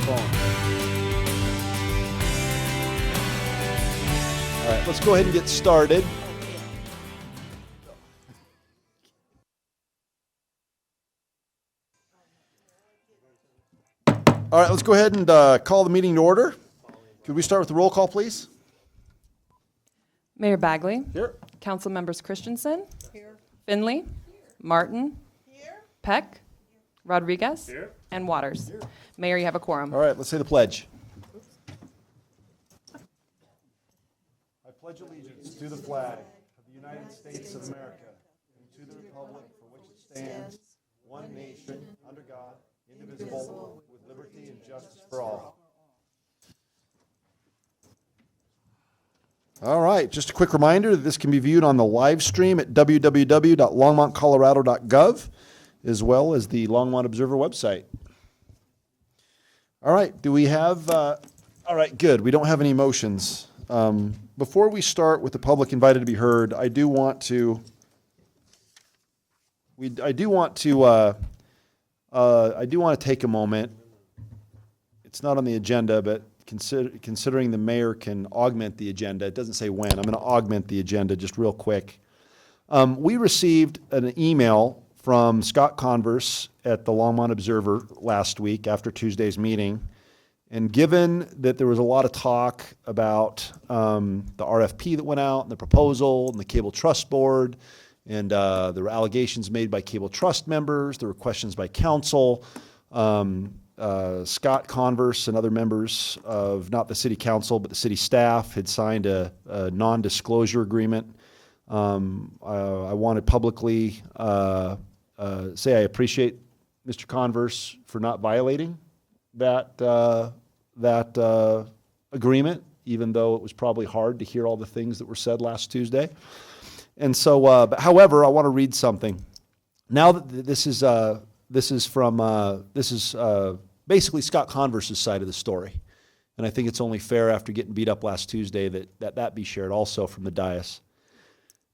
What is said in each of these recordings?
phone. All right, let's go ahead and get started. All right, let's go ahead and call the meeting to order. Could we start with the roll call, please? Mayor Bagley. Here. Council members Christensen. Here. Finley. Here. Martin. Here. Peck. Rodriguez. Here. And Waters. Here. Mayor, you have a quorum. All right, let's say the pledge. I pledge allegiance to the flag of the United States of America and to the republic for which it stands, one nation, under God, indivisible, with liberty and justice for all. All right, just a quick reminder that this can be viewed on the live stream at www.longmontcolorado.gov, as well as the Longmont Observer website. All right, do we have, all right, good. We don't have any motions. Before we start with the public invited to be heard, I do want to take a moment. It's not on the agenda, but considering the mayor can augment the agenda, it doesn't say when. I'm going to augment the agenda just real quick. We received an email from Scott Converse at the Longmont Observer last week after Tuesday's meeting. And given that there was a lot of talk about the RFP that went out and the proposal and the Cable Trust Board, and there were allegations made by Cable Trust members, there were questions by council, Scott Converse and other members of not the city council but the city staff had signed a non-disclosure agreement. I want to publicly say I appreciate Mr. Converse for not violating that agreement, even though it was probably hard to hear all the things that were said last Tuesday. And so, but however, I want to read something. Now that this is basically Scott Converse's side of the story, and I think it's only fair after getting beat up last Tuesday that be shared also from the dais.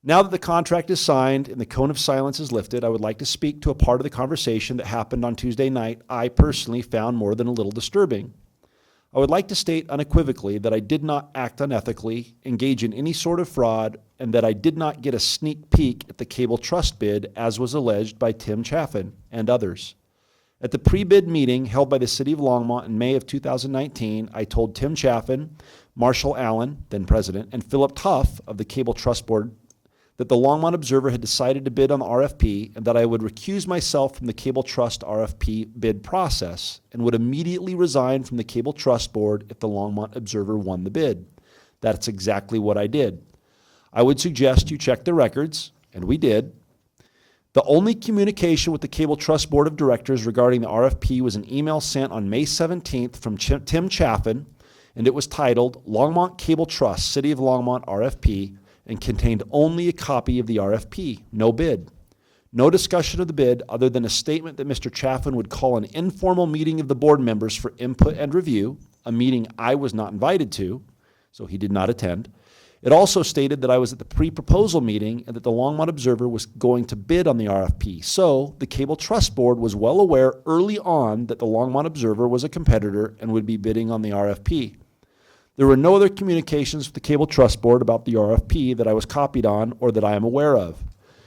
Now that the contract is signed and the cone of silence is lifted, I would like to speak to a part of the conversation that happened on Tuesday night I personally found more than a little disturbing. I would like to state unequivocally that I did not act unethically, engage in any sort of fraud, and that I did not get a sneak peek at the Cable Trust bid as was alleged by Tim Chaffin and others. At the pre-bid meeting held by the City of Longmont in May of 2019, I told Tim Chaffin, Marshall Allen, then president, and Philip Tuff of the Cable Trust Board that the Longmont Observer had decided to bid on the RFP and that I would recuse myself from the Cable Trust RFP bid process and would immediately resign from the Cable Trust Board if the Longmont Observer won the bid. That's exactly what I did. I would suggest you check the records, and we did. The only communication with the Cable Trust Board of Directors regarding the RFP was an email sent on May 17th from Tim Chaffin, and it was titled Longmont Cable Trust City of Longmont RFP, and contained only a copy of the RFP, no bid. No discussion of the bid other than a statement that Mr. Chaffin would call an informal meeting of the board members for input and review, a meeting I was not invited to, so he did not attend. It also stated that I was at the pre-proposal meeting and that the Longmont Observer was going to bid on the RFP. So the Cable Trust Board was well aware early on that the Longmont Observer was a competitor and would be bidding on the RFP. There were no other communications with the Cable Trust Board about the RFP that I was copied on or that I am aware of.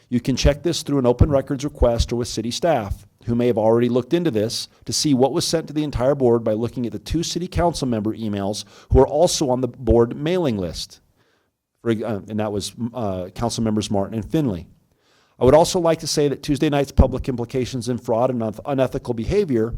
You can check this through an open records request or with city staff, who may have already looked into this, to see what was sent to the entire board by looking at the 2 city council member emails who are also on the board mailing list. And that was council members Martin and Finley. I would also like to say that Tuesday night's public implications in fraud and unethical behavior,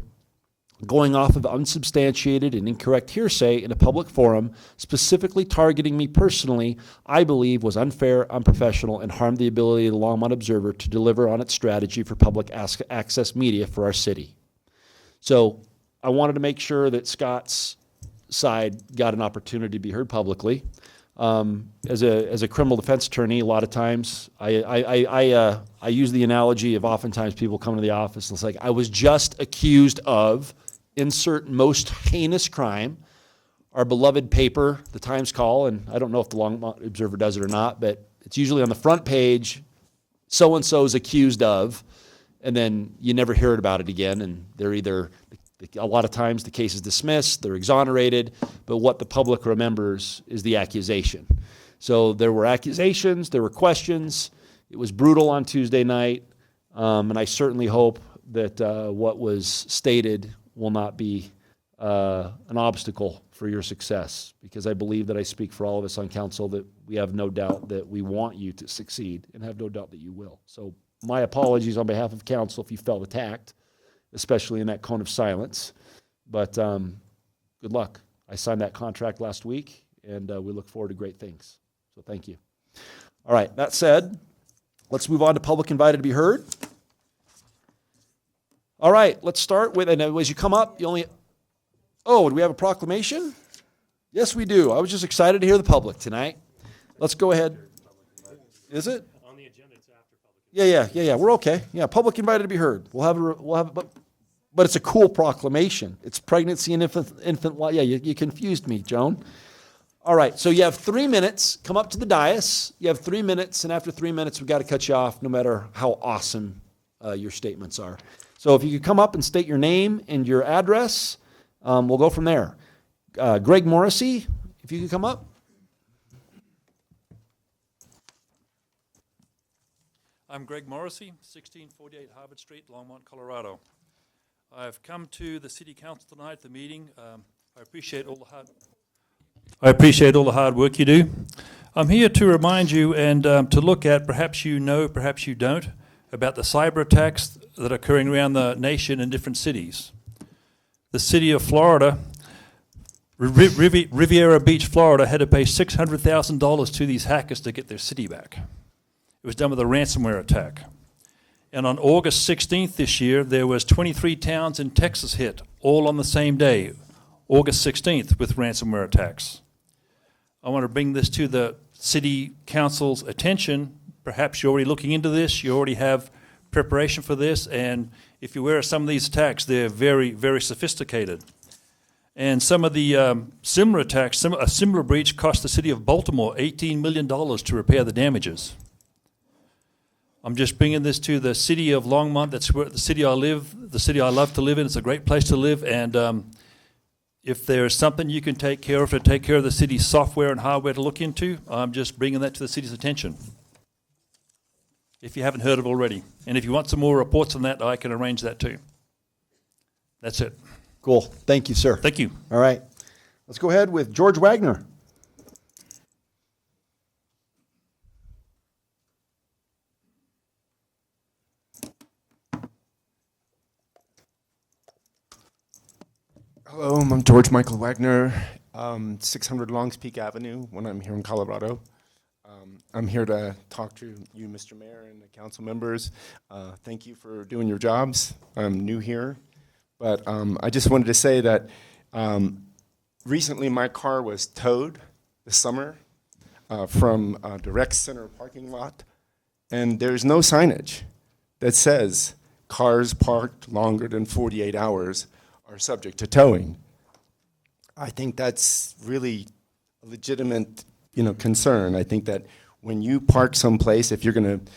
going off of unsubstantiated and incorrect hearsay in a public forum, specifically targeting me personally, I believe was unfair, unprofessional, and harmed the ability of the Longmont Observer to deliver on its strategy for public access media for our city. So I wanted to make sure that Scott's side got an opportunity to be heard publicly. As a criminal defense attorney, a lot of times I use the analogy of oftentimes people come to the office and it's like, I was just accused of insert most heinous crime. Our beloved paper, the Times Call, and I don't know if the Longmont Observer does it or not, but it's usually on the front page, so-and-so is accused of, and then you never hear about it again, and they're either A lot of times the case is dismissed, they're exonerated, but what the public remembers is the accusation. So there were accusations, there were questions. It was brutal on Tuesday night, and I certainly hope that what was stated will not be an obstacle for your success, because I believe that I speak for all of us on council that we have no doubt that we want you to succeed and have no doubt that you will. So my apologies on behalf of council if you felt attacked, especially in that cone of silence. But good luck. I signed that contract last week, and we look forward to great things. So thank you. All right, that said, let's move on to public invited to be heard. All right, let's start with, and as you come up, you only... Oh, do we have a proclamation? Yes, we do. I was just excited to hear the public tonight. Let's go ahead. Is it? On the agenda, it's after public. Yeah. We're okay. Yeah, public invited to be heard. But it's a cool proclamation. It's pregnancy and infant life. Yeah, you confused me, Joan. All right, so you have 3 minutes. Come up to the dais. You have 3 minutes, and after 3 minutes, we've got to cut you off, no matter how awesome your statements are. So if you could come up and state your name and your address, we'll go from there. Greg Morrissey, if you could come up. I'm Greg Morrissey, 1648 Harvard Street, Longmont, Colorado. I've come to the City Council tonight, the meeting. I appreciate all the hard work you do. I'm here to remind you and to look at, perhaps you know, perhaps you don't, about the cyber attacks that are occurring around the nation in different cities. The city of Florida, Riviera Beach, Florida, had to pay $600,000 to these hackers to get their city back. It was done with a ransomware attack. And on August 16th this year, there was 23 towns in Texas hit, all on the same day, August 16th, with ransomware attacks. I want to bring this to the City Council's attention. Perhaps you're already looking into this, you already have preparation for this, and if you're aware of some of these attacks, they're very, very sophisticated. And some of the similar attacks, a similar breach cost the city of Baltimore $18 million to repair the damages. I'm just bringing this to the city of Longmont. That's where the city I live, the city I love to live in. It's a great place to live, and if there's something you can take care of to take care of the city's software and hardware to look into, I'm just bringing that to the city's attention, if you haven't heard of it already. And if you want some more reports on that, I can arrange that too. That's it. Cool. Thank you, sir. Thank you. All right. Let's go ahead with George Wagner. Hello, I'm George Michael Wagner, 600 Longs Peak Avenue when I'm here in Colorado. I'm here to talk to you, Mr. Mayor, and the council members. Thank you for doing your jobs. I'm new here, but I just wanted to say that recently my car was towed this summer from a direct center parking lot, and there's no signage that says cars parked longer than 48 hours are subject to towing. I think that's really a legitimate, concern. I think that when you park someplace, if you're going to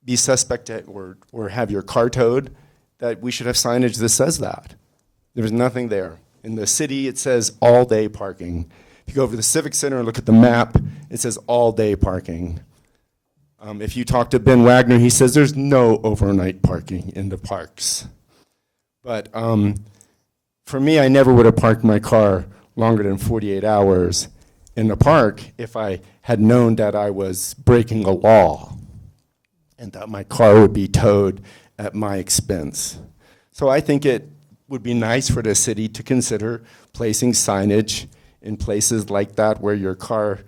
be suspect or have your car towed, that we should have signage that says that. There's nothing there. In the city, it says all-day parking. If you go over to the Civic Center and look at the map, it says all-day parking. If you talk to Ben Wagner, he says there's no overnight parking in the parks. But for me, I never would have parked my car longer than 48 hours in the park if I had known that I was breaking a law and that my car would be towed at my expense. So I think it would be nice for the city to consider placing signage in places like that where your car,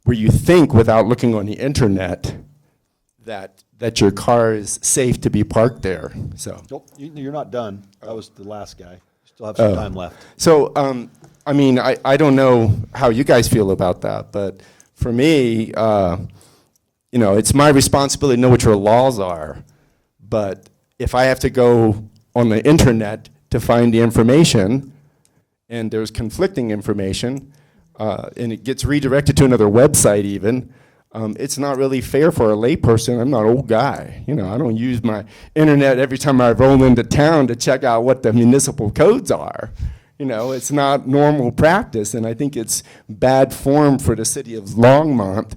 where you think without looking on the internet that your car is safe to be parked there. So. Nope, you're not done. That was the last guy. You still have some time left. So, I don't know how you guys feel about that, but for me, it's my responsibility to know what your laws are. But if I have to go on the internet to find the information, and there's conflicting information, and it gets redirected to another website even, It's not really fair for a layperson. I'm not an old guy. You know, I don't use my internet every time I roll into town to check out what the municipal codes are. You know, it's not normal practice, and I think it's bad form for the city of Longmont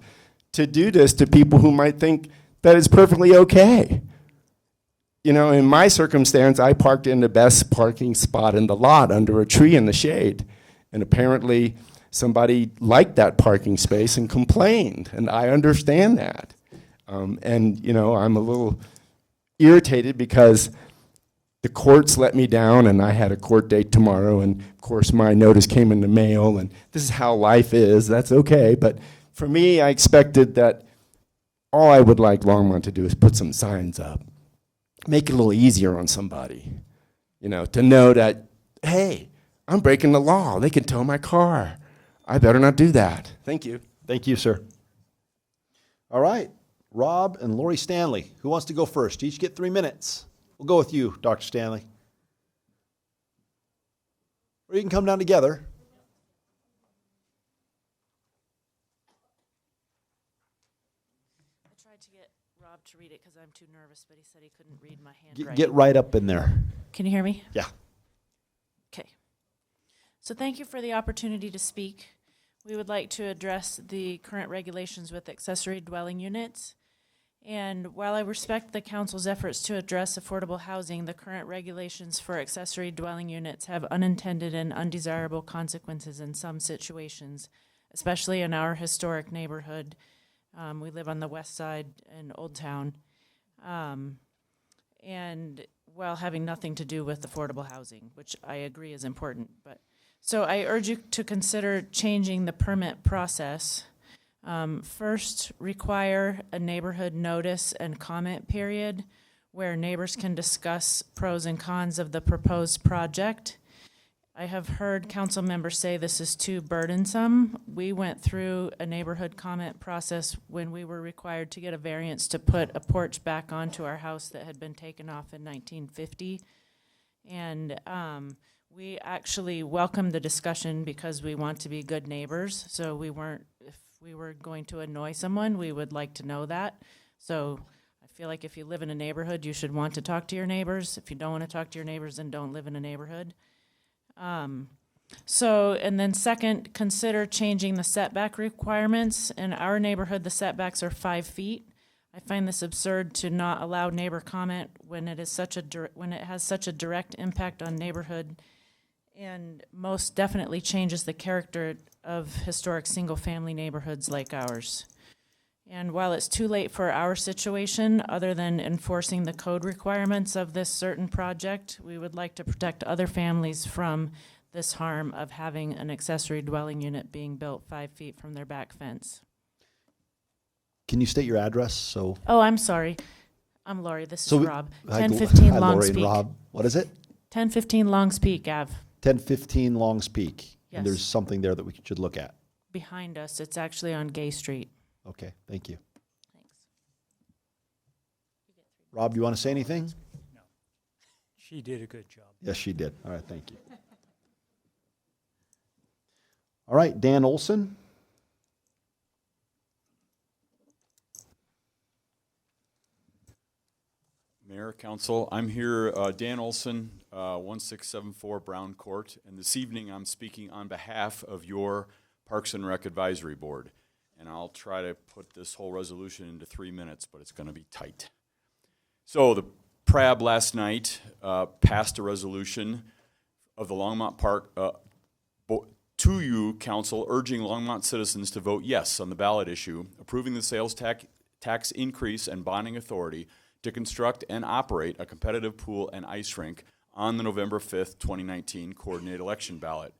to do this to people who might think that it's perfectly okay. You know, in my circumstance, I parked in the best parking spot in the lot under a tree in the shade, and apparently somebody liked that parking space and complained, and I understand that. And, you know, I'm a little irritated because the courts let me down, and I had a court date tomorrow, and of course my notice came in the mail, and this is how life is. That's okay, but for me, I expected that all I would like Longmont to do is put some signs up, make it a little easier on somebody, you know, to know that, hey, I'm breaking the law. They can tow my car. I better not do that. Thank you. Thank you, sir. All right, Rob and Lori Stanley. Who wants to go first? Each get 3 minutes. We'll go with you, Dr. Stanley. Or you can come down together. I tried to get Rob to read it because I'm too nervous, but he said he couldn't read my handwriting. Get right up in there. Can you hear me? Yeah. Okay. So thank you for the opportunity to speak. We would like to address the current regulations with accessory dwelling units. And while I respect the council's efforts to address affordable housing, the current regulations for accessory dwelling units have unintended and undesirable consequences in some situations, especially in our historic neighborhood. We live on the west side in Old Town, and while having nothing to do with affordable housing, which I agree is important. So I urge you to consider changing the permit process. First, require a neighborhood notice and comment period where neighbors can discuss pros and cons of the proposed project. I have heard council members say this is too burdensome. We went through a neighborhood comment process when we were required to get a variance to put a porch back onto our house that had been taken off in 1950. And we actually welcomed the discussion because we want to be good neighbors. So if we were going to annoy someone, we would like to know that. So I feel like if you live in a neighborhood, you should want to talk to your neighbors. If you don't want to talk to your neighbors, then don't live in a neighborhood. And then second, consider changing the setback requirements. In our neighborhood, the setbacks are 5 feet. I find this absurd to not allow neighbor comment when it has such a direct impact on neighborhood, and most definitely changes the character of historic single-family neighborhoods like ours. And while it's too late for our situation, other than enforcing the code requirements of this certain project, we would like to protect other families from this harm of having an accessory dwelling unit being built 5 feet from their back fence. Can you state your address? Oh, I'm sorry. I'm Lori. This is Rob. Hi, 1015 Lori Longs and Peak. Rob. What is it? 1015 Longs Peak Ave. 1015 Longs Peak. Yes. And there's something there that we should look at. Behind us. It's actually on Gay Street. Okay, thank you. Thanks. Rob, do you want to say anything? No. She did a good job. Yes, she did. All right, thank you. All right, Dan Olson. Mayor, Council, I'm here, Dan Olson, 1674 Brown Court, and this evening I'm speaking on behalf of your Parks and Rec Advisory Board. And I'll try to put this whole resolution into 3 minutes, but it's going to be tight. So the PRAB last night passed a resolution of the Longmont Park to you, Council, urging Longmont citizens to vote yes on the ballot issue, approving the sales tax increase and bonding authority to construct and operate a competitive pool and ice rink on the November 5th, 2019 coordinated election ballot.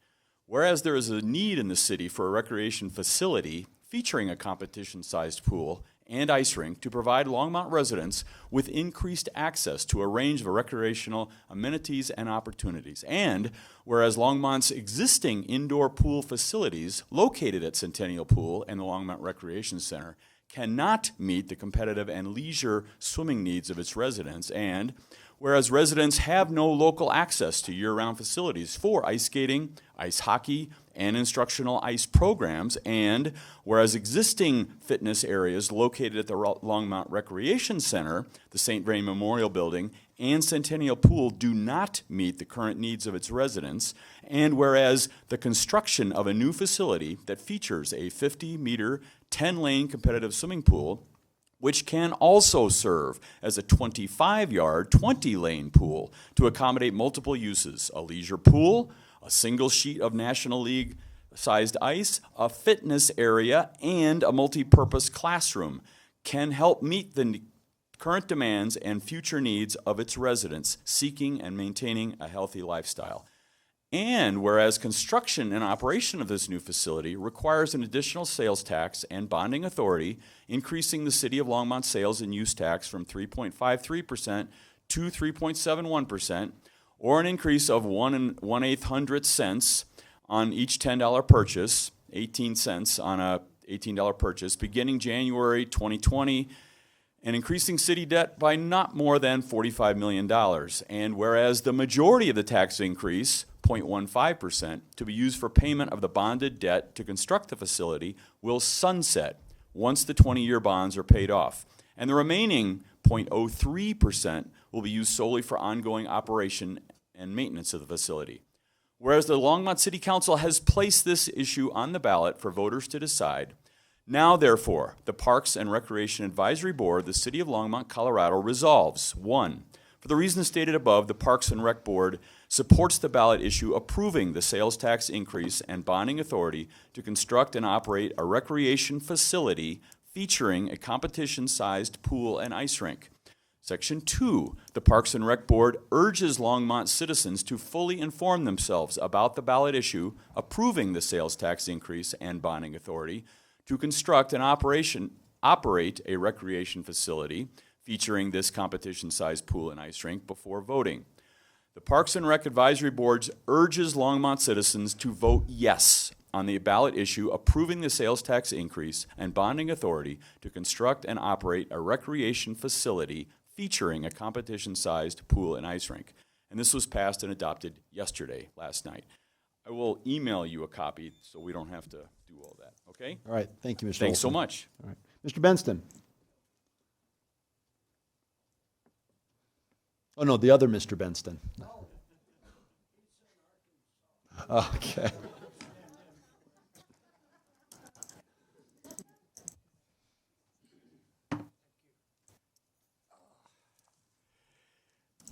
Whereas there is a need in the city for a recreation facility featuring a competition-sized pool and ice rink to provide Longmont residents with increased access to a range of recreational amenities and opportunities. And whereas Longmont's existing indoor pool facilities located at Centennial Pool and the Longmont Recreation Center cannot meet the competitive and leisure swimming needs of its residents, and whereas residents have no local access to year-round facilities for ice skating, ice hockey, and instructional ice programs, and whereas existing fitness areas located at the Longmont Recreation Center, the St. Vrain Memorial Building, and Centennial Pool do not meet the current needs of its residents, and whereas the construction of a new facility that features a 50-meter, 10-lane competitive swimming pool, which can also serve as a 25-yard, 20-lane pool to accommodate multiple uses, a leisure pool, a single sheet of National League-sized ice, a fitness area, and a multi-purpose classroom, can help meet the current demands and future needs of its residents seeking and maintaining a healthy lifestyle. And whereas construction and operation of this new facility requires an additional sales tax and bonding authority, increasing the City of Longmont sales and use tax from 3.53% to 3.71%, or an increase of 1 1/800 cents on each $10 purchase, 18 cents on a $18 purchase, beginning January 2020, and increasing city debt by not more than $45 million. And whereas the majority of the tax increase, 0.15%, to be used for payment of the bonded debt to construct the facility, will sunset once the 20-year bonds are paid off. And the remaining 0.03% will be used solely for ongoing operation and maintenance of the facility. Whereas the Longmont City Council has placed this issue on the ballot for voters to decide, now therefore, the Parks and Recreation Advisory Board, the City of Longmont, Colorado, resolves, 1, for the reasons stated above, the Parks and Rec Board supports the ballot issue approving the sales tax increase and bonding authority to construct and operate a recreation facility featuring a competition-sized pool and ice rink. Section 2, the Parks and Rec Board urges Longmont citizens to fully inform themselves about the ballot issue approving the sales tax increase and bonding authority to construct and operate a recreation facility featuring this competition-sized pool and ice rink before voting. The Parks and Rec Advisory Board urges Longmont citizens to vote yes on the ballot issue approving the sales tax increase and bonding authority to construct and operate a recreation facility featuring a competition-sized pool and ice rink. And this was passed and adopted yesterday, last night. I will email you a copy so we don't have to do all that, okay? All right. Thank you, Mr. Thanks so Olson. much. All right. Mr. Benston. Oh, no, the other Mr. Benston. Okay.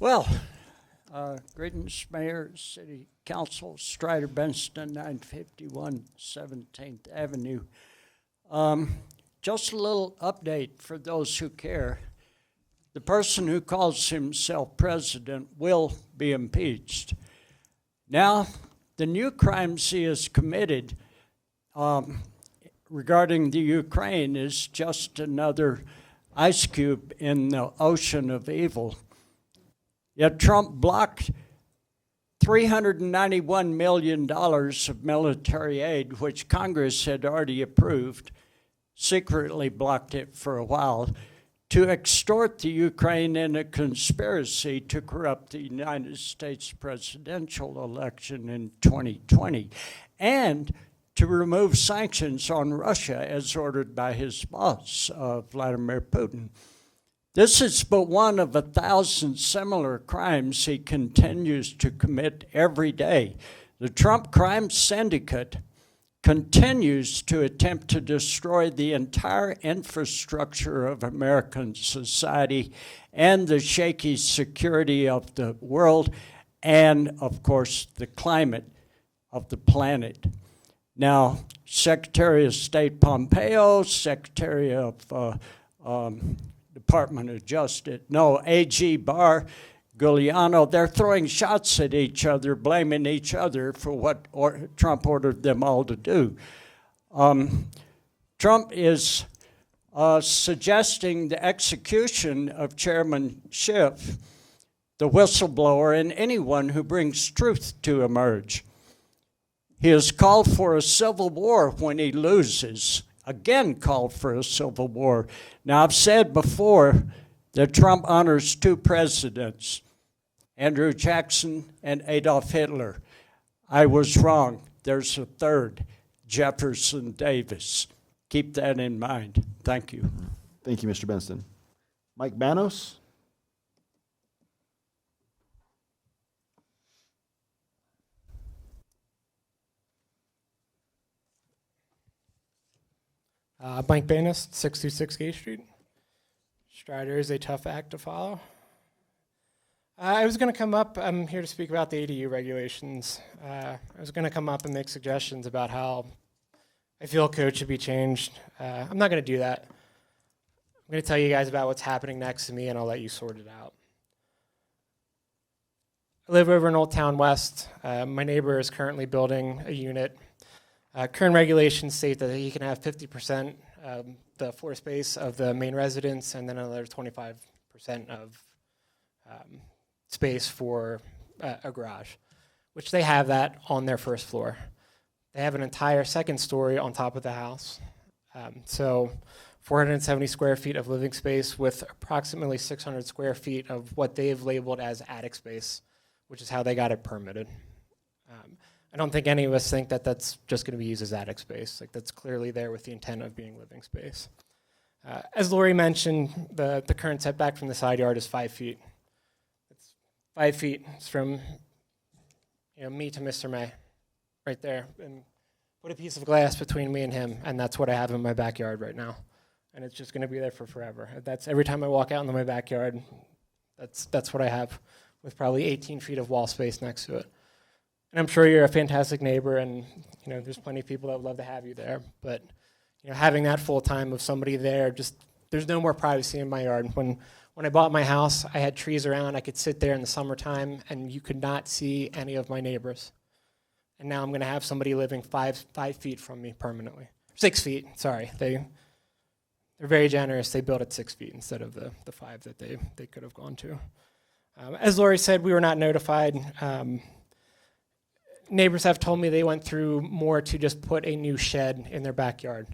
Well, greetings, Mayor, City Council, Strider Benston, 951 17th Avenue. Just a little update for those who care. The person who calls himself president will be impeached. Now, the new crimes he has committed regarding the Ukraine is just another ice cube in the ocean of evil. Yet Trump blocked $391 million of military aid, which Congress had already approved, secretly blocked it for a while, to extort the Ukraine in a conspiracy to corrupt the United States presidential election in 2020, and to remove sanctions on Russia as ordered by his boss, Vladimir Putin. This is but one of 1,000 similar crimes he continues to commit every day. The Trump crime syndicate continues to attempt to destroy the entire infrastructure of American society and the shaky security of the world and, of course, the climate of the planet. Now, Secretary of State Pompeo, Secretary of Department of Justice, AG Barr, Giuliano, they're throwing shots at each other, blaming each other for what Trump ordered them all to do. Trump is suggesting the execution of Chairman Schiff, the whistleblower, and anyone who brings truth to emerge. He has called for a civil war when he loses. Again called for a civil war. Now, I've said before that Trump honors two presidents, Andrew Jackson, and Adolf Hitler. I was wrong. There's a third, Jefferson Davis. Keep that in mind. Thank you. Thank you, Mr. Benston. Mike Banos? Mike Banis, 626 Gay Street. Strider is a tough act to follow. I was going to come up, I'm here to speak about the ADU regulations. I was going to come up and make suggestions about how I feel code should be changed. I'm not going to do that. I'm going to tell you guys about what's happening next to me, and I'll let you sort it out. I live over in Old Town West. My neighbor is currently building a unit. Current regulations state that he can have 50% the floor space of the main residence and then another 25% of space for a garage, which they have that on their first floor. They have an entire second story on top of the house. So 470 square feet of living space with approximately 600 square feet of what they've labeled as attic space, which is how they got it permitted. I don't think any of us think that that's just going to be used as attic space. Like, that's clearly there with the intent of being living space. As Lori mentioned, the current setback from the side yard is 5 feet. It's 5 feet. It's from me to Mr. May, right there, and put a piece of glass between me and him, and that's what I have in my backyard right now, and it's just going to be there for forever. That's every time I walk out into my backyard. That's what I have, with probably 18 feet of wall space next to it. And I'm sure you're a fantastic neighbor, and there's plenty of people that would love to have you there. But having that full time of somebody there, just there's no more privacy in my yard. When I bought my house, I had trees around. I could sit there in the summertime, and you could not see any of my neighbors. And now I'm going to have somebody living 5 feet from me permanently. 6 feet. Sorry, they're very generous. They built it 6 feet instead of the 5 that they could have gone to. As Lori said, we were not notified. Neighbors have told me they went through more to just put a new shed in their backyard.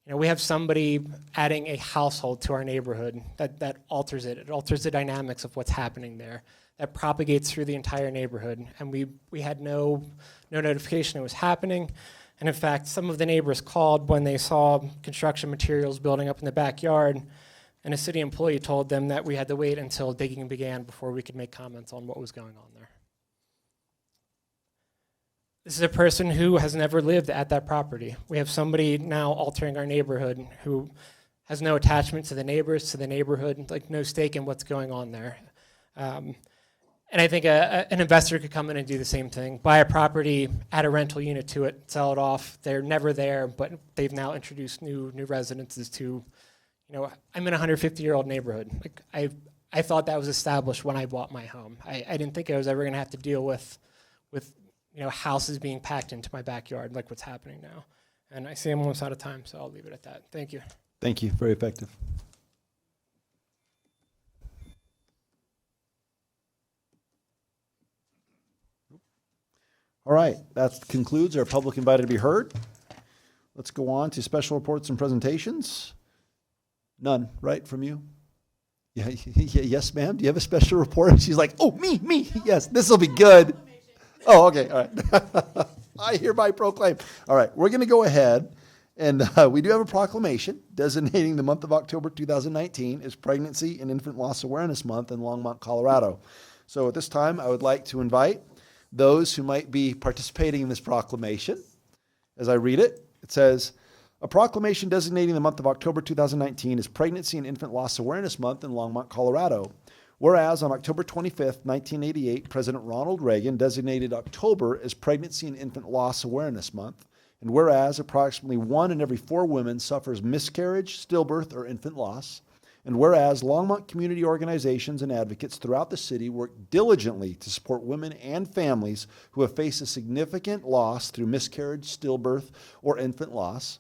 We have somebody adding a household to our neighborhood that alters it. It alters the dynamics of what's happening there. That propagates through the entire neighborhood. And we had no notification it was happening. And in fact, some of the neighbors called when they saw construction materials building up in the backyard, and a city employee told them that we had to wait until digging began before we could make comments on what was going on there. This is a person who has never lived at that property. We have somebody now altering our neighborhood who has no attachment to the neighbors, to the neighborhood, like no stake in what's going on there. And I think an investor could come in and do the same thing, buy a property, add a rental unit to it, sell it off. They're never there, but they've now introduced new residences to, I'm in a 150-year-old neighborhood. Like I thought that was established when I bought my home. I didn't think I was ever going to have to deal with houses being packed into my backyard like what's happening now. And I see I'm almost out of time, so I'll leave it at that. Thank you. Thank you. Very effective. All right. That concludes our public invited to be heard. Let's go on to special reports and presentations. None, right, from you? Yeah, yes, ma'am. Do you have a special report? She's like, oh, me. Yes, this will be good. Oh, okay. All right. I hereby proclaim. All right. We're going to go ahead, and we do have a proclamation designating the month of October 2019 as Pregnancy and Infant Loss Awareness Month in Longmont, Colorado. So at this time, I would like to invite those who might be participating in this proclamation. As I read it, it says, a proclamation designating the month of October 2019 as Pregnancy and Infant Loss Awareness Month in Longmont, Colorado. Whereas on October 25th, 1988, President Ronald Reagan designated October as Pregnancy and Infant Loss Awareness Month, and whereas approximately 1 in every 4 women suffers miscarriage, stillbirth, or infant loss, and whereas Longmont community organizations and advocates throughout the city work diligently to support women and families who have faced a significant loss through miscarriage, stillbirth, or infant loss,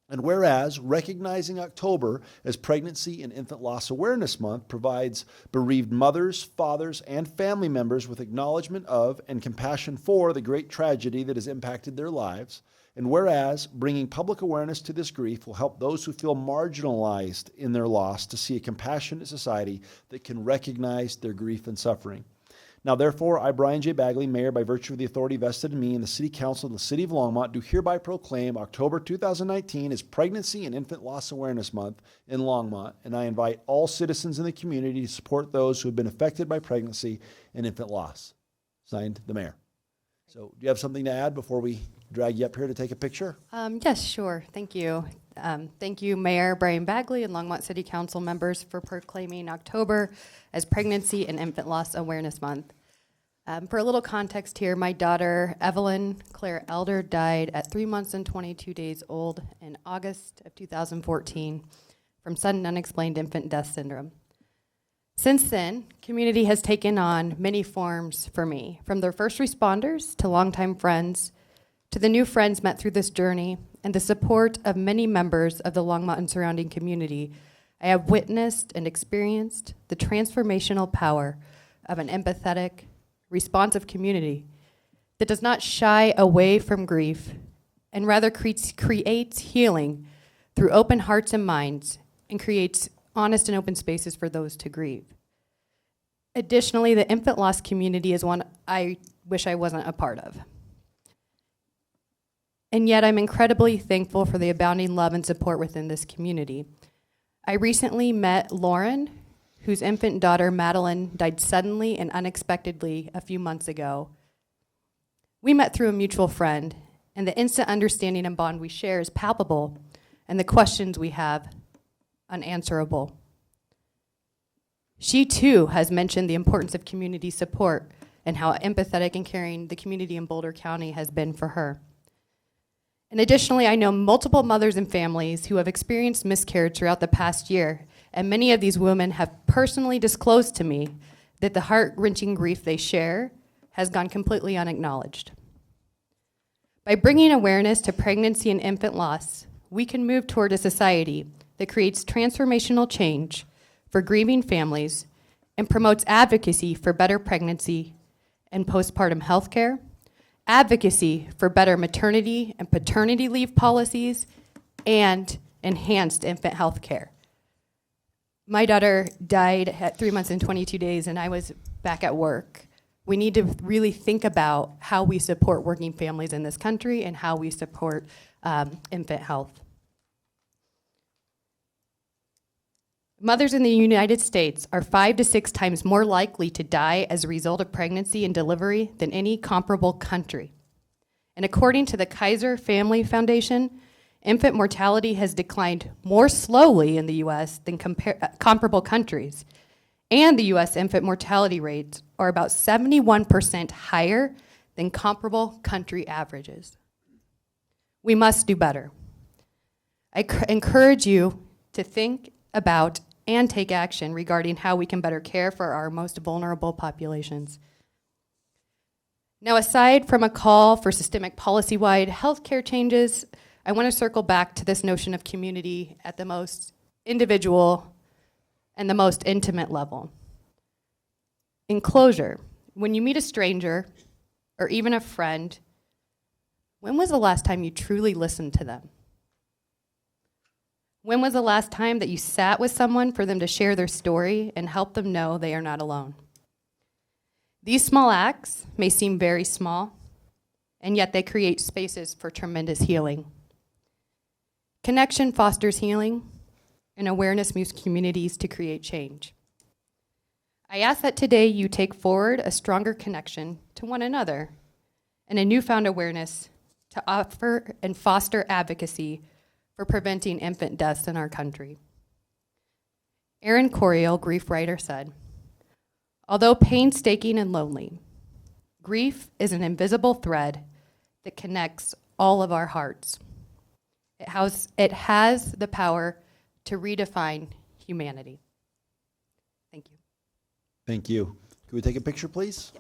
and whereas recognizing October as Pregnancy and Infant Loss Awareness Month provides bereaved mothers, fathers, and family members with acknowledgement of and compassion for the great tragedy that has impacted their lives, and whereas bringing public awareness to this grief will help those who feel marginalized in their loss to see a compassionate society that can recognize their grief and suffering. Now, therefore, I, Brian J. Bagley, Mayor, by virtue of the authority vested in me in the City Council of the City of Longmont, do hereby proclaim October 2019 as Pregnancy and Infant Loss Awareness Month in Longmont, and I invite all citizens in the community to support those who have been affected by pregnancy and infant loss. Signed, the Mayor. So, do you have something to add before we drag you up here to take a picture? Yes, sure. Thank you. Thank you, Mayor Brian Bagley and Longmont City Council members for proclaiming October as Pregnancy and Infant Loss Awareness Month. For a little context here, my daughter, Evelyn Claire Elder, died at 3 months and 22 days old in August of 2014 from sudden unexplained infant death syndrome. Since then, community has taken on many forms for me, from their first responders to longtime friends, to the new friends met through this journey, and the support of many members of the Longmont and surrounding community. I have witnessed and experienced the transformational power of an empathetic, responsive community that does not shy away from grief and rather creates healing through open hearts and minds and creates honest and open spaces for those to grieve. Additionally, the infant loss community is one I wish I wasn't a part of. And yet I'm incredibly thankful for the abounding love and support within this community. I recently met Lauren, whose infant daughter, Madeline, died suddenly and unexpectedly a few months ago. We met through a mutual friend, and the instant understanding and bond we share is palpable, and the questions we have unanswerable. She too has mentioned the importance of community support and how empathetic and caring the community in Boulder County has been for her. And additionally, I know multiple mothers and families who have experienced miscarriage throughout the past year, and many of these women have personally disclosed to me that the heart-wrenching grief they share has gone completely unacknowledged. By bringing awareness to pregnancy and infant loss, we can move toward a society that creates transformational change for grieving families and promotes advocacy for better pregnancy and postpartum health care, advocacy for better maternity and paternity leave policies, and enhanced infant health care. My daughter died at 3 months and 22 days, and I was back at work. We need to really think about how we support working families in this country and how we support infant health. Mothers in the United States are 5 to 6 times more likely to die as a result of pregnancy and delivery than any comparable country. And according to the Kaiser Family Foundation, infant mortality has declined more slowly in the U.S. than comparable countries. And the U.S. infant mortality rates are about 71% higher than comparable country averages. We must do better. I encourage you to think about and take action regarding how we can better care for our most vulnerable populations. Now, aside from a call for systemic policy-wide healthcare changes, I want to circle back to this notion of community at the most individual and the most intimate level. In closure, when you meet a stranger or even a friend, when was the last time you truly listened to them? When was the last time that you sat with someone for them to share their story and help them know they are not alone? These small acts may seem very small, and yet they create spaces for tremendous healing. Connection fosters healing, and awareness moves communities to create change. I ask that today you take forward a stronger connection to one another and a newfound awareness to offer and foster advocacy for preventing infant deaths in our country. Erin Coriel, grief writer, said, "Although painstaking and lonely, grief is an invisible thread that connects all of our hearts. It has the power to redefine humanity." Thank you. Thank you. Can we take a picture, please?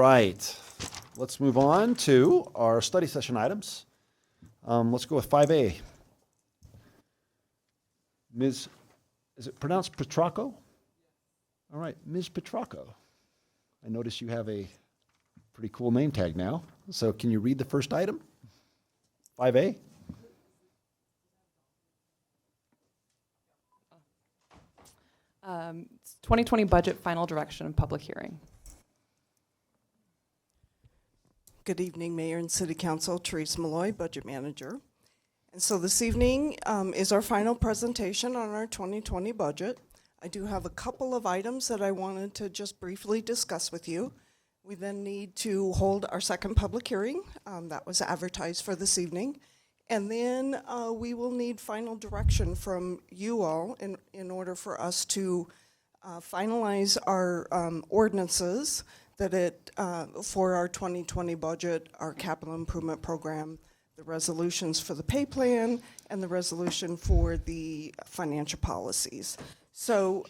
right. Let's move on to our study session items. Let's go with 5A. Ms., is it pronounced Petracco? All right, Ms. Petracco. I notice you have a pretty cool name tag now. So can you read the first item? 5A? It's 2020 budget final direction and public hearing. Good evening, Mayor and City Council. Therese Malloy, Budget Manager. And so this evening is our final presentation on our 2020 budget. I do have a couple of items that I wanted to just briefly discuss with you. We then need to hold our second public hearing that was advertised for this evening. And then we will need final direction from you all in order for us to finalize our ordinances that for our 2020 budget, our capital improvement program, the resolutions for the pay plan, and the resolution for the financial policies. So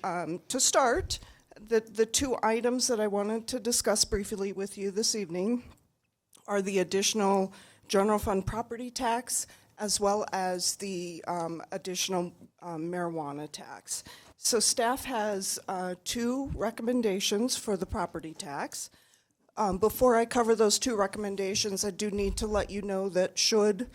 to start, the two items that I wanted to discuss briefly with you this evening are the additional general fund property tax as well as the additional marijuana tax. So staff has two recommendations for the property tax. Before I cover those two recommendations, I do need to let you know that should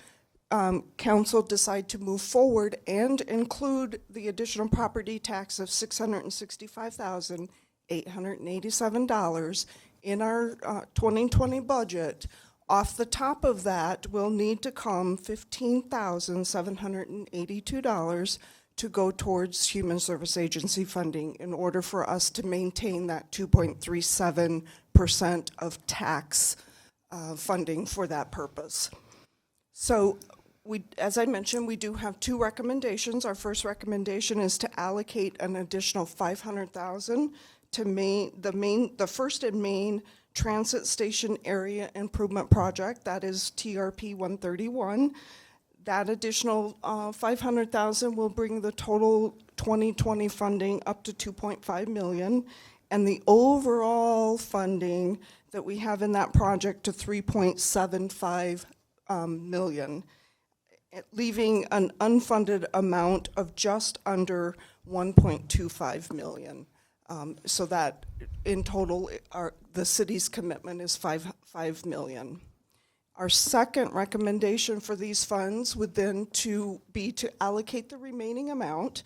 council decide to move forward and include the additional property tax of $665,887 in our 2020 budget, off the top of that will need to come $15,782 to go towards Human Service Agency funding in order for us to maintain that 2.37% of tax funding for that purpose. So as I mentioned, we do have two recommendations. Our first recommendation is to allocate an additional $500,000 to the First and Main Transit Station Area Improvement Project. That is TRP 131. That additional $500,000 will bring the total 2020 funding up to $2.5 million, and the overall funding that we have in that project to $3.75 million, leaving an unfunded amount of just under $1.25 million. So that in total, the city's commitment is $5 million. Our second recommendation for these funds would then be to allocate the remaining amount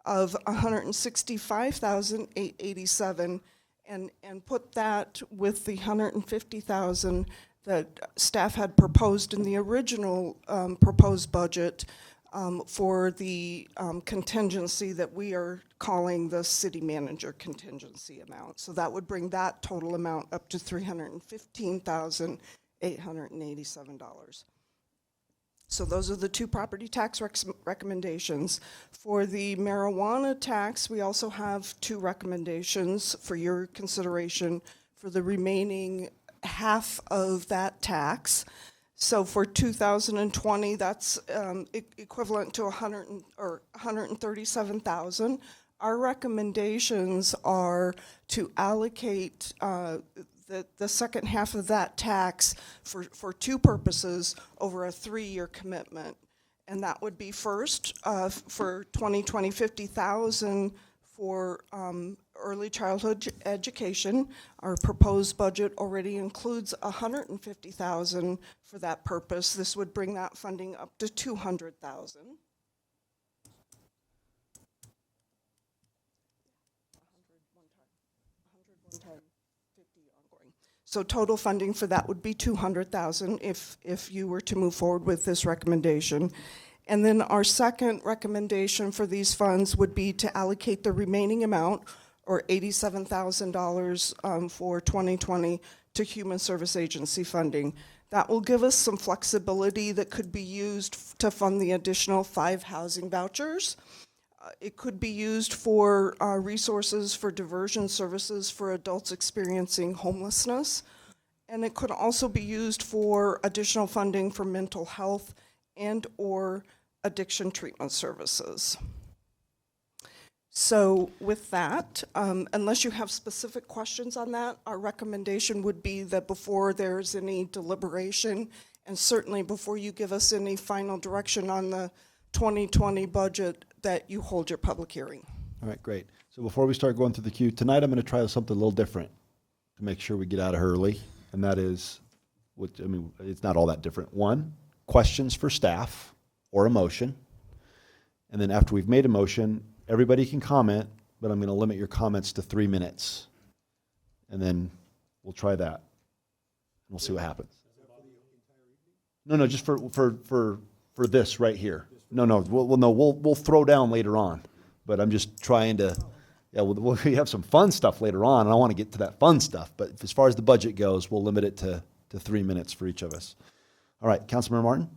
of $165,887 and put that with the $150,000 that staff had proposed in the original proposed budget for the contingency that we are calling the city manager contingency amount. So that would bring that total amount up to $315,887. So those are the two property tax recommendations. For the marijuana tax, we also have two recommendations for your consideration for the remaining half of that tax. So for 2020, that's equivalent to $137,000. Our recommendations are to allocate the second half of that tax for two purposes over a 3-year commitment. And that would be first, for 2020, $50,000 for early childhood education. Our proposed budget already includes $150,000 for that purpose. This would bring that funding up to $200,000. So total funding for that would be $200,000 if you were to move forward with this recommendation. And then our second recommendation for these funds would be to allocate the remaining amount, or $87,000 for 2020, to Human Service Agency funding. That will give us some flexibility that could be used to fund the additional 5 housing vouchers. It could be used for resources for diversion services for adults experiencing homelessness. And it could also be used for additional funding for mental health and or addiction treatment services. So with that, unless you have specific questions on that, our recommendation would be that before there's any deliberation, and certainly before you give us any final direction on the 2020 budget, that you hold your public hearing. All right, great. So before we start going through the queue, tonight I'm going to try something a little different to make sure we get out of here early, and that is, which, I mean, it's not all that different. One, questions for staff or a motion. And then after we've made a motion, everybody can comment, but I'm going to limit your comments to 3 minutes. And then we'll try that. And we'll see what happens. No, just for this right here. No, we'll throw down later on. But I'm just trying to, we have some fun stuff later on, and I want to get to that fun stuff. But as far as the budget goes, we'll limit it to 3 minutes for each of us. All right, Councilmember Martin?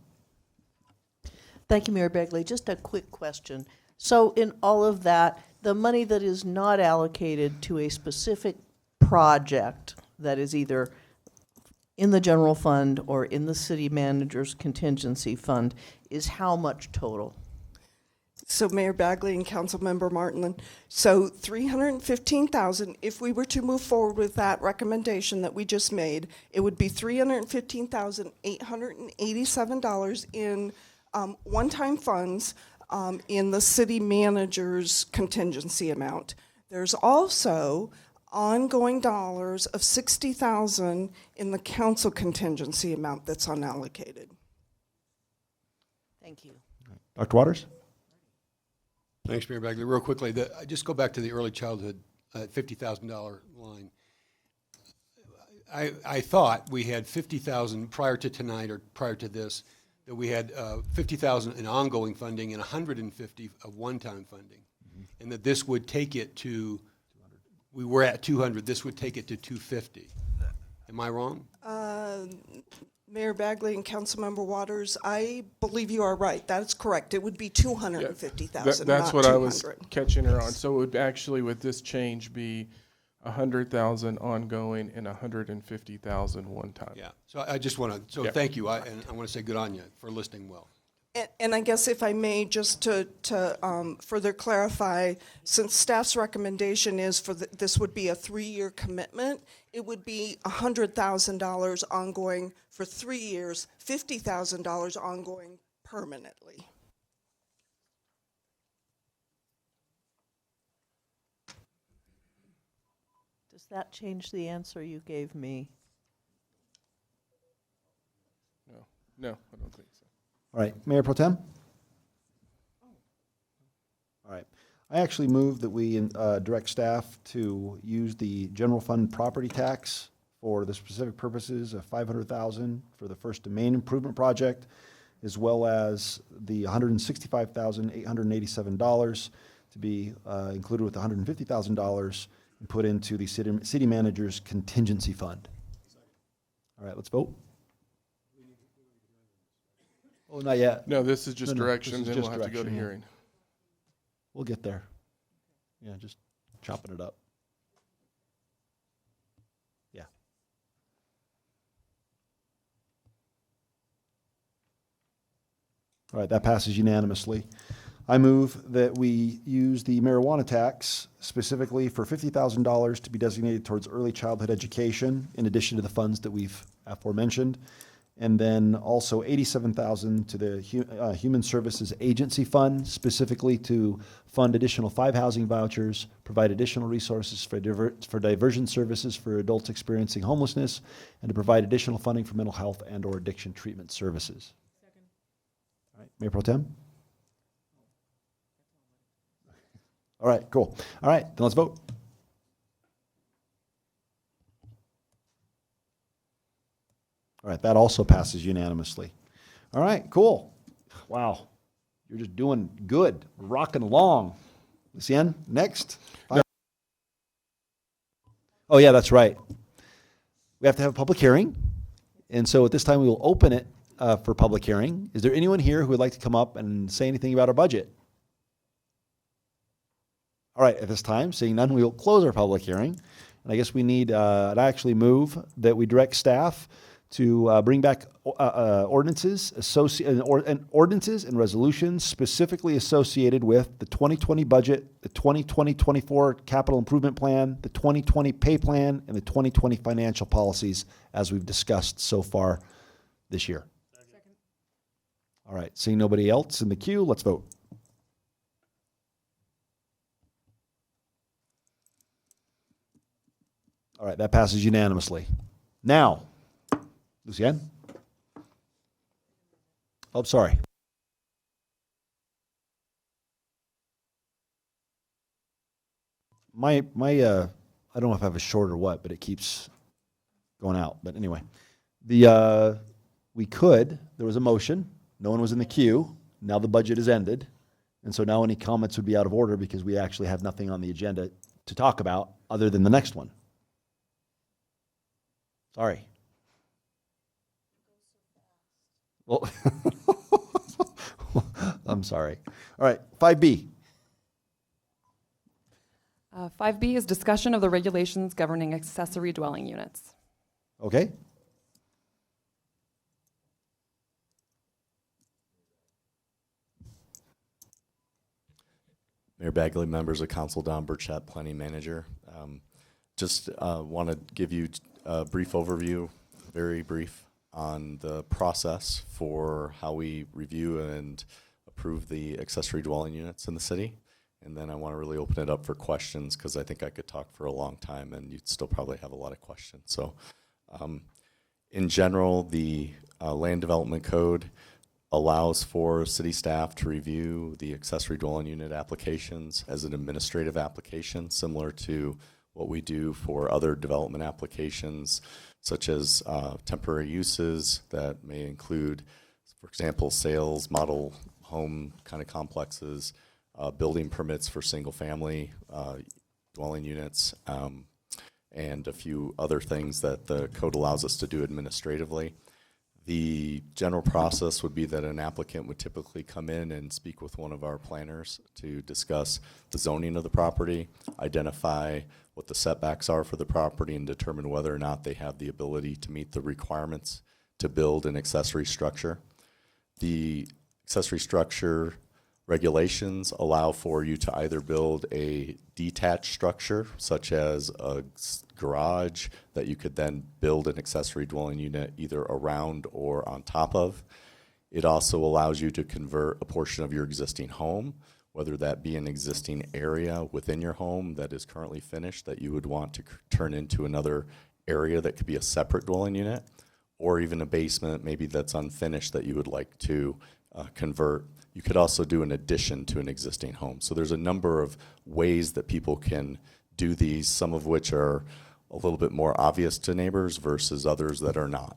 Thank you, Mayor Begley. Just a quick question. So in all of that, the money that is not allocated to a specific project that is either in the general fund or in the city manager's contingency fund is how much total? So Mayor Bagley and Councilmember Martin, so $315,000, if we were to move forward with that recommendation that we just made, it would be $315,887 in one-time funds in the city manager's contingency amount. There's also ongoing dollars of $60,000 in the council contingency amount that's unallocated. Thank you. Dr. Waters? Thanks, Mayor Bagley. Real quickly, I just go back to the early childhood $50,000 line. I thought we had $50,000 prior to tonight or prior to this, that we had $50,000 in ongoing funding and $150 of one-time funding, and that this would take it to, we were at 200, this would take it to 250. Am I wrong? Mayor Bagley and Councilmember Waters, I believe you are right. That is correct. It would be $250,000, That's not what I was 200. catching her on. So it would actually, with this change, be 100,000 ongoing and 150,000 one time. Yeah. So I just want to, so Yeah. thank you. And I want to say good on you for listening well. And I guess if I may, just to further clarify, since staff's recommendation is for this would be a 3-year commitment, it would be $100,000 ongoing for 3 years, $50,000 ongoing permanently. Does that change the answer you gave me? No, I don't think so. All right, Mayor Pro Tem? All right. I actually move that we direct staff to use the general fund property tax for the specific purposes of $500,000 for the First and Main Improvement Project, as well as the $165,887 to be included with $150,000 and put into the city manager's contingency fund. All right, let's vote. Oh, not yet. No, this is just No, direction, this is then just we'll have to go to direction, yeah. hearing. We'll get there. Yeah, just chopping it up. Yeah. All right, that passes unanimously. I move that we use the marijuana tax specifically for $50,000 to be designated towards early childhood education, in addition to the funds that we've aforementioned. And then also $87,000 to the Human Services Agency Fund, specifically to fund additional 5 housing vouchers, provide additional resources for diversion services for adults experiencing homelessness, and to provide additional funding for mental health and or addiction treatment services. Second. All right, Mayor Pro Tem? All right, cool. All right, then let's vote. All right, that also passes unanimously. All right, cool. Wow, you're just doing good. We're rocking along. Lucien, next. Oh, yeah, that's right. We have to have a public hearing. And so at this time, we will open it for public hearing. Is there anyone here who would like to come up and say anything about our budget? All right, at this time, seeing none, we will close our public hearing. And I guess we need, I'd actually move that we direct staff to bring back ordinances and resolutions specifically associated with the 2020 budget, the 2020-24 capital improvement plan, the 2020 pay plan, and the 2020 financial policies as we've discussed so far this year. All right, seeing nobody else in the queue, let's vote. All right, that passes unanimously. Now, Lucienne? Oh, sorry. My I don't know if I have a short or what, but it keeps going out. But anyway, there was a motion. No one was in the queue. Now the budget is ended. And so now any comments would be out of order because we actually have nothing on the agenda to talk about other than the next one. Sorry. Well, I'm sorry. All right, 5B. 5B is discussion of the regulations governing accessory dwelling units. Okay. Mayor Bagley, members of council, Don Burchett, planning manager. Just want to give you a brief overview, very brief, on the process for how we review and approve the accessory dwelling units in the city. And then I want to really open it up for questions because I think I could talk for a long time and you'd still probably have a lot of questions. So in general, the land development code allows for city staff to review the accessory dwelling unit applications as an administrative application, similar to what we do for other development applications, such as temporary uses that may include, for example, sales, model home kind of complexes, building permits for single-family dwelling units, and a few other things that the code allows us to do administratively. The general process would be that an applicant would typically come in and speak with one of our planners to discuss the zoning of the property, identify what the setbacks are for the property, and determine whether or not they have the ability to meet the requirements to build an accessory structure. The accessory structure regulations allow for you to either build a detached structure, such as a garage that you could then build an accessory dwelling unit either around or on top of. It also allows you to convert a portion of your existing home, whether that be an existing area within your home that is currently finished that you would want to turn into another area that could be a separate dwelling unit, or even a basement maybe that's unfinished that you would like to convert. You could also do an addition to an existing home. So there's a number of ways that people can do these, some of which are a little bit more obvious to neighbors versus others that are not.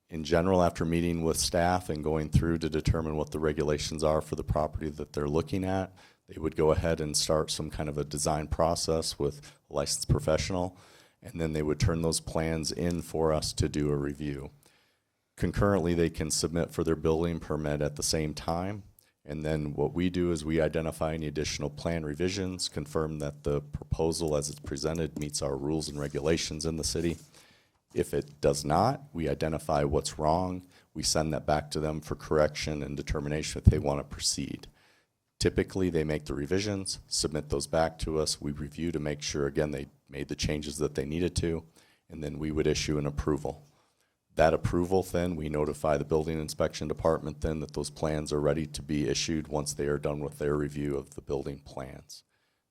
In general, after meeting with staff and going through to determine what the regulations are for the property that they're looking at, they would go ahead and start some kind of a design process with a licensed professional, and then they would turn those plans in for us to do a review. Concurrently, they can submit for their building permit at the same time. And then what we do is we identify any additional plan revisions, confirm that the proposal as it's presented meets our rules and regulations in the city. If it does not, we identify what's wrong. We send that back to them for correction and determination if they want to proceed. Typically, they make the revisions, submit those back to us. We review to make sure, again, they made the changes that they needed to, and then we would issue an approval. That approval, then, we notify the building inspection department then that those plans are ready to be issued once they are done with their review of the building plans.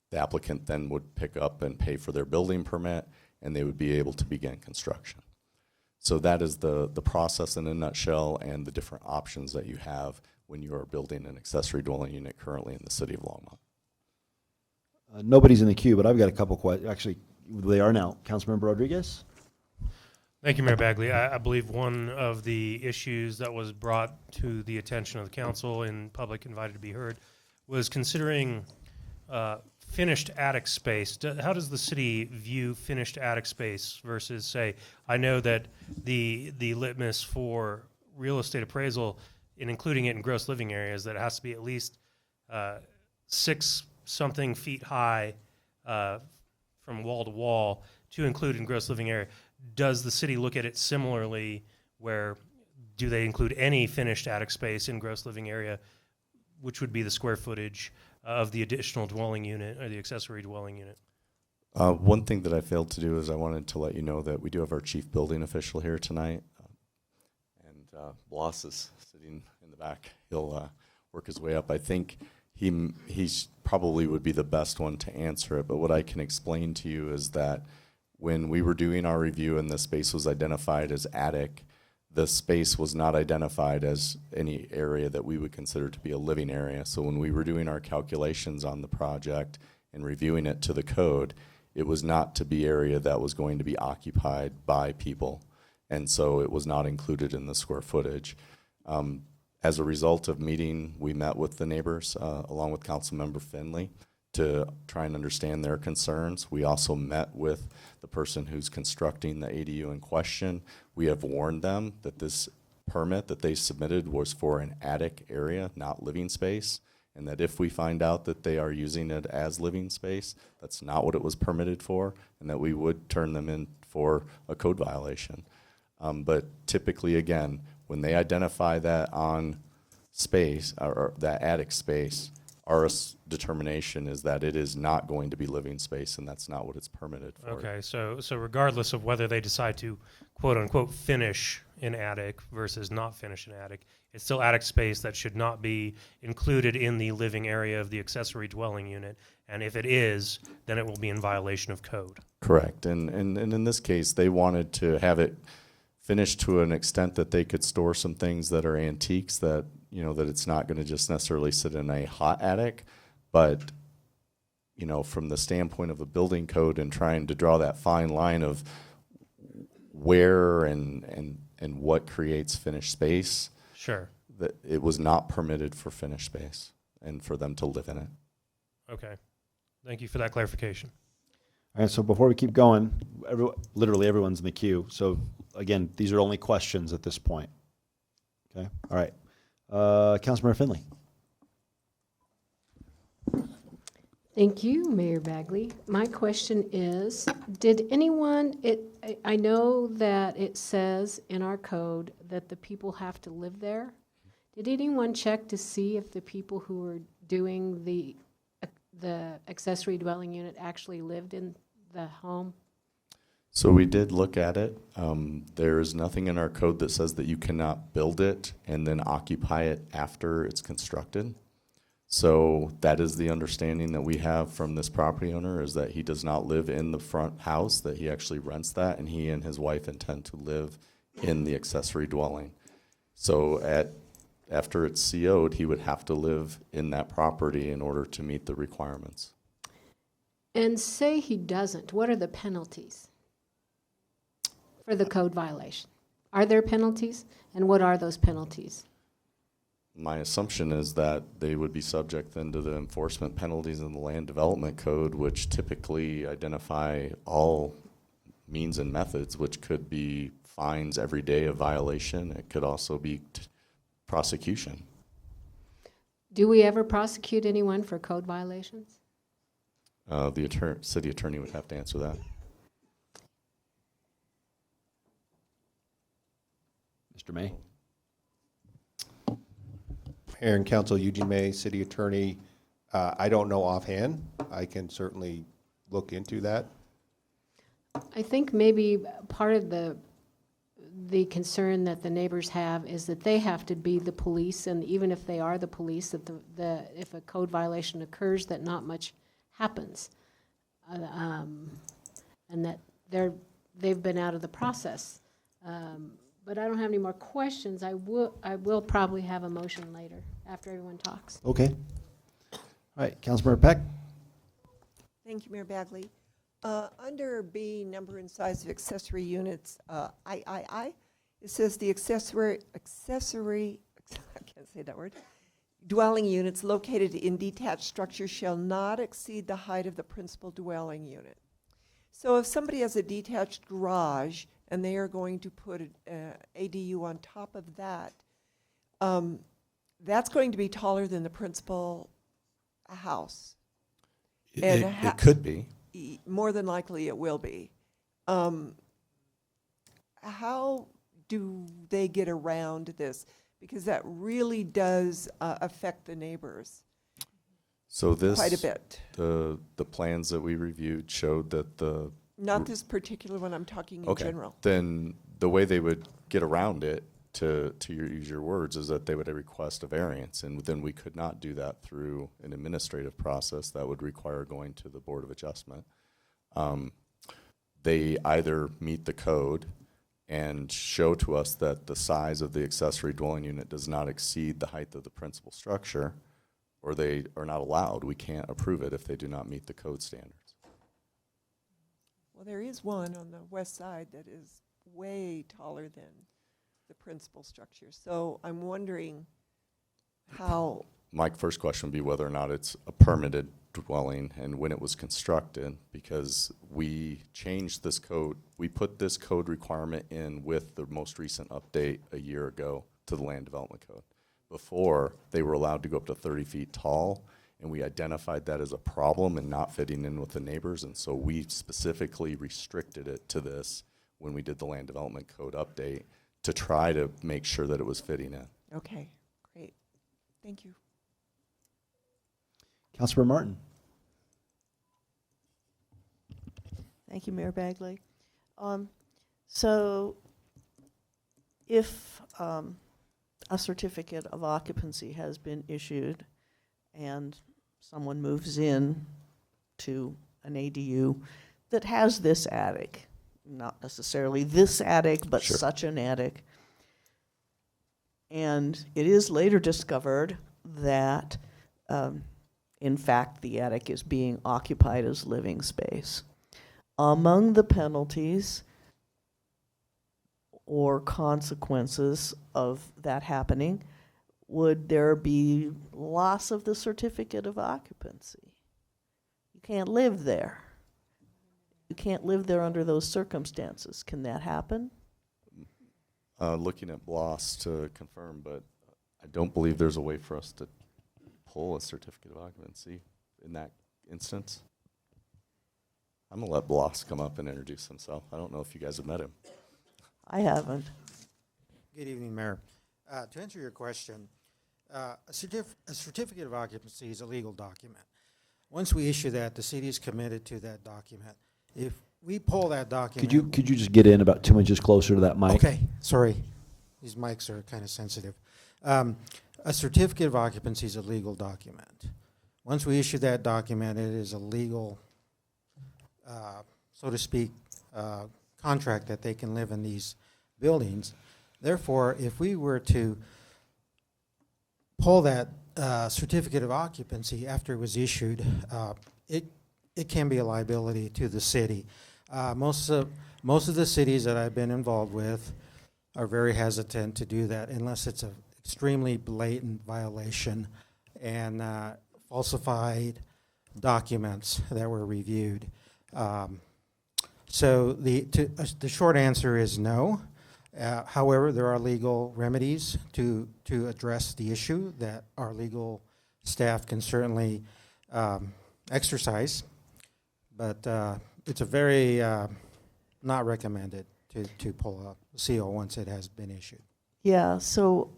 The applicant then would pick up and pay for their building permit, and they would be able to begin construction. So that is the process in a nutshell and the different options that you have when you are building an accessory dwelling unit currently in the city of Longmont. Nobody's in the queue, but I've got a couple questions. Actually, they are now. Councilmember Rodriguez? Thank you, Mayor Bagley. I believe one of the issues that was brought to the attention of the council and public invited to be heard was considering finished attic space. How does the city view finished attic space versus, say, I know that the litmus for real estate appraisal in including it in gross living areas that it has to be at least 6-something feet high from wall to wall to include in gross living area. does the city look at it similarly, where do they include any finished attic space in gross living area, which would be the square footage of the additional dwelling unit or the accessory dwelling unit? One thing that I failed to do is I wanted to let you know that we do have our chief building official here tonight. And Bloss is sitting in the back. He'll work his way up. I think he's probably would be the best one to answer it. But what I can explain to you is that when we were doing our review and the space was identified as attic, the space was not identified as any area that we would consider to be a living area. So when we were doing our calculations on the project and reviewing it to the code, it was not to be area that was going to be occupied by people. And so it was not included in the square footage. As a result of meeting, we met with the neighbors along with Councilmember Finley to try and understand their concerns. We also met with the person who's constructing the ADU in question. We have warned them that this permit that they submitted was for an attic area, not living space, and that if we find out that they are using it as living space, that's not what it was permitted for, and that we would turn them in for a code violation. But typically, again, when they identify that on space, or that attic space, our determination is that it is not going to be living space, and that's not what it's permitted for. Okay, so regardless of whether they decide to quote unquote finish an attic versus not finish an attic, it's still attic space that should not be included in the living area of the accessory dwelling unit. And if it is, then it will be in violation of code. Correct. And in this case, they wanted to have it finished to an extent that they could store some things that are antiques, that, you know, that it's not going to just necessarily sit in a hot attic. But, you know, from the standpoint of a building code and trying to draw that fine line of where and what creates finished space, sure, that it was not permitted for finished space and for them to live in it. Okay. Thank you for that clarification. All right, so before we keep going, literally everyone's in the queue. So again, these are only questions at this point. Okay, all right. Councilmember Finley. Thank you, Mayor Bagley. My question is, did anyone, I know that it says in our code that the people have to live there. Did anyone check to see if the people who were doing the accessory dwelling unit actually lived in the home? So we did look at it. There is nothing in our code that says that you cannot build it and then occupy it after it's constructed. So that is the understanding that we have from this property owner, is that he does not live in the front house, that he actually rents that, and he and his wife intend to live in the accessory dwelling. So after it's CO'd, he would have to live in that property in order to meet the requirements. And say he doesn't, what are the penalties for the code violation? Are there penalties? And what are those penalties? My assumption is that they would be subject then to the enforcement penalties in the land development code, which typically identify all means and methods, which could be fines every day of violation. It could also be prosecution. Do we ever prosecute anyone for code violations? The city attorney would have to answer that. Mr. May. Mayor and Council, Eugene May, City Attorney. I don't know offhand. I can certainly look into that. I think maybe part of the concern that the neighbors have is that they have to be the police, and even if they are the police, that if a code violation occurs, that not much happens, and that they've been out of the process. But I don't have any more questions. I will probably have a motion later after everyone talks. Okay. All right, Councilmember Peck. Thank you, Mayor Bagley. Under B, number and size of accessory units, it says the accessory, I can't say that word, dwelling units located in detached structures shall not exceed the height of the principal dwelling unit. So if somebody has a detached garage and they are going to put an ADU on top of that, that's going to be taller than the principal house. It could be. More than likely it will be. how do they get around this? Because that really does affect the neighbors. So this quite a bit. The plans that we reviewed showed that the Not this particular one, I'm talking in general. Then the way they would get around it, to use your words, is that they would request a variance, and then we could not do that through an administrative process. That would require going to the Board of Adjustment. They either meet the code and show to us that the size of the accessory dwelling unit does not exceed the height of the principal structure, or they are not allowed. We can't approve it if they do not meet the code standards. Well, there is one on the west side that is way taller than the principal structure. So I'm wondering how. My first question would be whether or not it's a permitted dwelling and when it was constructed, because we changed this code. We put this code requirement in with the most recent update a year ago to the Land Development Code. Before, they were allowed to go up to 30 feet tall, and we identified that as a problem and not fitting in with the neighbors, and so we specifically restricted it to this when we did the Land Development Code update to try to make sure that it was fitting in. Okay, great. Thank you. Councilor Martin. Thank you, Mayor Bagley. So if a certificate of occupancy has been issued and someone moves in to an ADU that has this attic, not necessarily this attic, but Sure. such an attic, and it is later discovered that in fact the attic is being occupied as living space. Among the penalties or consequences of that happening, would there be loss of the certificate of occupancy? You can't live there. You can't live there under those circumstances. Can that happen? Looking at BLOS to confirm, but I don't believe there's a way for us to pull a certificate of occupancy in that instance. I'm going to let BLOS come up and introduce himself. I don't know if you guys have met him. I haven't. Good evening, Mayor. To answer your question, a certificate of occupancy is a legal document. Once we issue that, the city is committed to that document. If we pull that document... Could you just get in about 2 inches closer to that mic? Okay, sorry. These mics are kind of sensitive. A certificate of occupancy is a legal document. Once we issue that document, it is a legal, so to speak, contract that they can live in these buildings. Therefore, if we were to pull that certificate of occupancy after it was issued, it can be a liability to the city. Most of the cities that I've been involved with are very hesitant to do that unless it's an extremely blatant violation and falsified documents that were reviewed. So the short answer is no. However, there are legal remedies to address the issue that our legal staff can certainly exercise, but it's a very not recommended to pull a CO once it has been issued. Yeah, so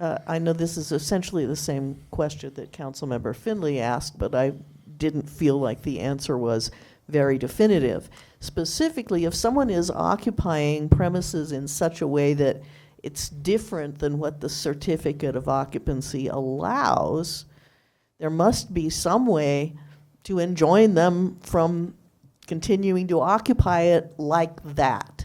I know this is essentially the same question that Councilmember Finley asked, but I didn't feel like the answer was very definitive. Specifically, if someone is occupying premises in such a way that it's different than what the certificate of occupancy allows, there must be some way to enjoin them from continuing to occupy it like that.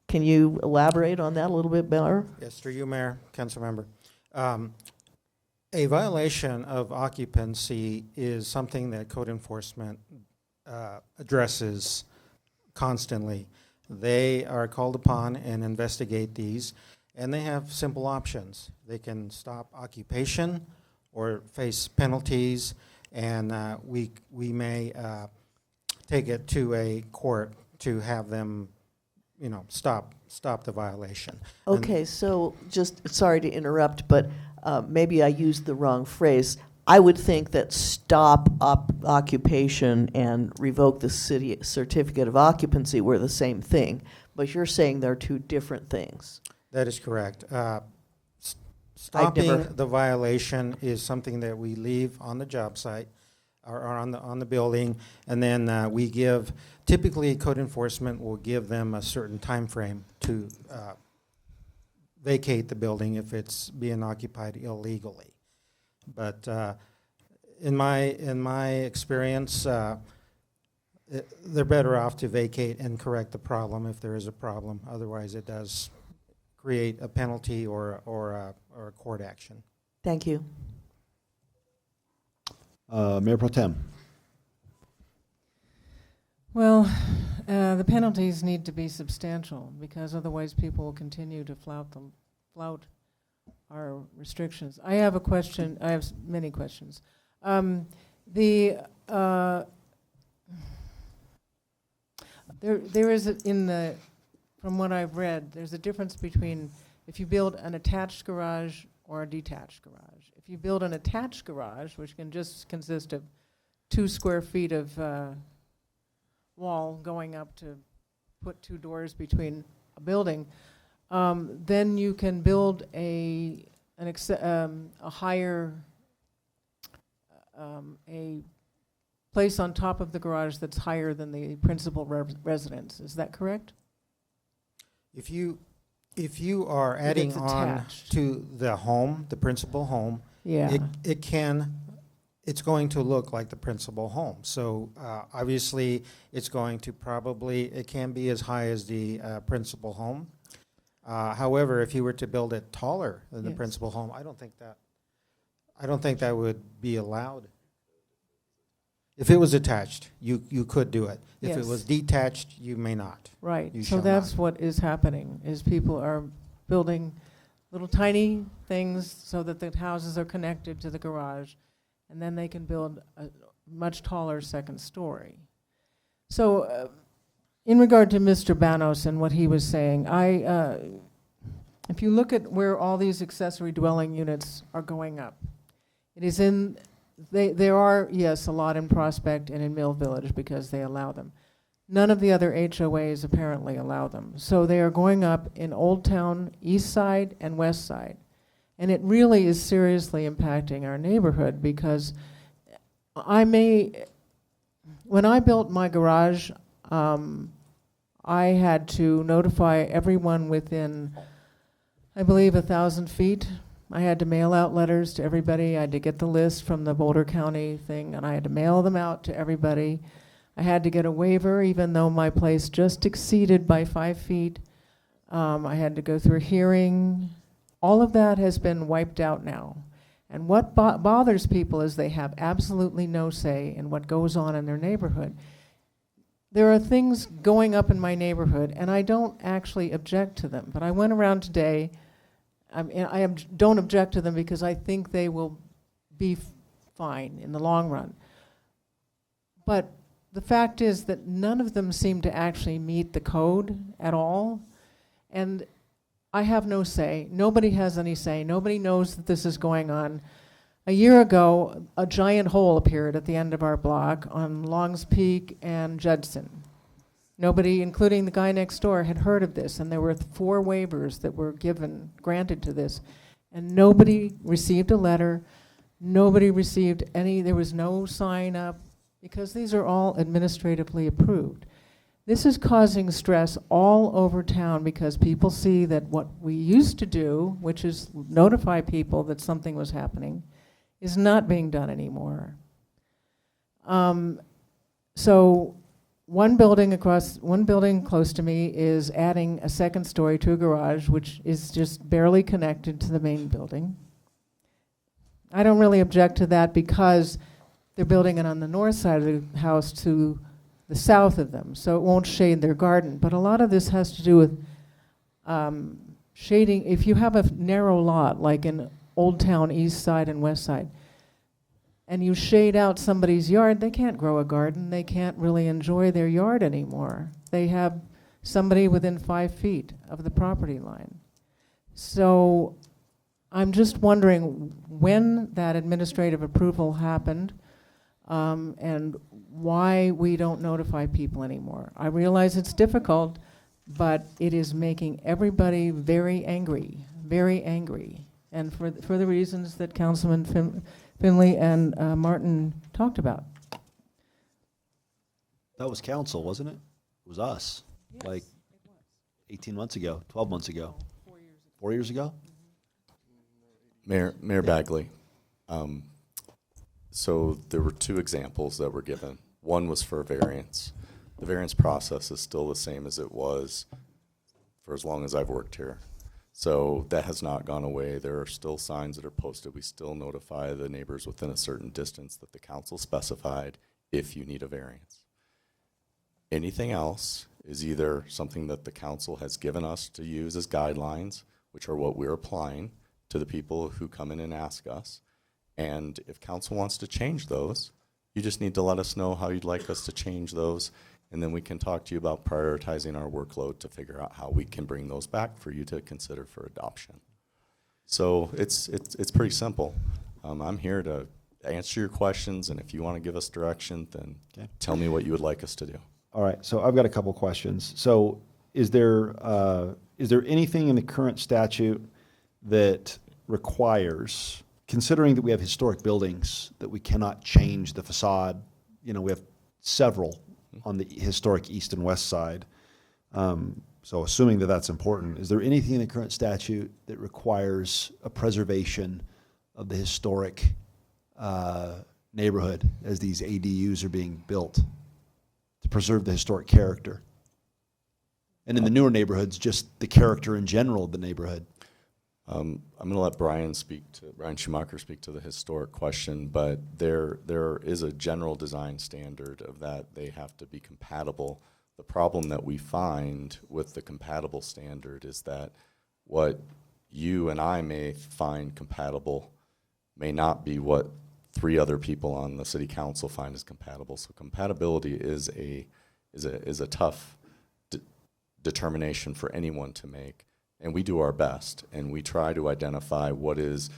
Can you elaborate on that a little bit better? Yes, through you, Mayor, Council Member. A violation of occupancy is something that code enforcement addresses constantly. They are called upon and investigate these, and they have simple options. They can stop occupation or face penalties, and we may take it to a court to have them, stop the violation. Okay, so just, sorry to interrupt, but maybe I used the wrong phrase. I would think that stop occupation and revoke the city certificate of occupancy were the same thing. but you're saying they're two different things. That is correct. I've Stopping never- the violation is something that we leave on the job site or on the building, and then we give, typically code enforcement will give them a certain time frame to vacate the building if it's being occupied illegally. But in my experience, they're better off to vacate and correct the problem if there is a problem. Otherwise, it does create a penalty or a court action. Thank you. Mayor Pro Tem. Well, the penalties need to be substantial, because otherwise people will continue to flout our restrictions. I have a question. I have many questions. There is from what I've read, there's a difference between if you build an attached garage or a detached garage. If you build an attached garage, which can just consist of 2 square feet of wall going up to put 2 doors between a building, then you can build a higher a place on top of the garage that's higher than the principal residence. Is that correct? If you are adding on to the home, the principal home, yeah, it's going to look like the principal home. So obviously, it's going to it can be as high as the principal home. However, if you were to build it taller than the principal home, I don't think that would be allowed. If it was attached, you could do it. If it was detached, you may not. Right. You So shall that's not. what is happening, is people are building little tiny things so that the houses are connected to the garage, and then they can build a much taller second story. So in regard to Mr. Banos and what he was saying, if you look at where all these accessory dwelling units are going up, it is there are, yes, a lot in Prospect and in Mill Village because they allow them. None of the other HOAs apparently allow them. So they are going up in Old Town, East Side, and West Side. And it really is seriously impacting our neighborhood, because when I built my garage, I had to notify everyone within, I believe, 1,000 feet. I had to mail out letters to everybody. I had to get the list from the Boulder County thing, and I had to mail them out to everybody. I had to get a waiver, even though my place just exceeded by 5 feet. I had to go through a hearing. All of that has been wiped out now. And what bothers people is they have absolutely no say in what goes on in their neighborhood. There are things going up in my neighborhood, and I don't actually object to them. But I went around today. Don't object to them because I think they will be fine in the long run. But the fact is that none of them seem to actually meet the code at all. And I have no say. Nobody has any say. Nobody knows that this is going on. A year ago, a giant hole appeared at the end of our block on Longs Peak and Judson. Nobody, including the guy next door, had heard of this, and there were 4 waivers that were granted to this, and nobody received a letter, nobody received there was no sign up, because these are all administratively approved. This is causing stress all over town because people see that what we used to do, which is notify people that something was happening, is not being done anymore. So one building close to me is adding a second story to a garage, which is just barely connected to the main building. I don't really object to that because they're building it on the north side of the house to the south of them, so it won't shade their garden. But a lot of this has to do with shading. If you have a narrow lot, like in Old Town, East Side and West Side, and you shade out somebody's yard, they can't grow a garden. They can't really enjoy their yard anymore. They have somebody within 5 feet of the property line. So I'm just wondering when that administrative approval happened, and why we don't notify people anymore. I realize it's difficult, but it is making everybody very angry, very angry. And for the reasons that Councilman Finley and Martin talked about. That was council, wasn't it? It was us, like 18 months ago, 12 months ago. 4 years ago? Mayor Bagley, so there were two examples that were given. One was for a variance. The variance process is still the same as it was for as long as I've worked here. So that has not gone away. There are still signs that are posted. We still notify the neighbors within a certain distance that the council specified if you need a variance. Anything else is either something that the council has given us to use as guidelines, which are what we're applying to the people who come in and ask us. And if council wants to change those, you just need to let us know how you'd like us to change those, and then we can talk to you about prioritizing our workload to figure out how we can bring those back for you to consider for adoption. So it's pretty simple. I'm here to answer your questions, and if you want to give us direction, then tell me what you would like us to do. All right, so I've got a couple questions. So is there anything in the current statute that requires, considering that we have historic buildings, that we cannot change the facade? You know, we have several on the historic east and west side. So assuming that that's important, is there anything in the current statute that requires a preservation of the historic neighborhood as these ADUs are being built to preserve the historic character? And in the newer neighborhoods, just the character in general of the neighborhood. I'm going to let Brian Schumacher speak to the historic question, but there is a general design standard of that they have to be compatible. The problem that we find with the compatible standard is that what you and I may find compatible may not be what 3 other people on the city council find as compatible. So compatibility is a tough determination for anyone to make. And we do our best, and we try to identify what is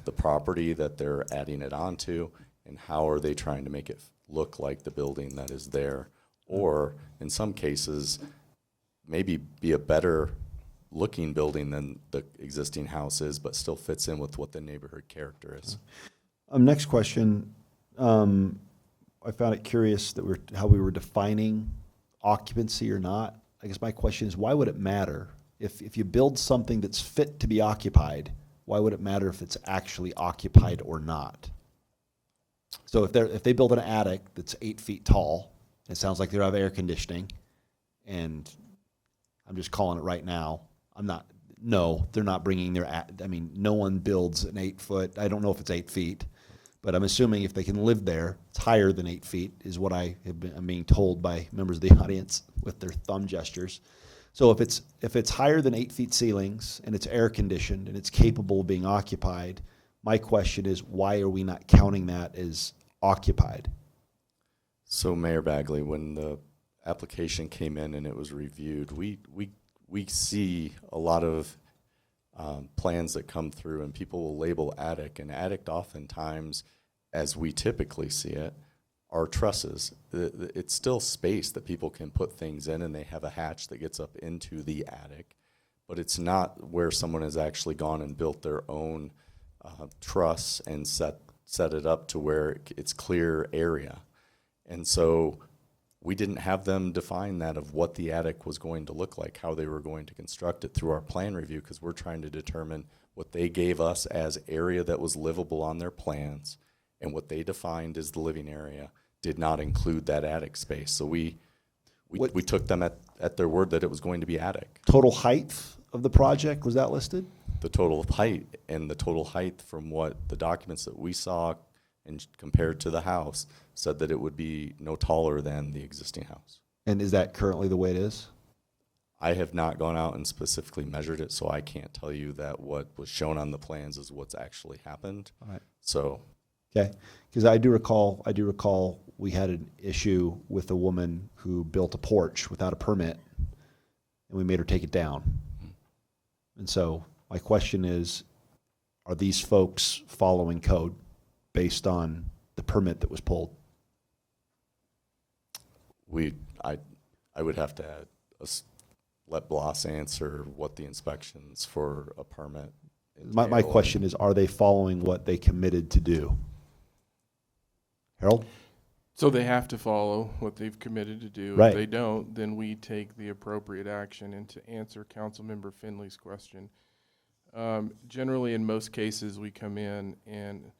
the property that they're adding it onto, and how are they trying to make it look like the building that is there, or in some cases, maybe be a better looking building than the existing house is, but still fits in with what the neighborhood character is. Next question. I found it curious that how we were defining occupancy or not. I guess my question is, why would it matter? If you build something that's fit to be occupied, why would it matter if it's actually occupied or not? So if they build an attic that's 8 feet tall, it sounds like they have air conditioning, and I'm just calling it right now. No, they're not bringing no one builds an 8 foot. I don't know if it's 8 feet, but I'm assuming if they can live there, it's higher than 8 feet, is what I'm being told by members of the audience with their thumb gestures. So if it's higher than 8 feet ceilings and it's air conditioned and it's capable of being occupied, my question is, why are we not counting that as occupied? So Mayor Bagley, when the application came in and it was reviewed, we see a lot of plans that come through, and people will label attic, and attic oftentimes, as we typically see it, are trusses. It's still space that people can put things in, and they have a hatch that gets up into the attic, but it's not where someone has actually gone and built their own truss and set it up to where it's clear area. And so we didn't have them define that of what the attic was going to look like, how they were going to construct it through our plan review, because we're trying to determine what they gave us as area that was livable on their plans, and what they defined as the living area did not include that attic space. So we took them at their word that it was going to be attic. Total height of the project, was that listed? The total height, and the total height from what the documents that we saw and compared to the house said that it would be no taller than the existing house. And is that currently the way it is? I have not gone out and specifically measured it, so I can't tell you that what was shown on the plans is what's actually happened. All right. So, okay, because I do recall we had an issue with a woman who built a porch without a permit, and we made her take it down. And so my question is, are these folks following code based on the permit that was pulled? I would have to let Bloss answer what the inspections for a permit My entail. question is, are they following what they committed to do? Harold? So they have to follow what they've committed to do. Right. If they don't, then we take the appropriate action. And to answer Councilmember Finley's question, generally in most cases we come in and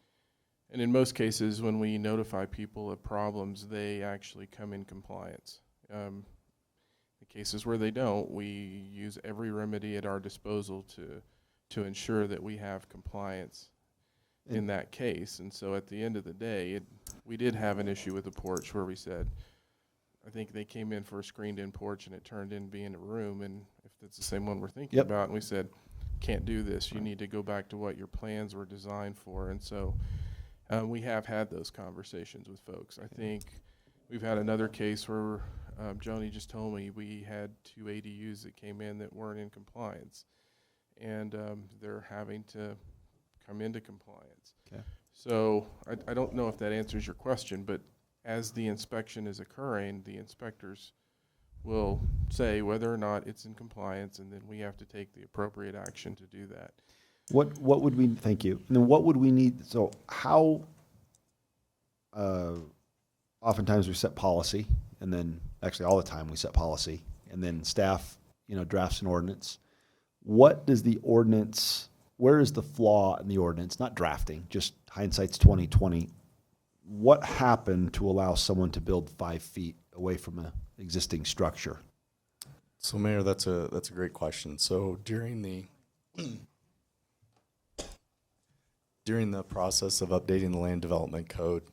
in most cases when we notify people of problems, they actually come in compliance. The cases where they don't, we use every remedy at our disposal to ensure that we have compliance in that case. And so at the end of the day, we did have an issue with the porch where we said, I think they came in for a screened-in porch and it turned in being a room, and if it's the same one we're thinking Yep. about, and we said, can't do this, you need to go back to what your plans were designed for. And so we have had those conversations with folks. I think we've had another case where Joni just told me we had 2 ADUs that came in that weren't in compliance, and they're having to come into compliance. Okay. So I don't know if that answers your question, but as the inspection is occurring, the inspectors will say whether or not it's in compliance, and then we have to take the appropriate action to do that. What would we, thank you. And then what would we need, so how, oftentimes we set policy, and then actually all the time we set policy, and then staff, drafts an ordinance. What does the ordinance, where is the flaw in the ordinance? Not drafting, just hindsight's 2020. What happened to allow someone to build 5 feet away from an existing structure? So Mayor, that's a great question. So during the process of updating the land development code,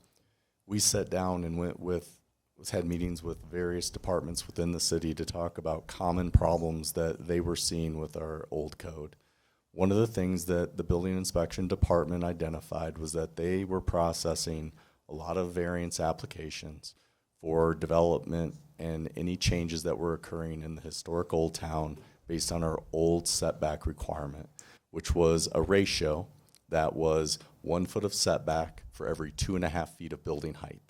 we sat down and had meetings with various departments within the city to talk about common problems that they were seeing with our old code. One of the things that the building inspection department identified was that they were processing a lot of variance applications for development and any changes that were occurring in the historic Old Town based on our old setback requirement, which was a ratio that was 1 foot of setback for every 2.5 feet of building height.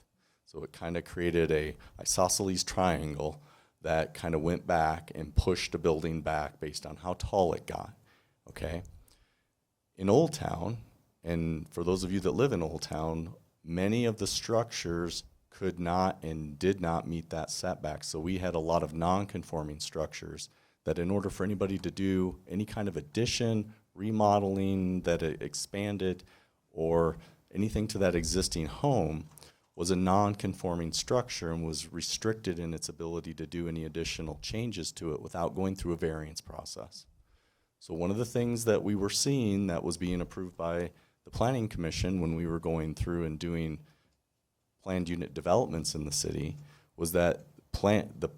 So it kind of created a isosceles triangle that kind of went back and pushed a building back based on how tall it got, okay? In Old Town, and for those of you that live in Old Town, many of the structures could not and did not meet that setback. So we had a lot of non-conforming structures that in order for anybody to do any kind of addition, remodeling that it expanded, or anything to that existing home was a non-conforming structure and was restricted in its ability to do any additional changes to it without going through a variance process. So one of the things that we were seeing that was being approved by the Planning Commission when we were going through and doing planned unit developments in the city was that the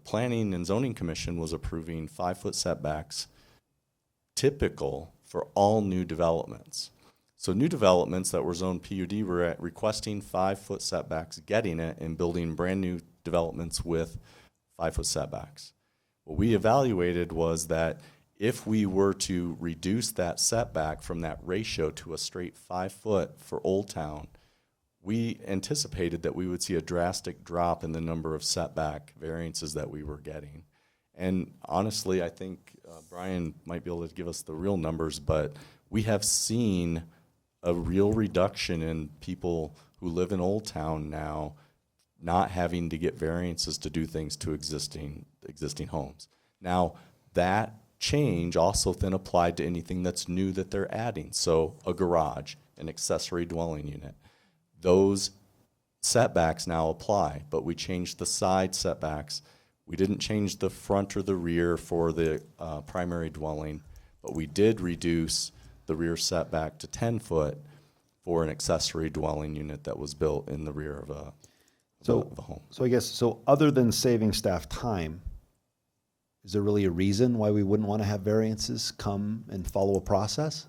Planning and Zoning Commission was approving 5-foot setbacks typical for all new developments. So new developments that were zoned PUD were requesting 5-foot setbacks, getting it, and building brand new developments with 5-foot setbacks. What we evaluated was that if we were to reduce that setback from that ratio to a straight 5 foot for Old Town, we anticipated that we would see a drastic drop in the number of setback variances that we were getting. And honestly, I think Brian might be able to give us the real numbers, but we have seen a real reduction in people who live in Old Town now not having to get variances to do things to existing homes. Now, that change also then applied to anything that's new that they're adding. So a garage, an accessory dwelling unit. Those setbacks now apply, but we changed the side setbacks. We didn't change the front or the rear for the primary dwelling, but we did reduce the rear setback to 10 foot for an accessory dwelling unit that was built in the rear of a home. So I guess, other than saving staff time, is there really a reason why we wouldn't want to have variances come and follow a process?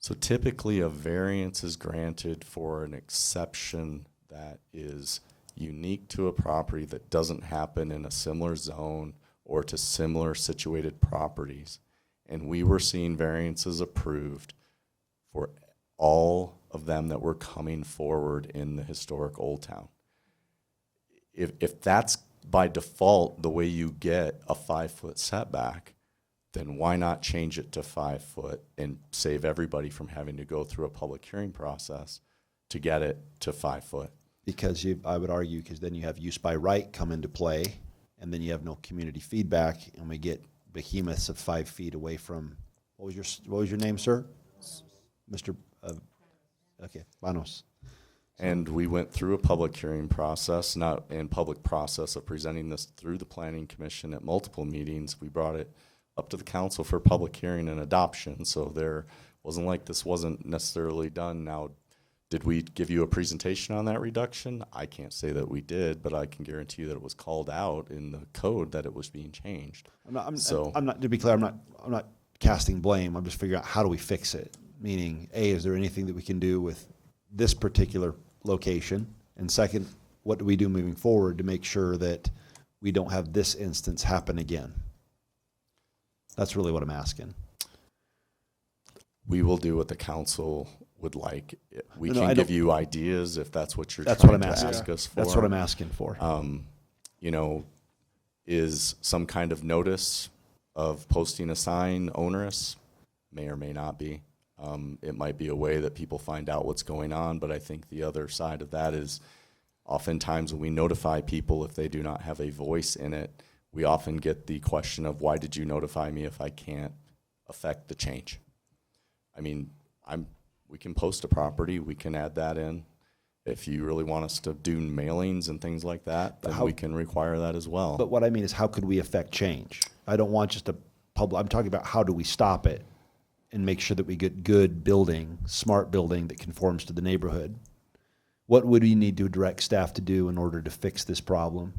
So typically a variance is granted for an exception that is unique to a property that doesn't happen in a similar zone or to similar situated properties. And we were seeing variances approved for all of them that were coming forward in the historic Old Town. If that's by default the way you get a 5-foot setback, then why not change it to 5 foot and save everybody from having to go through a public hearing process to get it to 5 foot? Because I would argue, because then you have use by right come into play, and then you have no community feedback, and we get behemoths of 5 feet away from, what was your name, sir? Mr. Okay, Banos. And we went through a public hearing process, not in public process of presenting this through the Planning Commission at multiple meetings. We brought it up to the council for public hearing and adoption. So there wasn't like this wasn't necessarily done. Now, did we give you a presentation on that reduction? I can't say that we did, but I can guarantee you that it was called out in the code that it was being changed. I'm not, to be clear, I'm not casting blame. I'm just figuring out how do we fix it? Meaning, A, is there anything that we can do with this particular location? And second, what do we do moving forward to make sure that we don't have this instance happen again? That's really what I'm asking. We will do what the council would like. We can give you ideas if that's what you're That's what trying I'm to asking. ask us for. That's what I'm asking for. You know, is some kind of notice of posting a sign onerous? May or may not be. It might be a way that people find out what's going on, but I think the other side of that is oftentimes when we notify people, if they do not have a voice in it, we often get the question of, why did you notify me if I can't affect the change? I mean, we can post a property, we can add that in. If you really want us to do mailings and things like that, then we can require that as well. But what I mean is, how could we affect change? I don't want just a public, I'm talking about how do we stop it and make sure that we get good building, smart building that conforms to the neighborhood. What would we need to direct staff to do in order to fix this problem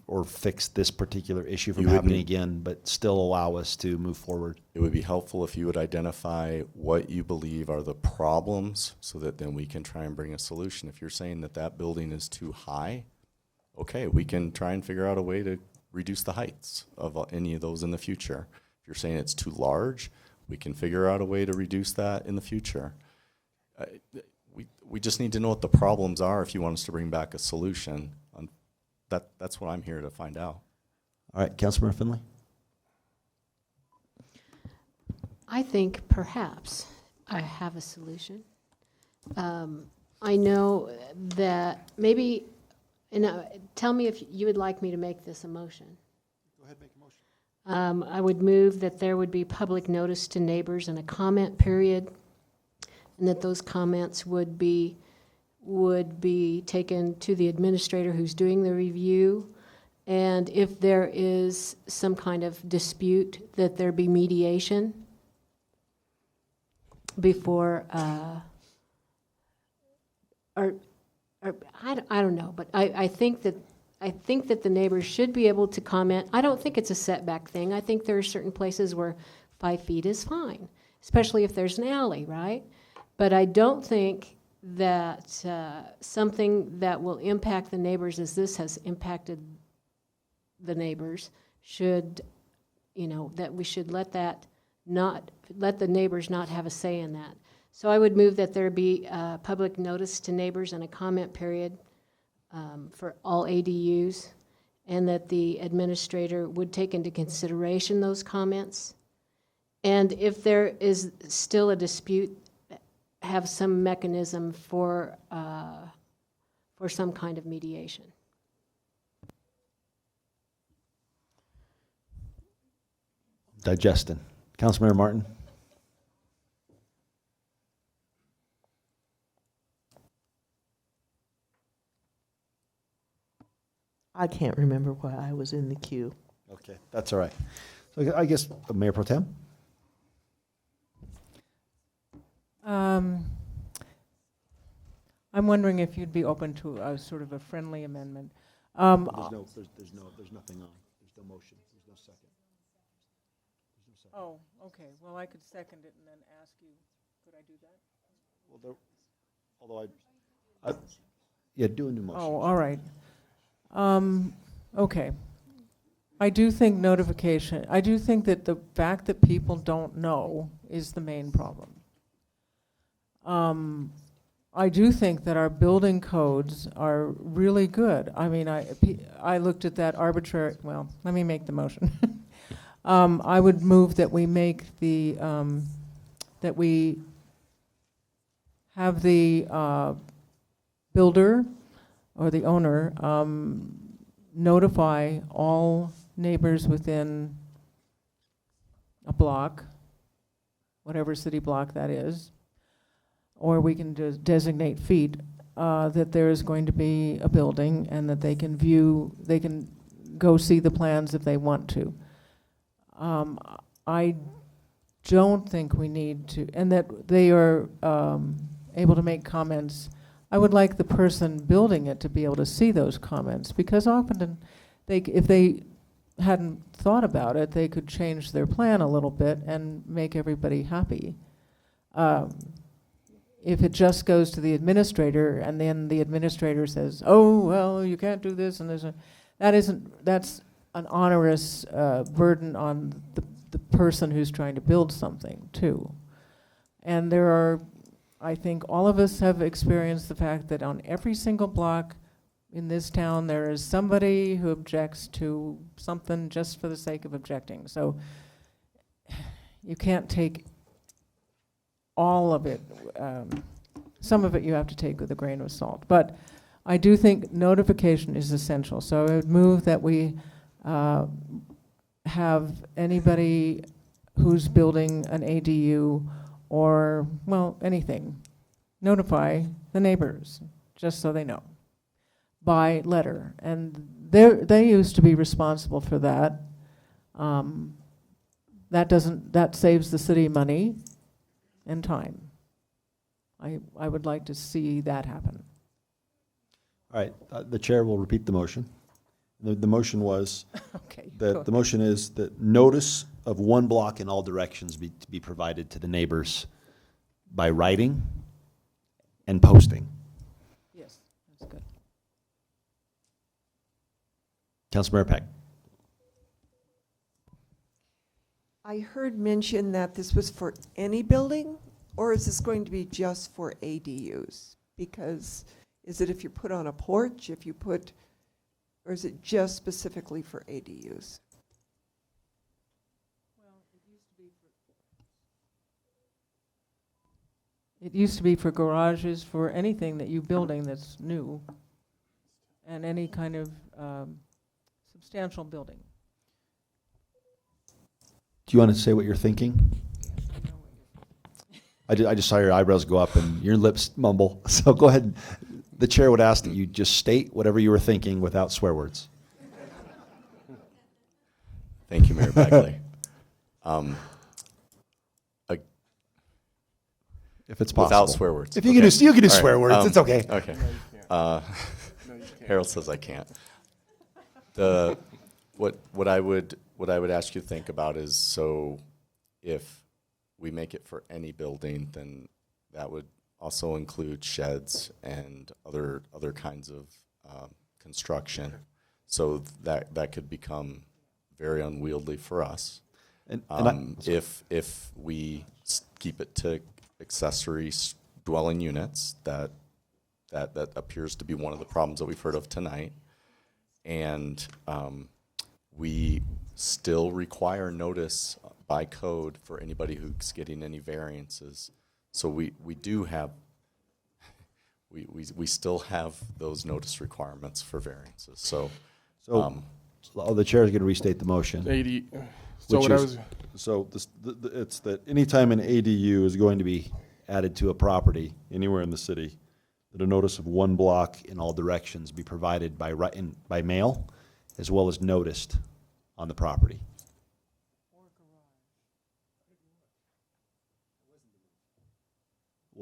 or fix this particular issue from happening again, but still allow us to move forward? It would be helpful if you would identify what you believe are the problems so that then we can try and bring a solution. If you're saying that that building is too high, okay, we can try and figure out a way to reduce the heights of any of those in the future. If you're saying it's too large, we can figure out a way to reduce that in the future. We just need to know what the problems are if you want us to bring back a solution. That's what I'm here to find out. All right, Councilmember Finley. I think perhaps I have a solution. I know that maybe, and tell me if you would like me to make this a motion. Go ahead, make a motion. I would move that there would be public notice to neighbors and a comment period, and that those comments would be taken to the administrator who's doing the review. And if there is some kind of dispute, that there be mediation before, or I don't know, but I think that the neighbors should be able to comment. I don't think it's a setback thing. I think there are certain places where 5 feet is fine, especially if there's an alley, right? But I don't think that something that will impact the neighbors, as this has impacted the neighbors, should, that we should let the neighbors not have a say in that. So I would move that there be public notice to neighbors and a comment period for all ADUs, and that the administrator would take into consideration those comments. And if there is still a dispute, have some mechanism for some kind of mediation. Digesting. Councilmember Martin. I can't remember why I was in the queue. Okay, that's all right. So I guess Mayor Pro Tem. I'm wondering if you'd be open to a sort of a friendly amendment. There's nothing on. There's no motion. There's no second. Oh, okay. Well, I could second it and then ask you, could I do that? Well, although yeah, do a new motion. Oh, all right. Okay. I do think notification, I do think that the fact that people don't know is the main problem. I do think that our building codes are really good. I mean, I looked at that arbitrary, well, let me make the motion. I would move that we make the, that we have the builder or the owner notify all neighbors within a block, whatever city block that is, or we can designate feet, that there is going to be a building and that they can view, they can go see the plans if they want to. I don't think we need to, and that they are able to make comments. I would like the person building it to be able to see those comments, because often if they hadn't thought about it, they could change their plan a little bit and make everybody happy. If it just goes to the administrator and then the administrator says, oh, well, you can't do this and there's that's an onerous burden on the person who's trying to build something too. And there are, I think all of us have experienced the fact that on every single block in this town, there is somebody who objects to something just for the sake of objecting. So you can't take all of it. Some of it you have to take with a grain of salt. But I do think notification is essential. So I would move that we have anybody who's building an ADU or, well, anything, notify the neighbors, just so they know, by letter. And they used to be responsible for that. That saves the city money and time. I would like to see that happen. All right, the chair will repeat the motion. The motion was Okay, that the motion is that notice of one block in all directions be provided to the neighbors by writing and posting. Yes, that's good. Councilmember Peck. I heard mention that this was for any building, or is this going to be just for ADUs? Because is it if you put on a porch, if you put, or is it just specifically for ADUs? It used to be for garages, for anything that you're building that's new, and any kind of substantial building. Do you want to say what you're thinking? I just saw your eyebrows go up and your lips mumble. So go ahead. The chair would ask that you just state whatever you were thinking without swear words. Thank you, Mayor Bagley. If it's possible. Without swear words. If you can do, you can do swear words. It's okay. Okay. Harold says I can't. What I would ask you to think about is, so if we make it for any building, then that would also include sheds and other kinds of construction. So that could become very unwieldy for us. If we keep it to accessory dwelling units, that appears to be one of the problems that we've heard of tonight. And we still require notice by code for anybody who's getting any variances. So we still have those notice requirements for variances. So the chair is going to restate the motion. It's that anytime an ADU is going to be added to a property anywhere in the city, that a notice of one block in all directions be provided by mail, as well as noticed on the property.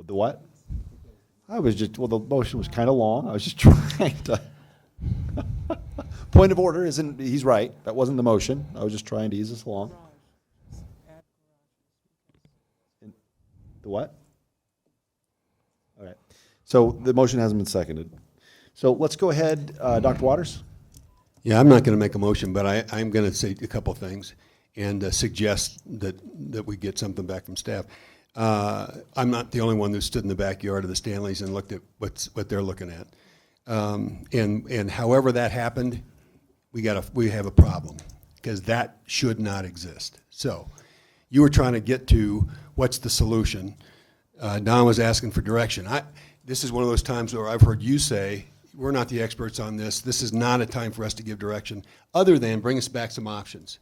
The what? The motion was kind of long. I was just trying to. Point of order isn't, he's right. That wasn't the motion. I was just trying to ease us along. The what? All right. So the motion hasn't been seconded. So let's go ahead, Dr. Waters. Yeah, I'm not going to make a motion, but I'm going to say a couple things and suggest that we get something back from staff. I'm not the only one who stood in the backyard of the Stanleys and looked at what they're looking at. And however that happened, we have a problem, because that should not exist. So you were trying to get to what's the solution. Don was asking for direction. This is one of those times where I've heard you say, we're not the experts on this. This is not a time for us to give direction, other than bring us back some options.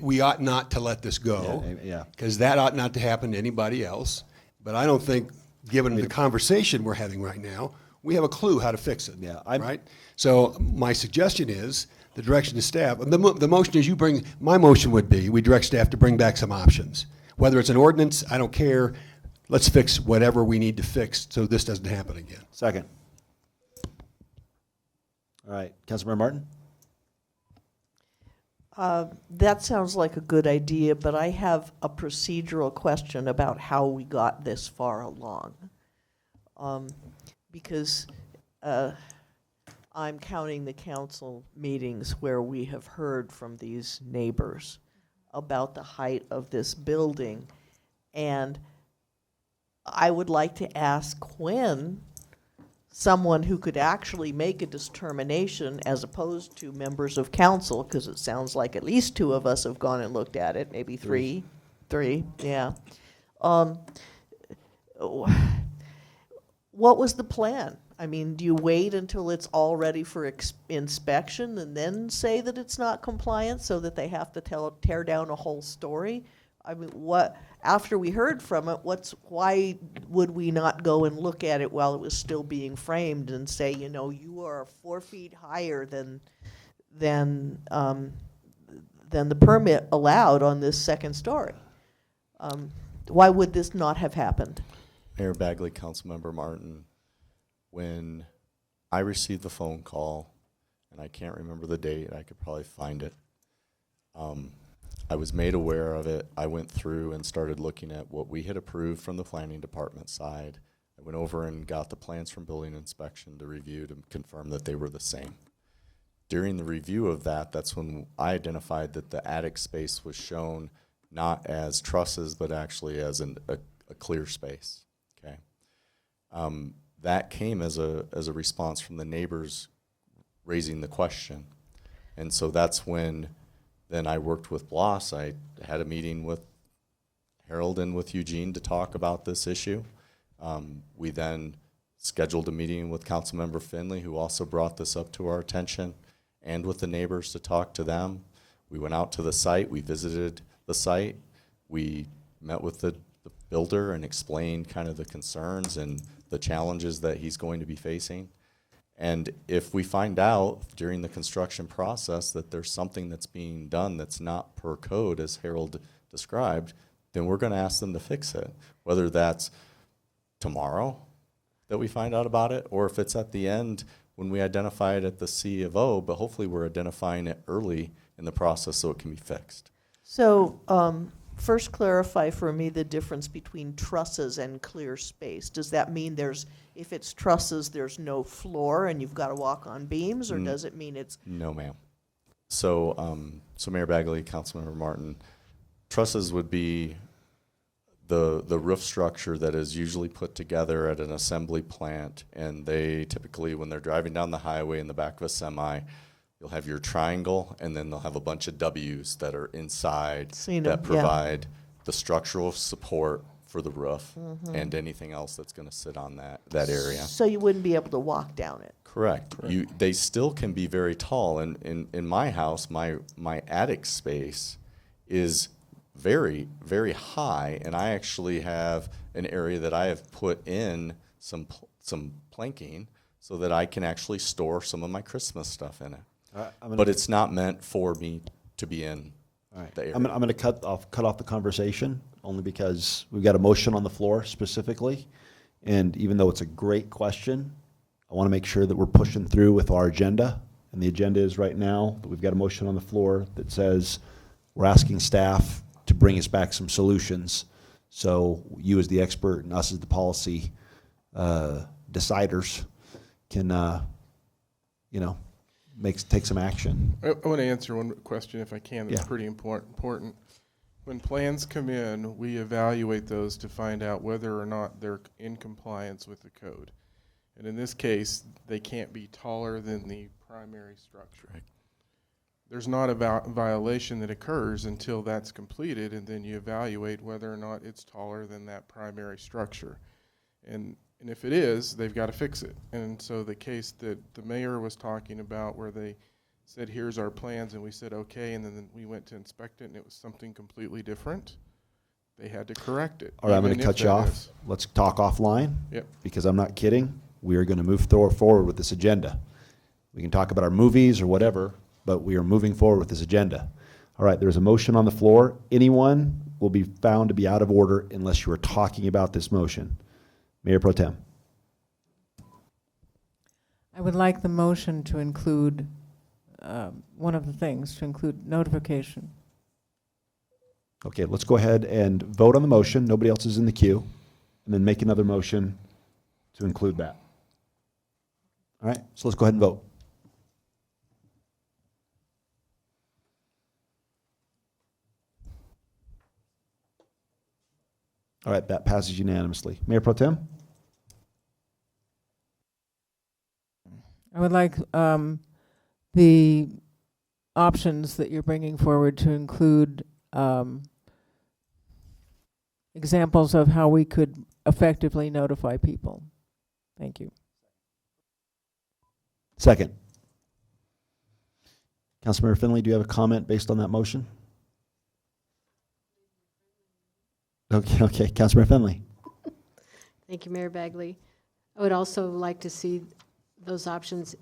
We ought not to let this go, because that ought not to happen to anybody else. But I don't think, given the conversation we're having right now, we have a clue how to fix it. Right? So my suggestion is the direction to staff. The motion is my motion would be we direct staff to bring back some options. Whether it's an ordinance, I don't care. Let's fix whatever we need to fix so this doesn't happen again. Second. All right, Councilmember Martin? That sounds like a good idea, but I have a procedural question about how we got this far along. Because I'm counting the council meetings where we have heard from these neighbors about the height of this building. And I would like to ask when someone who could actually make a determination, as opposed to members of council, because it sounds like at least 2 of us have gone and looked at it, maybe three, yeah. What was the plan? I mean, do you wait until it's all ready for inspection and then say that it's not compliant so that they have to tear down a whole story? I mean, after we heard from it, why would we not go and look at it while it was still being framed and say, you are 4 feet higher than the permit allowed on this second story? Why would this not have happened? Mayor Bagley, Councilmember Martin, when I received the phone call, and I can't remember the date, I could probably find it. I was made aware of it. I went through and started looking at what we had approved from the planning department side. I went over and got the plans from building inspection to review to confirm that they were the same. During the review of that, that's when I identified that the attic space was shown not as trusses, but actually as a clear space. Okay, that came as a response from the neighbors raising the question, and so that's when. Then I worked with Bloss. I had a meeting with Harold and with Eugene to talk about this issue. We then scheduled a meeting with Councilmember Finley, who also brought this up to our attention, and with the neighbors to talk to them. We went out to the site. We visited the site. We met with the builder and explained kind of the concerns and the challenges that he's going to be facing. And if we find out during the construction process that there's something that's being done that's not per code, as Harold described, then we're going to ask them to fix it. Whether that's tomorrow that we find out about it, or if it's at the end when we identify it at the C of O, but hopefully we're identifying it early in the process so it can be fixed. So first clarify for me the difference between trusses and clear space. Does that mean if it's trusses, there's no floor and you've got to walk on beams, or does it mean it's... No, ma'am. So, Mayor Bagley, Councilmember Martin, trusses would be the roof structure that is usually put together at an assembly plant, and they typically, when they're driving down the highway in the back of a semi, you'll have your triangle, and then they'll have a bunch of W's that are inside that provide the structural support for the roof and anything else that's going to sit on that area. So you wouldn't be able to walk down it. Correct. They still can be very tall. And in my house, my attic space is very, very high, and I actually have an area that I have put in some planking so that I can actually store some of my Christmas stuff in it. But it's not meant for me to be in the area. I'm going to cut off the conversation, only because we've got a motion on the floor specifically. And even though it's a great question, I want to make sure that we're pushing through with our agenda. And the agenda is right now that we've got a motion on the floor that says we're asking staff to bring us back some solutions. So you as the expert and us as the policy deciders can, take some action. I want to answer one question if I can. That's pretty important. when plans come in, we evaluate those to find out whether or not they're in compliance with the code. And in this case, they can't be taller than the primary structure. Right. There's not a violation that occurs until that's completed, and then you evaluate whether or not it's taller than that primary structure. And if it is, they've got to fix it. And so the case that the mayor was talking about, where they said, here's our plans, and we said, okay, and then we went to inspect it, and it was something completely different, they had to correct it. All right, I'm going even to if cut you that off. is- Let's talk offline. Yep. Because I'm not kidding. We are going to move forward with this agenda. We can talk about our movies or whatever, but we are moving forward with this agenda. All right, there's a motion on the floor. Anyone will be found to be out of order unless you are talking about this motion. Mayor Pro Tem. I would like the motion to include, one of the things, to include notification. Okay, let's go ahead and vote on the motion. Nobody else is in the queue. And then make another motion to include that. All right, so let's go ahead and vote. All right, that passes unanimously. Mayor Pro Tem? I would like the options that you're bringing forward to include examples of how we could effectively notify people. Thank you. Second. Councilmember Finley, do you have a comment based on that motion? Okay, Councilmember Finley. Thank you, Mayor Bagley. I would also like to see those options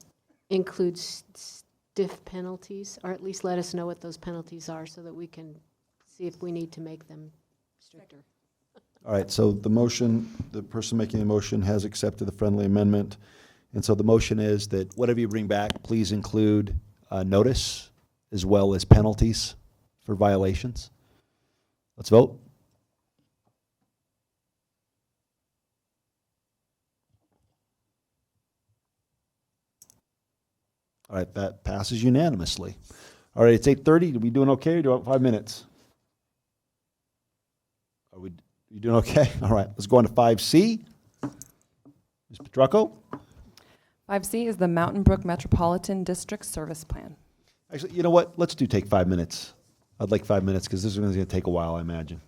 include stiff penalties, or at least let us know what those penalties are so that we can see if we need to make them stricter. All right, so the motion, the person making the motion has accepted the friendly amendment. And so the motion is that whatever you bring back, please include notice as well as penalties for violations. Let's vote. All right, that passes unanimously. All right, it's 8:30. Are we doing okay, or do you want 5 minutes? You doing okay? All right, let's go on to 5C. Ms. Petracco? 5C is the Mountain Brook Metropolitan District Service Plan. Actually, you know what? Let's take 5 minutes. I'd like 5 minutes because this is going to take a while, I imagine.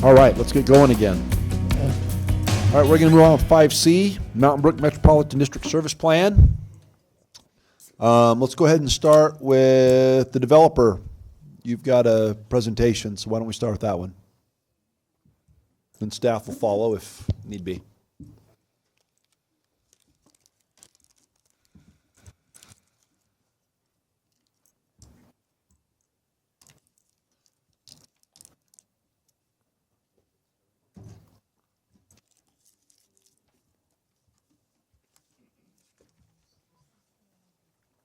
All right, let's get going again. All right, we're going to move on with 5C, Mountain Brook Metropolitan District Service Plan. Let's go ahead and start with the developer. You've got a presentation, so why don't we start with that one? And staff will follow if need be.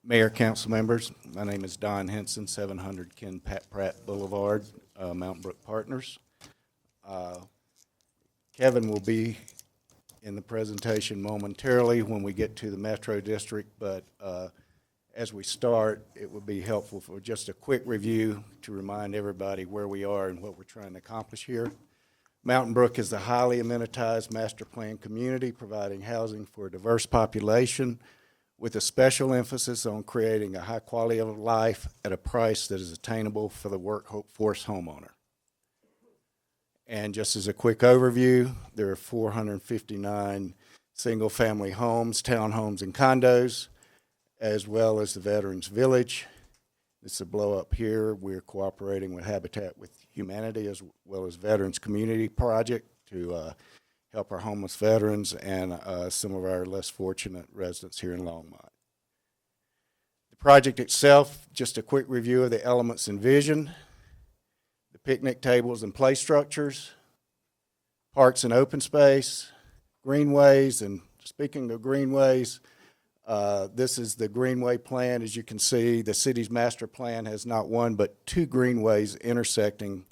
Mayor, council members, my name is Don Henson, 700 Ken Pratt Boulevard, Mountain Brook Partners. Kevin will be in the presentation momentarily when we get to the Metro District, but as we start, it would be helpful for just a quick review to remind everybody where we are and what we're trying to accomplish here. Mountain Brook is a highly amenitized master plan community providing housing for a diverse population, with a special emphasis on creating a high quality of life at a price that is attainable for the workforce homeowner. And just as a quick overview, there are 459 single-family homes, townhomes, and condos, as well as the Veterans Village. This is a blow up here. We're cooperating with Habitat with Humanity as well as Veterans Community Project to help our homeless veterans and some of our less fortunate residents here in Longmont. The project itself, just a quick review of the elements envisioned: the picnic tables and play structures, parks and open space, greenways. And speaking of greenways, this is the greenway plan. As you can see, the city's master plan has not one but two greenways intersecting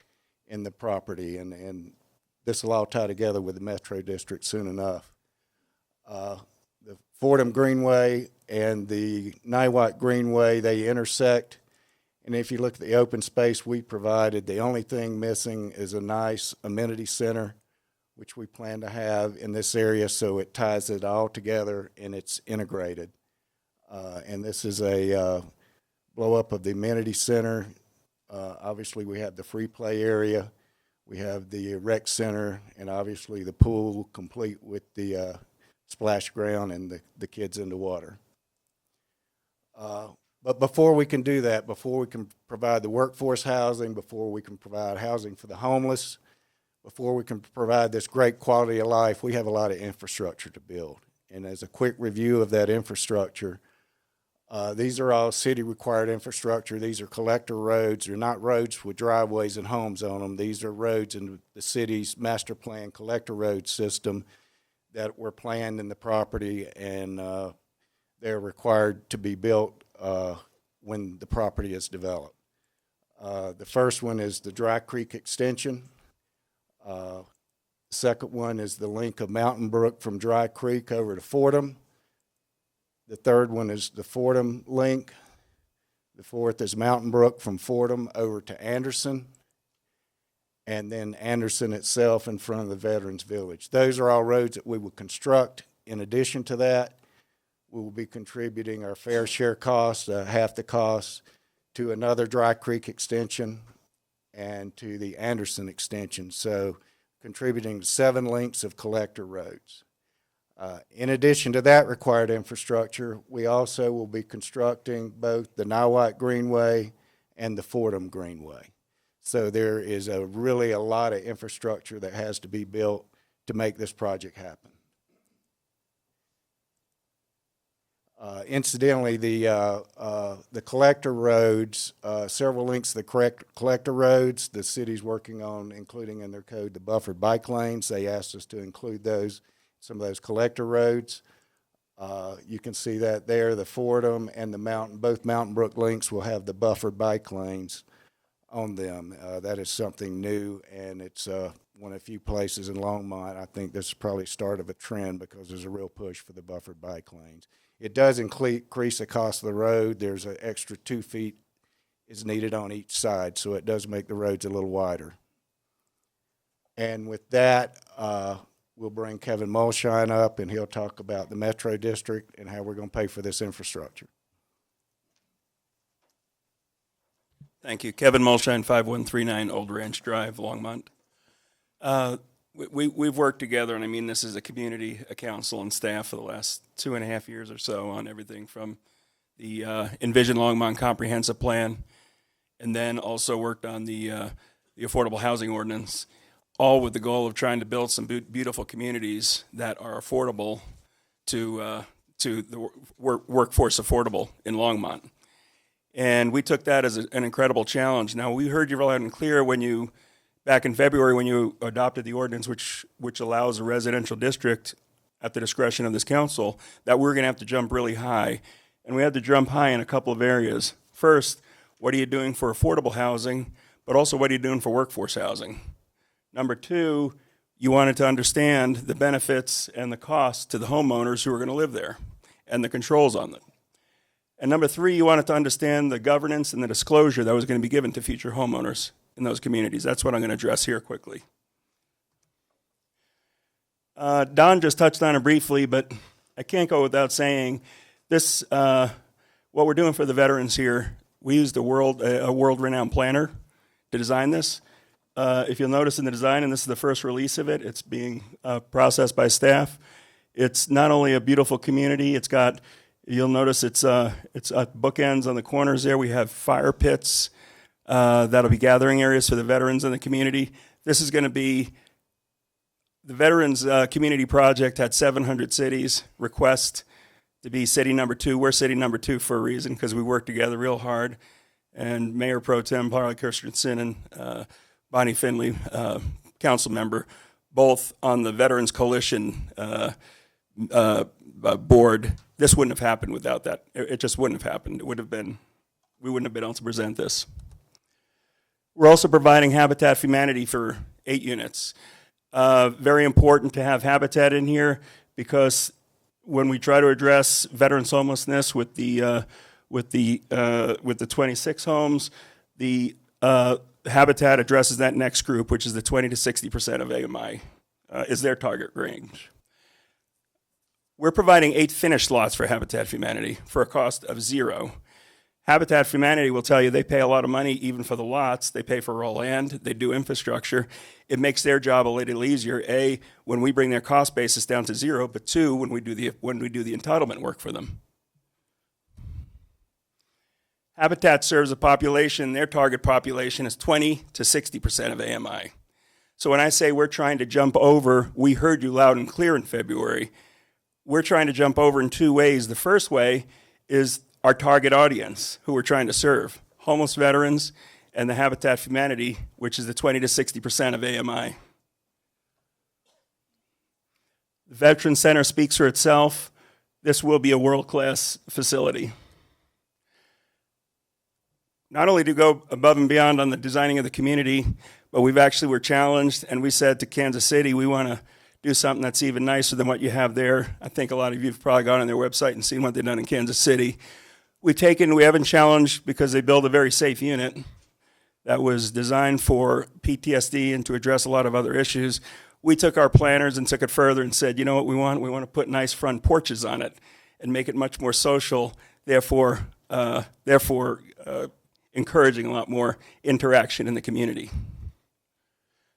in the property, and this will all tie together with the Metro District soon enough. The Fordham Greenway and the Niwot Greenway, they intersect. And if you look at the open space we provided, the only thing missing is a nice amenity center, which we plan to have in this area, so it ties it all together and it's integrated. And this is a blow up of the amenity center. Obviously, we have the free play area. We have the rec center, and obviously the pool, complete with the splash ground and the kids in the water. But before we can do that, before we can provide the workforce housing, before we can provide housing for the homeless, before we can provide this great quality of life, we have a lot of infrastructure to build. And as a quick review of that infrastructure, these are all city-required infrastructure. These are collector roads. They're not roads with driveways and homes on them. These are roads in the city's master plan collector road system that were planned in the property, and they're required to be built when the property is developed. The first one is the Dry Creek extension. Second one is the link of Mountain Brook from Dry Creek over to Fordham. The third one is the Fordham link. The fourth is Mountain Brook from Fordham over to Anderson. And then Anderson itself in front of the Veterans Village. Those are all roads that we will construct. In addition to that, we will be contributing our fair share cost, half the cost, to another Dry Creek extension and to the Anderson extension. So contributing 7 links of collector roads. In addition to that required infrastructure, we also will be constructing both the Niwot Greenway and the Fordham Greenway. So there is really a lot of infrastructure that has to be built to make this project happen. Incidentally, the collector roads, several links of the collector roads, the city's working on including in their code the buffered bike lanes. They asked us to include those, some of those collector roads. You can see that there, the Fordham and both Mountain Brook links will have the buffered bike lanes on them. That is something new, and it's one of the few places in Longmont. I think this is probably the start of a trend because there's a real push for the buffered bike lanes. It does increase the cost of the road. There's an extra 2 feet is needed on each side, so it does make the roads a little wider. And with that, we'll bring Kevin Mulshine up, and he'll talk about the Metro District and how we're going to pay for this infrastructure. Thank you. Kevin Mulshine, 5139 Old Ranch Drive, Longmont. We've worked together, and I mean this as a community, a council and staff for the last 2.5 years or so on everything from the Envision Longmont Comprehensive Plan, and then also worked on the Affordable Housing Ordinance, all with the goal of trying to build some beautiful communities that are affordable to the workforce affordable in Longmont. And we took that as an incredible challenge. Now, we heard you loud and clear back in February when you adopted the ordinance which allows a residential district at the discretion of this council, that we're going to have to jump really high. And we had to jump high in a couple of areas. First, what are you doing for affordable housing, but also what are you doing for workforce housing? Number two, you wanted to understand the benefits and the costs to the homeowners who are going to live there and the controls on them. And number three, you wanted to understand the governance and the disclosure that was going to be given to future homeowners in those communities. That's what I'm going to address here quickly. Don just touched on it briefly, but I can't go without saying this, what we're doing for the veterans here, we used a world-renowned planner to design this. If you'll notice in the design, and this is the first release of it, it's being processed by staff. It's not only a beautiful community, you'll notice it's bookends on the corners there. We have fire pits that'll be gathering areas for the veterans in the community. This is going to be, the Veterans Community Project had 700 cities request to be city number 2. We're city number 2 for a reason, because we work together real hard. And Mayor Pro Tem Harley Christensen and Bonnie Finley, council member, both on the Veterans Coalition board. This wouldn't have happened without that. It just wouldn't have happened. We wouldn't have been able to present this. We're also providing Habitat for Humanity for 8 units. Very important to have Habitat in here, because when we try to address veterans homelessness with the 26 homes, the Habitat addresses that next group, which is the 20 to 60% of AMI, is their target range. We're providing 8 finished lots for Habitat for Humanity for a cost of $0. Habitat for Humanity will tell you they pay a lot of money even for the lots. They pay for raw land. They do infrastructure. It makes their job a little easier, A, when we bring their cost basis down to 0, but 2, when we do the entitlement work for them. Habitat serves a population, their target population is 20 to 60% of AMI. So when I say we're trying to jump over, we heard you loud and clear in February, we're trying to jump over in 2 ways. The first way is our target audience, who we're trying to serve, homeless veterans and the Habitat for Humanity, which is the 20 to 60% of AMI. The Veterans Center speaks for itself. This will be a world-class facility. Not only to go above and beyond on the designing of the community, but we're challenged, and we said to Kansas City, we want to do something that's even nicer than what you have there. I think a lot of you have probably gone on their website and seen what they've done in Kansas City. We haven't challenged, because they built a very safe unit that was designed for PTSD and to address a lot of other issues. We took our planners and took it further and said, you know what we want? We want to put nice front porches on it and make it much more social, therefore encouraging a lot more interaction in the community.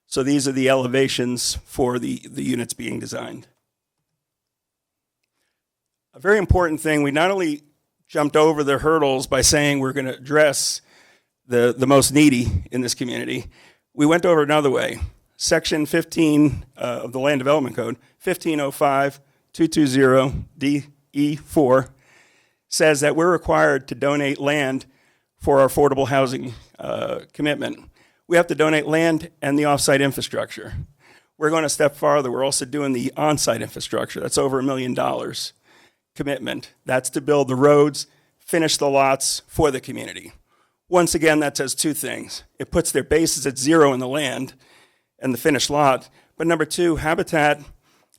So these are the elevations for the units being designed. A very important thing, we not only jumped over the hurdles by saying we're going to address the most needy in this community, we went over another way. Section 15 of the Land Development Code, 1505-220-DE4, says that we're required to donate land for our affordable housing commitment. We have to donate land and the off-site infrastructure. We're going a step farther. We're also doing the on-site infrastructure. That's over $1 million commitment. That's to build the roads, finish the lots for the community. Once again, that says 2 things. It puts their bases at 0 in the land and the finished lot. But number 2, Habitat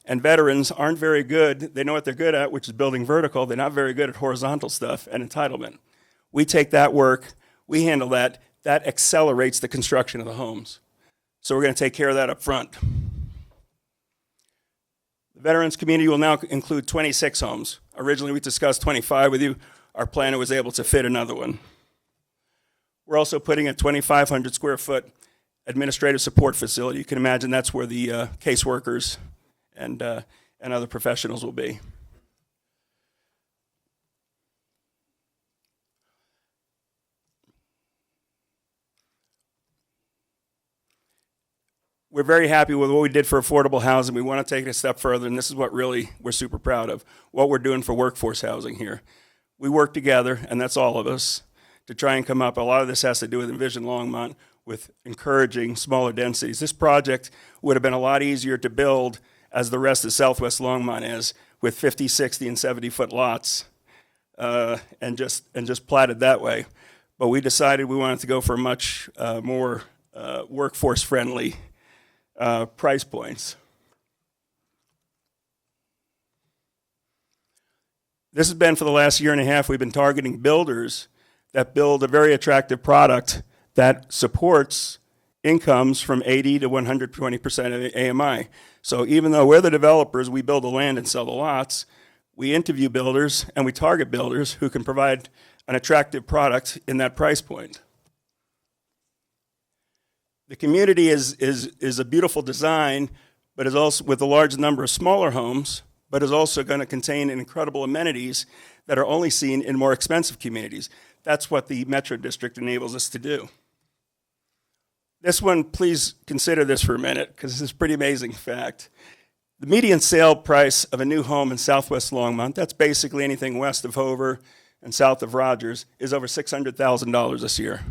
and veterans aren't very good. They know what they're good at, which is building vertical. They're not very good at horizontal stuff and entitlement. We take that work, we handle that. That accelerates the construction of the homes. So we're going to take care of that up front. The veterans community will now include 26 homes. Originally, we discussed 25 with you. Our planner was able to fit another one. We're also putting a 2,500 square foot administrative support facility. You can imagine that's where the caseworkers and other professionals will be. We're very happy with what we did for affordable housing. We want to take it a step further, and this is what really we're super proud of, what we're doing for workforce housing here. We work together, and that's all of us, to try and come up. A lot of this has to do with Envision Longmont, with encouraging smaller densities. This project would have been a lot easier to build as the rest of Southwest Longmont is, with 50, 60, and 70-foot lots, and just platted that way. But we decided we wanted to go for much more workforce-friendly price points. This has been for the last year and a half. We've been targeting builders that build a very attractive product that supports incomes from 80 to 120% of AMI. So even though we're the developers, we build the land and sell the lots, we interview builders and we target builders who can provide an attractive product in that price point. The community is a beautiful design, but is also with a large number of smaller homes, but is also going to contain incredible amenities that are only seen in more expensive communities. That's what the Metro District enables us to do. This one, please consider this for a minute, because this is a pretty amazing fact. The median sale price of a new home in Southwest Longmont, that's basically anything west of Hover and south of Rogers, is over $600,000 this year.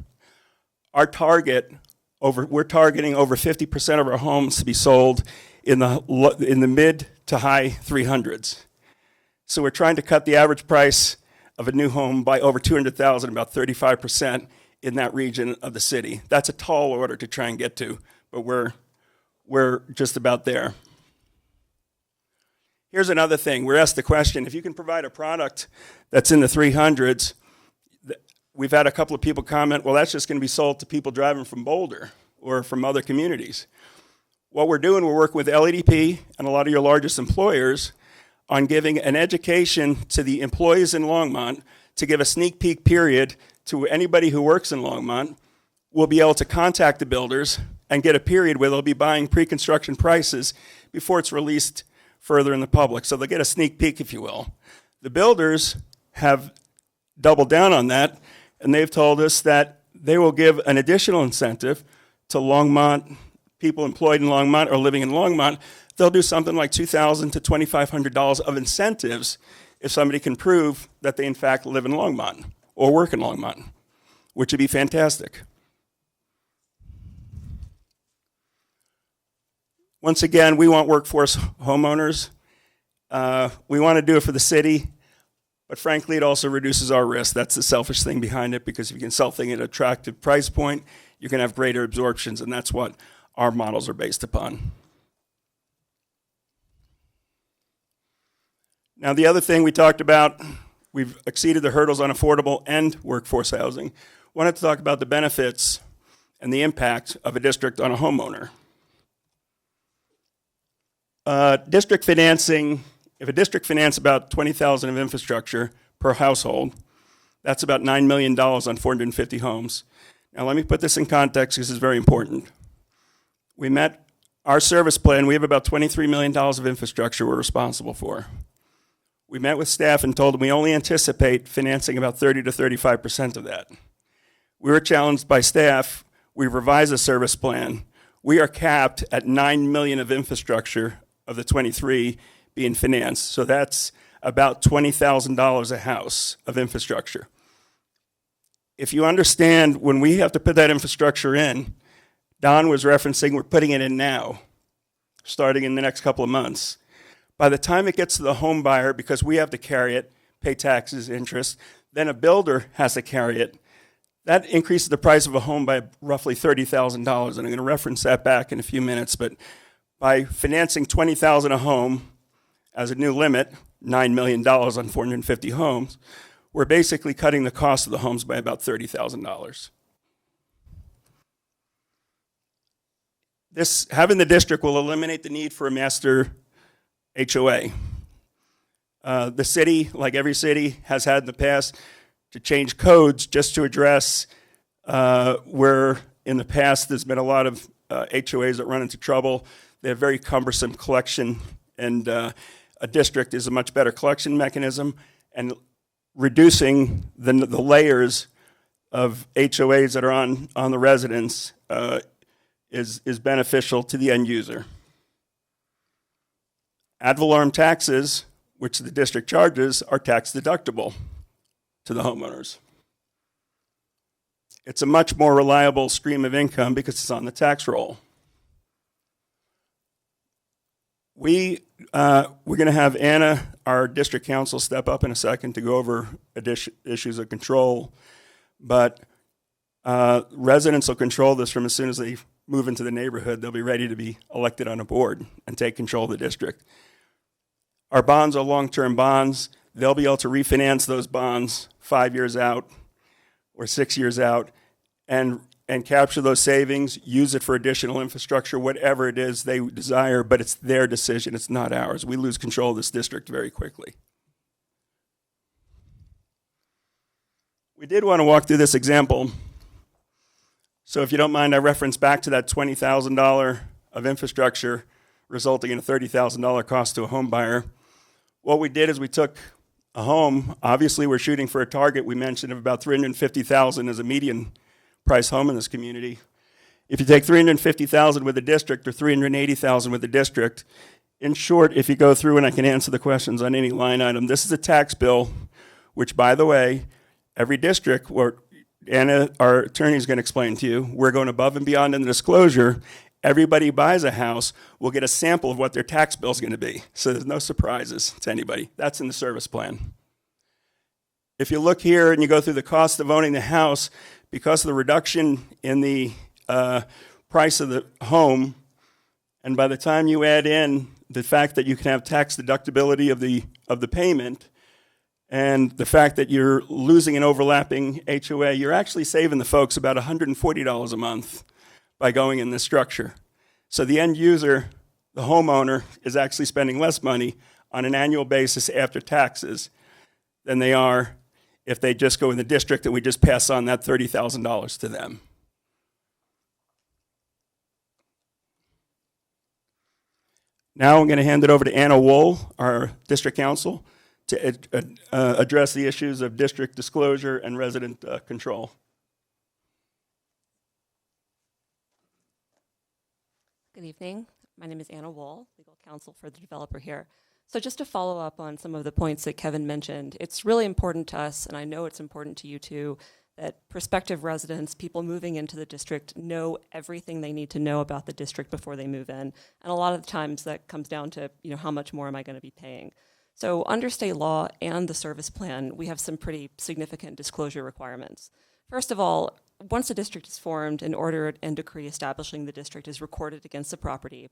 Our target, we're targeting over 50% of our homes to be sold in the mid to high 300s. So we're trying to cut the average price of a new home by over $200,000, about 35% in that region of the city. That's a tall order to try and get to, but we're just about there. Here's another thing. We're asked the question, if you can provide a product that's in the 300s, we've had a couple of people comment, well, that's just going to be sold to people driving from Boulder or from other communities. What we're doing, we're working with LEDP and a lot of your largest employers on giving an education to the employees in Longmont to give a sneak peek period to anybody who works in Longmont. Will be able to contact the builders and get a period where they'll be buying pre-construction prices before it's released further in the public. So they'll get a sneak peek, if you will. The builders have doubled down on that, and they've told us that they will give an additional incentive to Longmont, people employed in Longmont or living in Longmont. They'll do something like $2,000 to $2,500 of incentives if somebody can prove that they in fact live in Longmont or work in Longmont, which would be fantastic. Once again, we want workforce homeowners. We want to do it for the city, but frankly, it also reduces our risk. That's the selfish thing behind it, because if you can sell things at an attractive price point, you can have greater absorptions, and that's what our models are based upon. Now, the other thing we talked about, we've exceeded the hurdles on affordable and workforce housing. Wanted to talk about the benefits and the impact of a district on a homeowner. District financing, if a district finances about $20,000 of infrastructure per household, that's about $9 million on 450 homes. Now, let me put this in context because this is very important. We met our service plan. We have about $23 million of infrastructure we're responsible for. We met with staff and told them we only anticipate financing about 30 to 35% of that. We were challenged by staff. We revised the service plan. We are capped at $9 million of infrastructure of the 23 being financed. So that's about $20,000 a house of infrastructure. If you understand, when we have to put that infrastructure in, Don was referencing we're putting it in now, starting in the next couple of months. By the time it gets to the home buyer, because we have to carry it, pay taxes, interest, then a builder has to carry it. That increases the price of a home by roughly $30,000, and I'm going to reference that back in a few minutes. But by financing $20,000 a home as a new limit, $9 million on 450 homes, we're basically cutting the cost of the homes by about $30,000. This, having the district will eliminate the need for a master HOA. The city, like every city, has had in the past to change codes just to address where in the past there's been a lot of HOAs that run into trouble. They have very cumbersome collection, and a district is a much better collection mechanism, and reducing the layers of HOAs that are on the residents is beneficial to the end user. Ad valorem taxes, which the district charges, are tax deductible to the homeowners. It's a much more reliable stream of income because it's on the tax roll. We're going to have Anna, our district counsel, step up in a second to go over issues of control, but residents will control this from as soon as they move into the neighborhood. They'll be ready to be elected on a board and take control of the district. Our bonds are long-term bonds. They'll be able to refinance those bonds 5 years out or 6 years out and capture those savings, use it for additional infrastructure, whatever it is they desire, but it's their decision, it's not ours. We lose control of this district very quickly. We did want to walk through this example. So if you don't mind, I reference back to that $20,000 of infrastructure resulting in a $30,000 cost to a home buyer. What we did is we took a home. Obviously, we're shooting for a target we mentioned of about $350,000 as a median price home in this community. If you take $350,000 with the district or $380,000 with the district, in short, if you go through, and I can answer the questions on any line item, this is a tax bill, which, by the way, every district, Anna, our attorney, is going to explain to you, we're going above and beyond in the disclosure. Everybody buys a house will get a sample of what their tax bill is going to be. So there's no surprises to anybody. That's in the service plan. If you look here and you go through the cost of owning the house, because of the reduction in the price of the home, and by the time you add in the fact that you can have tax deductibility of the payment, and the fact that you're losing an overlapping HOA, you're actually saving the folks about $140 a month by going in this structure. So the end user, the homeowner, is actually spending less money on an annual basis after taxes than they are if they just go in the district and we just pass on that $30,000 to them. Now I'm going to hand it over to Anna Wool, our district counsel, to address the issues of district disclosure and resident control. Good evening. My name is Anna Wool, legal counsel for the developer here. So just to follow up on some of the points that Kevin mentioned, it's really important to us, and I know it's important to you too, that prospective residents, people moving into the district, know everything they need to know about the district before they move in. And a lot of the times that comes down to, how much more am I going to be paying? So under state law and the service plan, we have some pretty significant disclosure requirements. First of all, once a district is formed, an order and decree establishing the district is recorded against the property.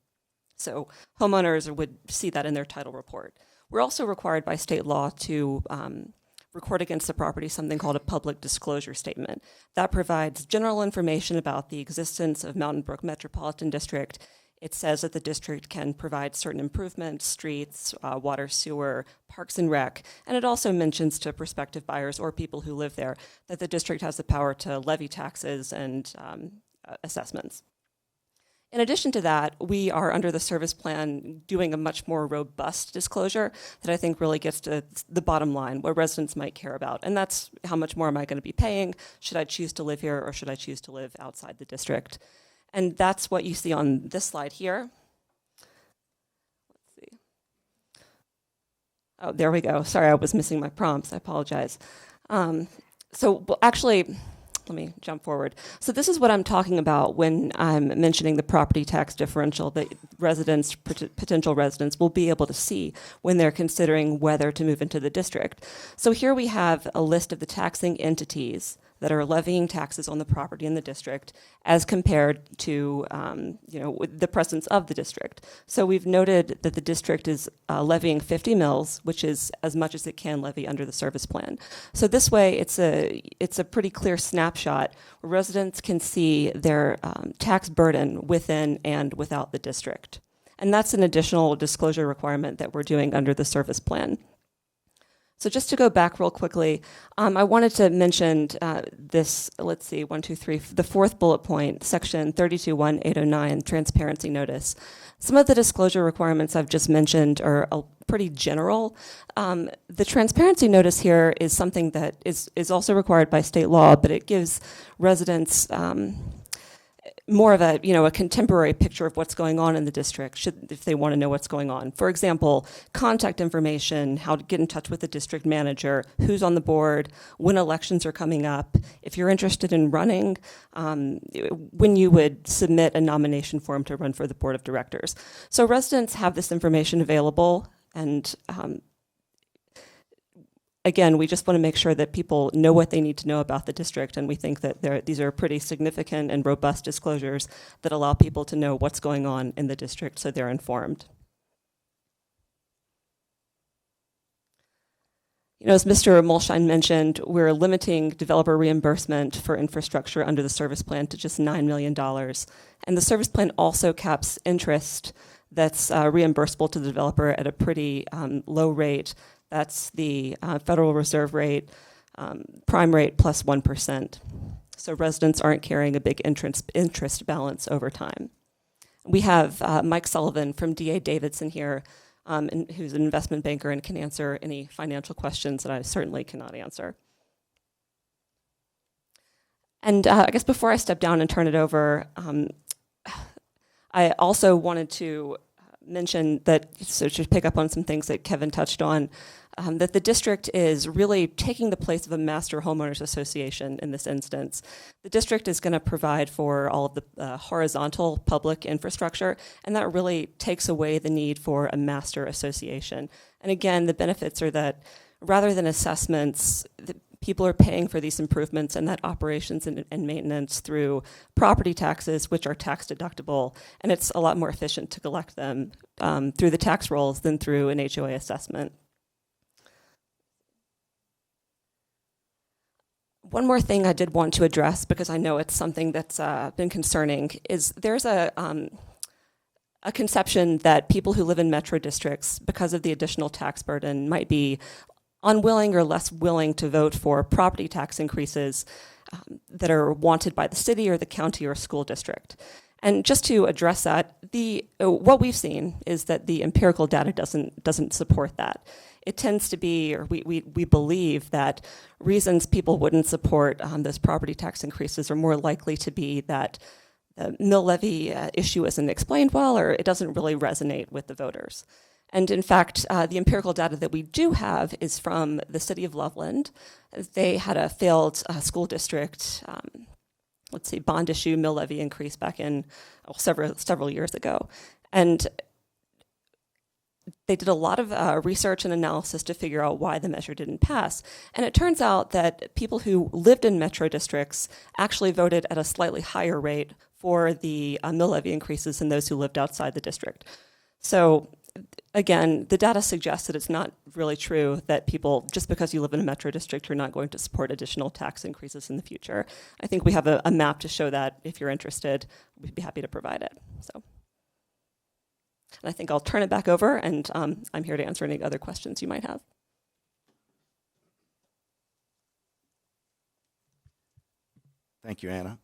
So homeowners would see that in their title report. We're also required by state law to record against the property something called a public disclosure statement. That provides general information about the existence of Mountain Brook Metropolitan District. It says that the district can provide certain improvements, streets, water, sewer, parks and rec, and it also mentions to prospective buyers or people who live there that the district has the power to levy taxes and assessments. In addition to that, we are under the service plan doing a much more robust disclosure that I think really gets to the bottom line, what residents might care about, and that's how much more am I going to be paying? Should I choose to live here or should I choose to live outside the district? And that's what you see on this slide here. Let's see. Oh, there we go. Sorry, I was missing my prompts. I apologize. Actually, let me jump forward. So this is what I'm talking about when I'm mentioning the property tax differential that residents, potential residents, will be able to see when they're considering whether to move into the district. So here we have a list of the taxing entities that are levying taxes on the property in the district as compared to the presence of the district. So we've noted that the district is levying 50 mills, which is as much as it can levy under the service plan. So this way, it's a pretty clear snapshot where residents can see their tax burden within and without the district. And that's an additional disclosure requirement that we're doing under the service plan. So just to go back real quickly, I wanted to mention this, let's see, 1, 2, 3, the fourth bullet point, section 321809, transparency notice. Some of the disclosure requirements I've just mentioned are pretty general. The transparency notice here is something that is also required by state law, but it gives residents more of a, a contemporary picture of what's going on in the district if they want to know what's going on. For example, contact information, how to get in touch with the district manager, who's on the board, when elections are coming up, if you're interested in running, when you would submit a nomination form to run for the board of directors. So residents have this information available, and again, we just want to make sure that people know what they need to know about the district, and we think that these are pretty significant and robust disclosures that allow people to know what's going on in the district so they're informed. As Mr. Mulshine mentioned, we're limiting developer reimbursement for infrastructure under the service plan to just $9 million. And the service plan also caps interest that's reimbursable to the developer at a pretty low rate. That's the Federal Reserve rate, prime rate plus 1%. So residents aren't carrying a big interest balance over time. We have Mike Sullivan from D.A. Davidson here, who's an investment banker and can answer any financial questions that I certainly cannot answer. And I guess before I step down and turn it over, I also wanted to mention that, so to pick up on some things that Kevin touched on, that the district is really taking the place of a master homeowners association in this instance. The district is going to provide for all of the horizontal public infrastructure, and that really takes away the need for a master association. And again, the benefits are that rather than assessments, people are paying for these improvements and that operations and maintenance through property taxes, which are tax deductible, and it's a lot more efficient to collect them through the tax rolls than through an HOA assessment. One more thing I did want to address, because I know it's something that's been concerning, is there's a conception that people who live in metro districts, because of the additional tax burden, might be unwilling or less willing to vote for property tax increases that are wanted by the city or the county or school district. And just to address that, what we've seen is that the empirical data doesn't support that. It tends to be, or we believe that reasons people wouldn't support those property tax increases are more likely to be that the mill levy issue isn't explained well, or it doesn't really resonate with the voters. And in fact, the empirical data that we do have is from the city of Loveland. They had a failed school district, bond issue, mill levy increase back in several years ago. And they did a lot of research and analysis to figure out why the measure didn't pass. And it turns out that people who lived in metro districts actually voted at a slightly higher rate for the mill levy increases than those who lived outside the district. So again, the data suggests that it's not really true that people, just because you live in a metro district, you're not going to support additional tax increases in the future. I think we have a map to show that. If you're interested, we'd be happy to provide it. So, and I think I'll turn it back over, and I'm here to answer any other questions you might have. Thank you, Anna.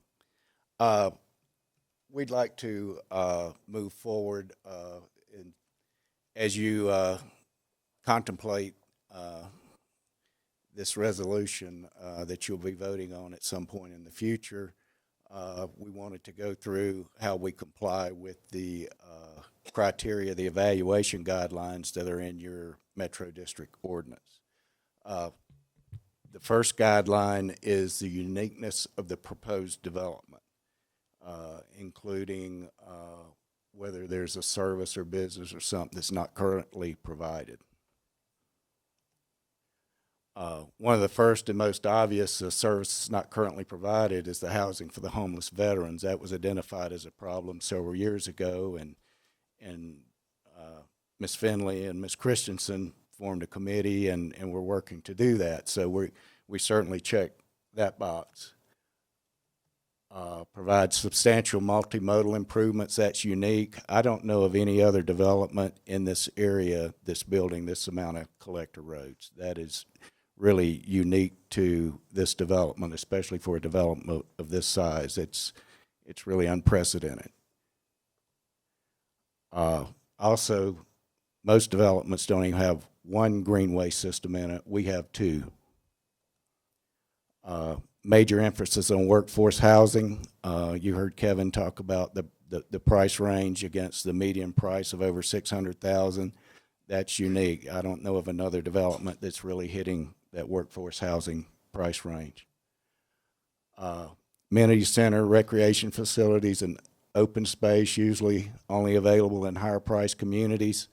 We'd like to move forward as you contemplate this resolution that you'll be voting on at some point in the future. We wanted to go through how we comply with the criteria, the evaluation guidelines that are in your Metro District ordinance. The first guideline is the uniqueness of the proposed development, including whether there's a service or business or something that's not currently provided. One of the first and most obvious services not currently provided is the housing for the homeless veterans. That was identified as a problem several years ago, and Ms. Finley and Ms. Christensen formed a committee, and we're working to do that. So we certainly check that box. provides substantial multimodal improvements. That's unique. I don't know of any other development in this area that's building this amount of collector roads. That is really unique to this development, especially for a development of this size. It's really unprecedented. Also, most developments don't even have one greenway system in it. We have two. Major emphasis on workforce housing. You heard Kevin talk about the price range against the median price of over $600,000. That's unique. I don't know of another development that's really hitting that workforce housing price range. Amenity center, recreation facilities, and open space, usually only available in higher price communities.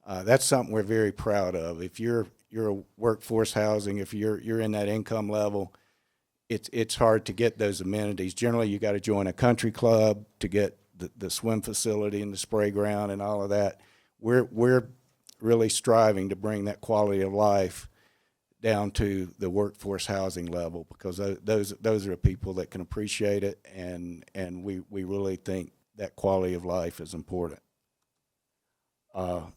That's something we're very proud of. If you're a workforce housing, if you're in that income level, it's hard to get those amenities. Generally, you got to join a country club to get the swim facility and the spray ground and all of that. We're really striving to bring that quality of life down to the workforce housing level, because those are people that can appreciate it, and we really think that quality of life is important.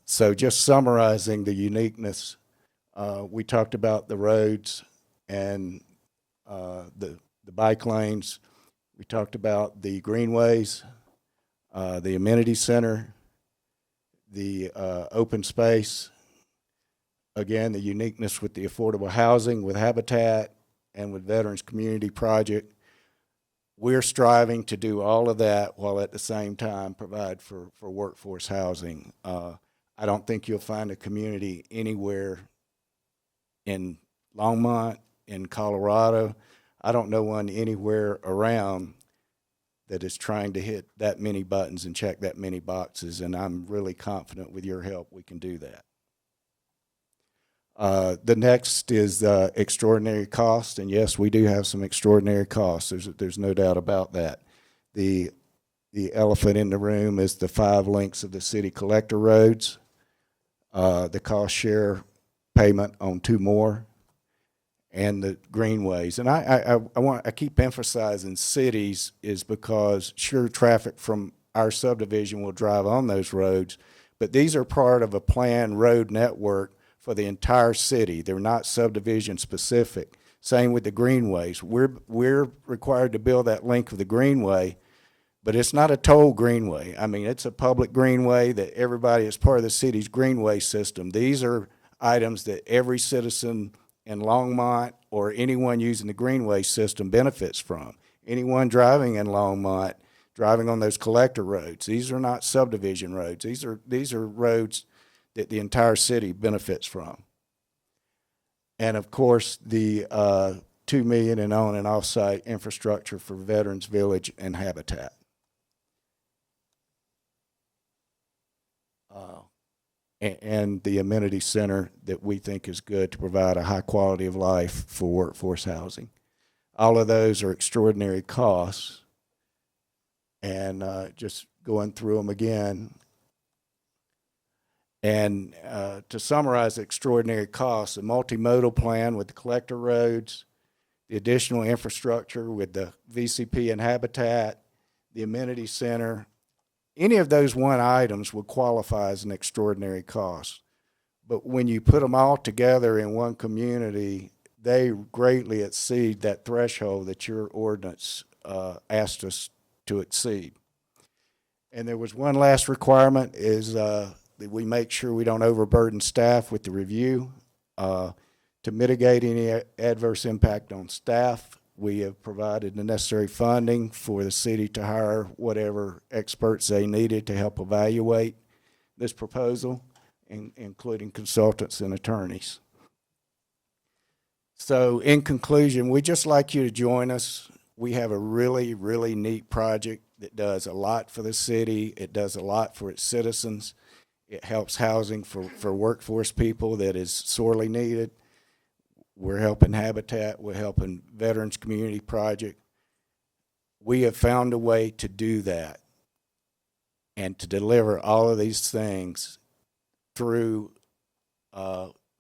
So just summarizing the uniqueness, we talked about the roads and the bike lanes. We talked about the greenways, the amenity center, the open space. Again, the uniqueness with the affordable housing, with Habitat, and with Veterans Community Project. We're striving to do all of that while at the same time provide for workforce housing. I don't think you'll find a community anywhere in Longmont, in Colorado. I don't know one anywhere around that is trying to hit that many buttons and check that many boxes, and I'm really confident with your help we can do that. The next is extraordinary cost, and yes, we do have some extraordinary costs. There's no doubt about that. The elephant in the room is the 5 links of the city collector roads, the cost share payment on 2 more, and the greenways. And I keep emphasizing cities is because sure, traffic from our subdivision will drive on those roads, but these are part of a planned road network for the entire city. They're not subdivision specific. Same with the greenways. We're required to build that link of the greenway, but it's not a toll greenway. I mean, it's a public greenway that everybody is part of the city's greenway system. These are items that every citizen in Longmont or anyone using the greenway system benefits from. Anyone driving in Longmont, driving on those collector roads. These are not subdivision roads. These are roads that the entire city benefits from. And of course, the $2 million in on and off-site infrastructure for Veterans Village and Habitat. And the amenity center that we think is good to provide a high quality of life for workforce housing. All of those are extraordinary costs, and just going through them again. And to summarize the extraordinary costs, a multimodal plan with the collector roads, the additional infrastructure with the VCP and Habitat, the amenity center, any of those one items would qualify as an extraordinary cost. But when you put them all together in one community, they greatly exceed that threshold that your ordinance asked us to exceed. And there was one last requirement is that we make sure we don't overburden staff with the review. To mitigate any adverse impact on staff, we have provided the necessary funding for the city to hire whatever experts they needed to help evaluate this proposal, including consultants and attorneys. So in conclusion, we'd just like you to join us. We have a really, really neat project that does a lot for the city. It does a lot for its citizens. It helps housing for workforce people that is sorely needed. We're helping Habitat. We're helping Veterans Community Project. We have found a way to do that and to deliver all of these things through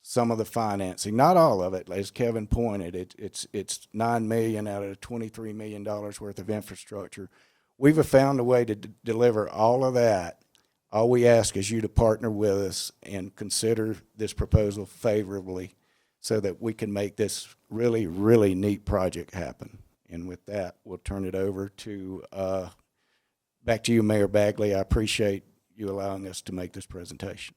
some of the financing, not all of it. As Kevin pointed, it's $9 million out of $23 million worth of infrastructure. We've found a way to deliver all of that. All we ask is you to partner with us and consider this proposal favorably so that we can make this really, really neat project happen. And with that, we'll turn it over to, back to you, Mayor Bagley. I appreciate you allowing us to make this presentation.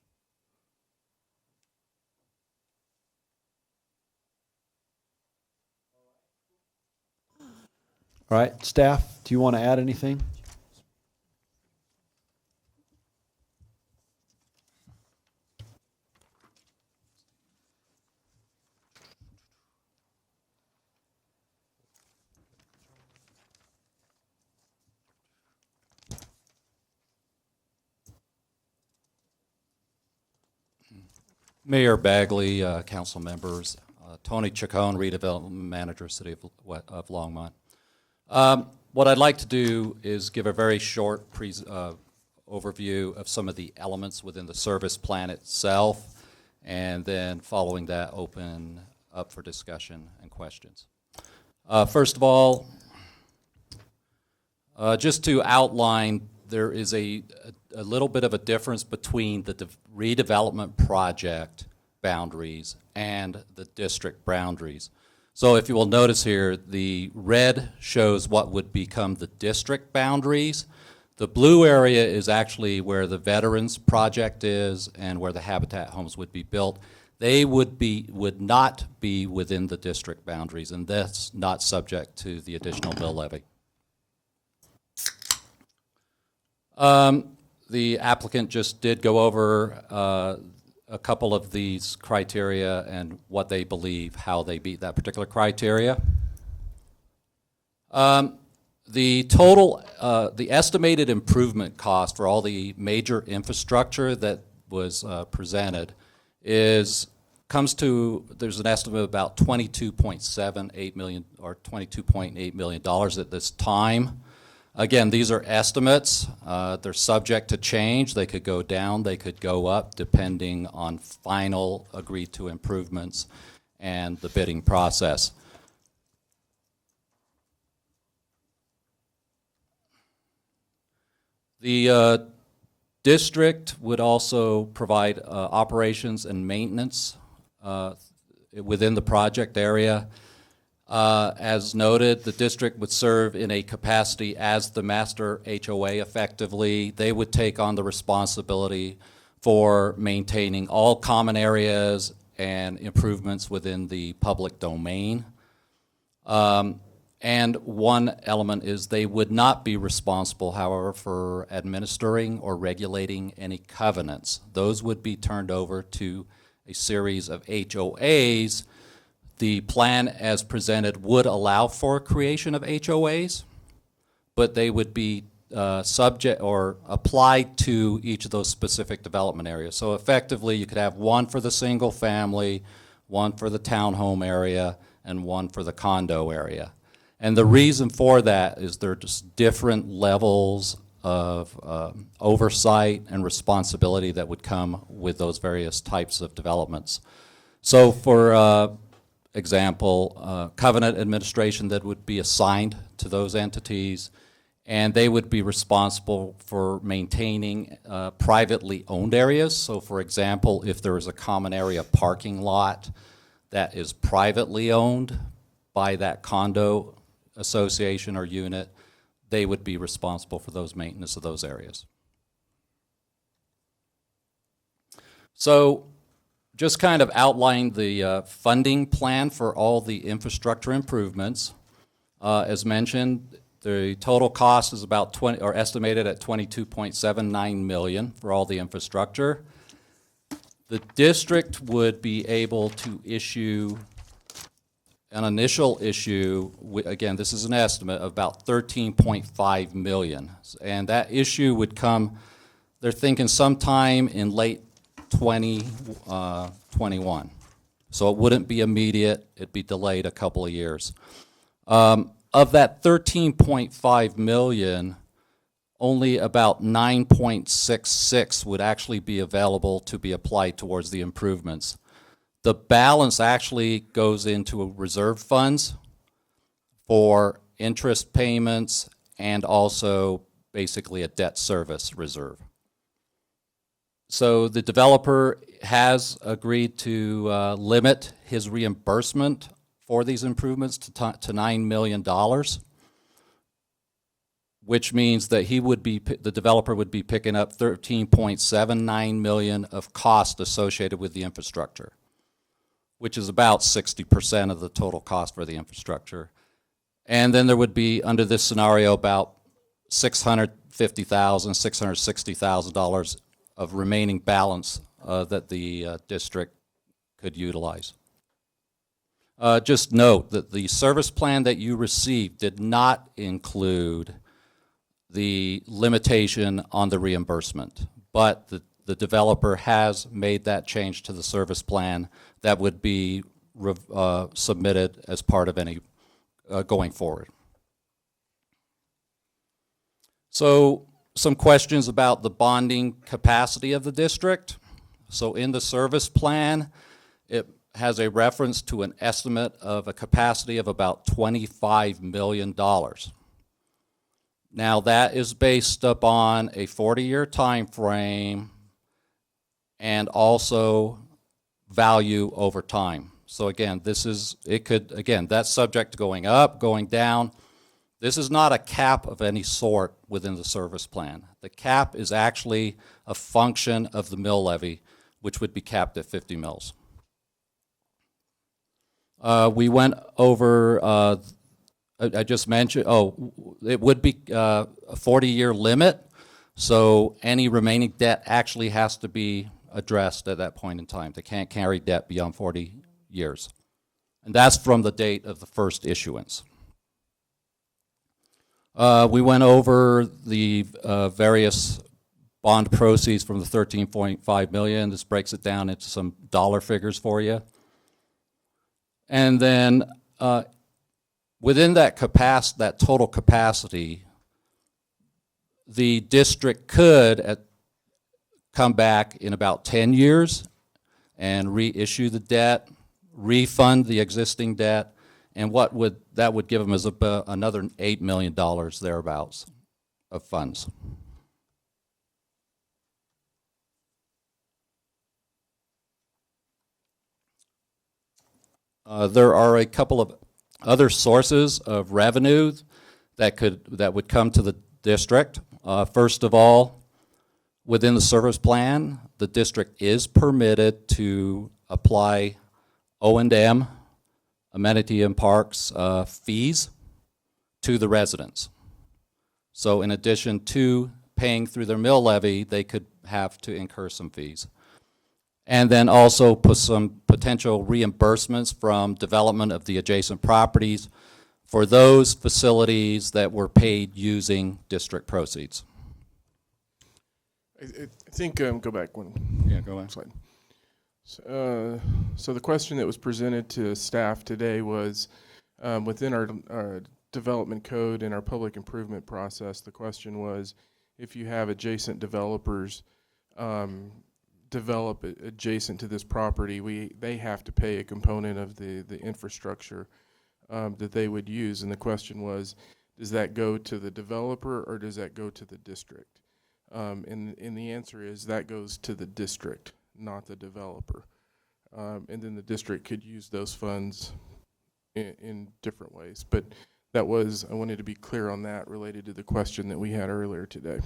All right, staff, do you want to add anything? Mayor Bagley, council members, Tony Chacon, redevelopment manager, City of Longmont. What I'd like to do is give a very short overview of some of the elements within the service plan itself, and then following that, open up for discussion and questions. First of all, just to outline, there is a little bit of a difference between the redevelopment project boundaries and the district boundaries. So if you will notice here, the red shows what would become the district boundaries. The blue area is actually where the Veterans Project is and where the Habitat homes would be built. They would not be within the district boundaries, and that's not subject to the additional mill levy. The applicant just did go over a couple of these criteria and what they believe, how they beat that particular criteria. The total, the estimated improvement cost for all the major infrastructure that was presented comes to, there's an estimate of about $22.78 million or $22.8 million at this time. Again, these are estimates. They're subject to change. They could go down, they could go up, depending on final agreed to improvements and the bidding process. The district would also provide operations and maintenance within the project area. As noted, the district would serve in a capacity as the master HOA effectively. They would take on the responsibility for maintaining all common areas and improvements within the public domain. And one element is they would not be responsible, however, for administering or regulating any covenants. Those would be turned over to a series of HOAs. The plan as presented would allow for creation of HOAs, but they would be subject or applied to each of those specific development areas. So effectively, you could have one for the single family, one for the townhome area, and one for the condo area. And the reason for that is there are just different levels of oversight and responsibility that would come with those various types of developments. So for example, covenant administration that would be assigned to those entities, and they would be responsible for maintaining privately owned areas. So for example, if there is a common area parking lot that is privately owned by that condo association or unit, they would be responsible for those maintenance of those areas. So just kind of outline the funding plan for all the infrastructure improvements. As mentioned, the total cost is about estimated at $22.79 million for all the infrastructure. The district would be able to issue an initial issue, again, this is an estimate, of about $13.5 million. And that issue would come, they're thinking sometime in late 2021. So it wouldn't be immediate, it'd be delayed a couple of years. Of that $13.5 million, only about 9.66 would actually be available to be applied towards the improvements. The balance actually goes into reserve funds for interest payments and also basically a debt service reserve. So the developer has agreed to limit his reimbursement for these improvements to $9 million, which means that the developer would be picking up $13.79 million of cost associated with the infrastructure, which is about 60% of the total cost for the infrastructure. And then there would be, under this scenario, about $650,000, $660,000 of remaining balance that the district could utilize. Just note that the service plan that you received did not include the limitation on the reimbursement, but the developer has made that change to the service plan that would be submitted as part of any going forward. So some questions about the bonding capacity of the district. So in the service plan, it has a reference to an estimate of a capacity of about $25 million. Now that is based upon a 40-year time frame and also value over time. So again, that's subject to going up, going down. This is not a cap of any sort within the service plan. The cap is actually a function of the mill levy, which would be capped at 50 mills. We went over, I just mentioned, it would be a 40-year limit, so any remaining debt actually has to be addressed at that point in time. They can't carry debt beyond 40 years. And that's from the date of the first issuance. We went over the various bond proceeds from the $13.5 million. This breaks it down into some dollar figures for you. And then within that total capacity, the district could come back in about 10 years and reissue the debt, refund the existing debt, and that would give them is about another $8 million thereabouts of funds. There are a couple of other sources of revenue that would come to the district. First of all, within the service plan, the district is permitted to apply O&M, amenity and parks fees to the residents. So in addition to paying through their mill levy, they could have to incur some fees. And then also put some potential reimbursements from development of the adjacent properties for those facilities that were paid using district proceeds. I think, go back one. Yeah, go back. Slide. So the question that was presented to staff today was, within our development code and our public improvement process, the question was, if you have adjacent developers develop adjacent to this property, they have to pay a component of the infrastructure that they would use. And the question was, does that go to the developer or does that go to the district? And the answer is that goes to the district, not the developer. And then the district could use those funds in different ways. But I wanted to be clear on that related to the question that we had earlier today.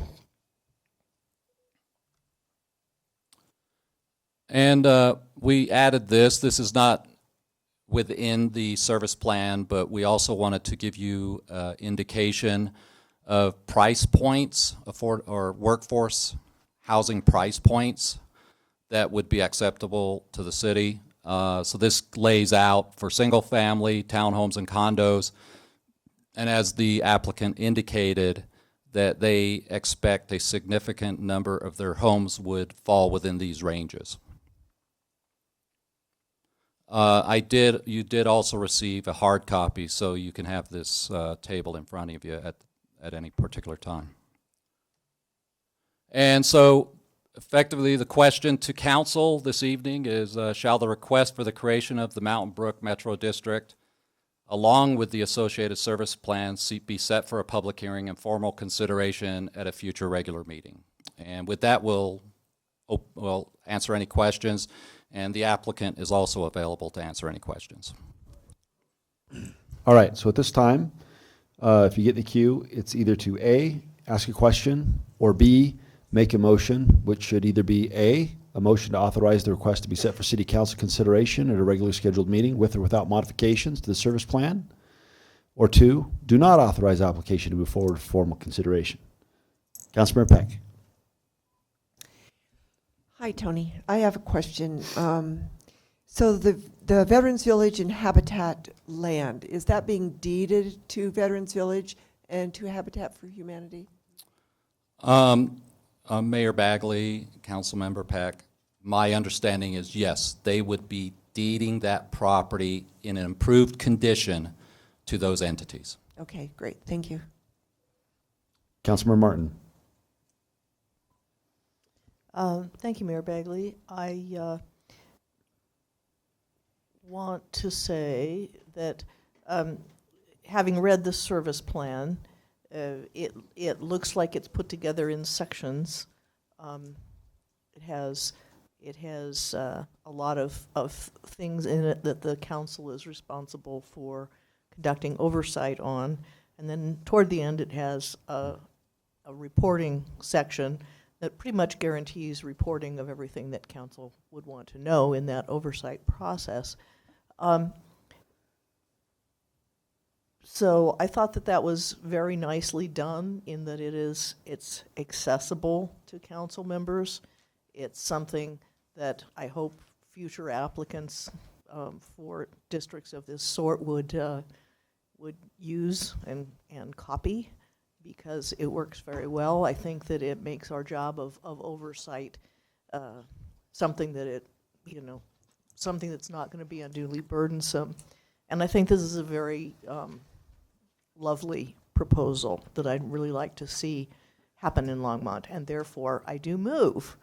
And we added this. This is not within the service plan, but we also wanted to give you indication of price points or workforce housing price points that would be acceptable to the city. So this lays out for single family, townhomes and condos, and as the applicant indicated, that they expect a significant number of their homes would fall within these ranges. You did also receive a hard copy, so you can have this table in front of you at any particular time. And so Effectively, the question to council this evening is, shall the request for the creation of the Mountain Brook Metro District, along with the associated service plans, be set for a public hearing and formal consideration at a future regular meeting? And with that, we'll answer any questions, and the applicant is also available to answer any questions. All right, so at this time, if you get in the queue, it's either to A, ask a question, or B, make a motion, which should either be A, a motion to authorize the request to be set for city council consideration at a regularly scheduled meeting with or without modifications to the service plan, or 2, do not authorize application to move forward for formal consideration. Councilmember Peck. Hi, Tony. I have a question. So the Veterans Village and Habitat land, is that being deeded to Veterans Village and to Habitat for Humanity? Mayor Bagley, Councilmember Peck, my understanding is yes, they would be deeding that property in an improved condition to those entities. Okay, great. Thank you. Councilmember Martin. Thank you, Mayor Bagley. I want to say that having read the service plan, it looks like it's put together in sections. It has a lot of things in it that the council is responsible for conducting oversight on, and then toward the end it has a reporting section that pretty much guarantees reporting of everything that council would want to know in that oversight process. So I thought that was very nicely done in that it's accessible to council members. It's something that I hope future applicants for districts of this sort would use and copy, because it works very well. I think that it makes our job of oversight something that something that's not going to be unduly burdensome. And I think this is a very lovely proposal that I'd really like to see happen in Longmont, and therefore I do move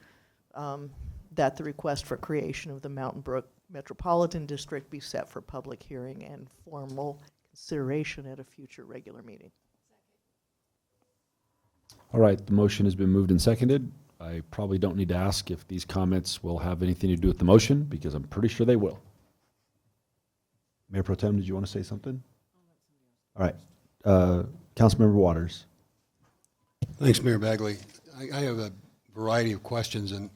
that the request for creation of the Mountain Brook Metropolitan District be set for public hearing and formal consideration at a future regular meeting. All right, the motion has been moved and seconded. I probably don't need to ask if these comments will have anything to do with the motion, because I'm pretty sure they will. Mayor Pro Tem, did you want to say something? All right. Councilmember Waters. Thanks, Mayor Bagley. I have a variety of questions, and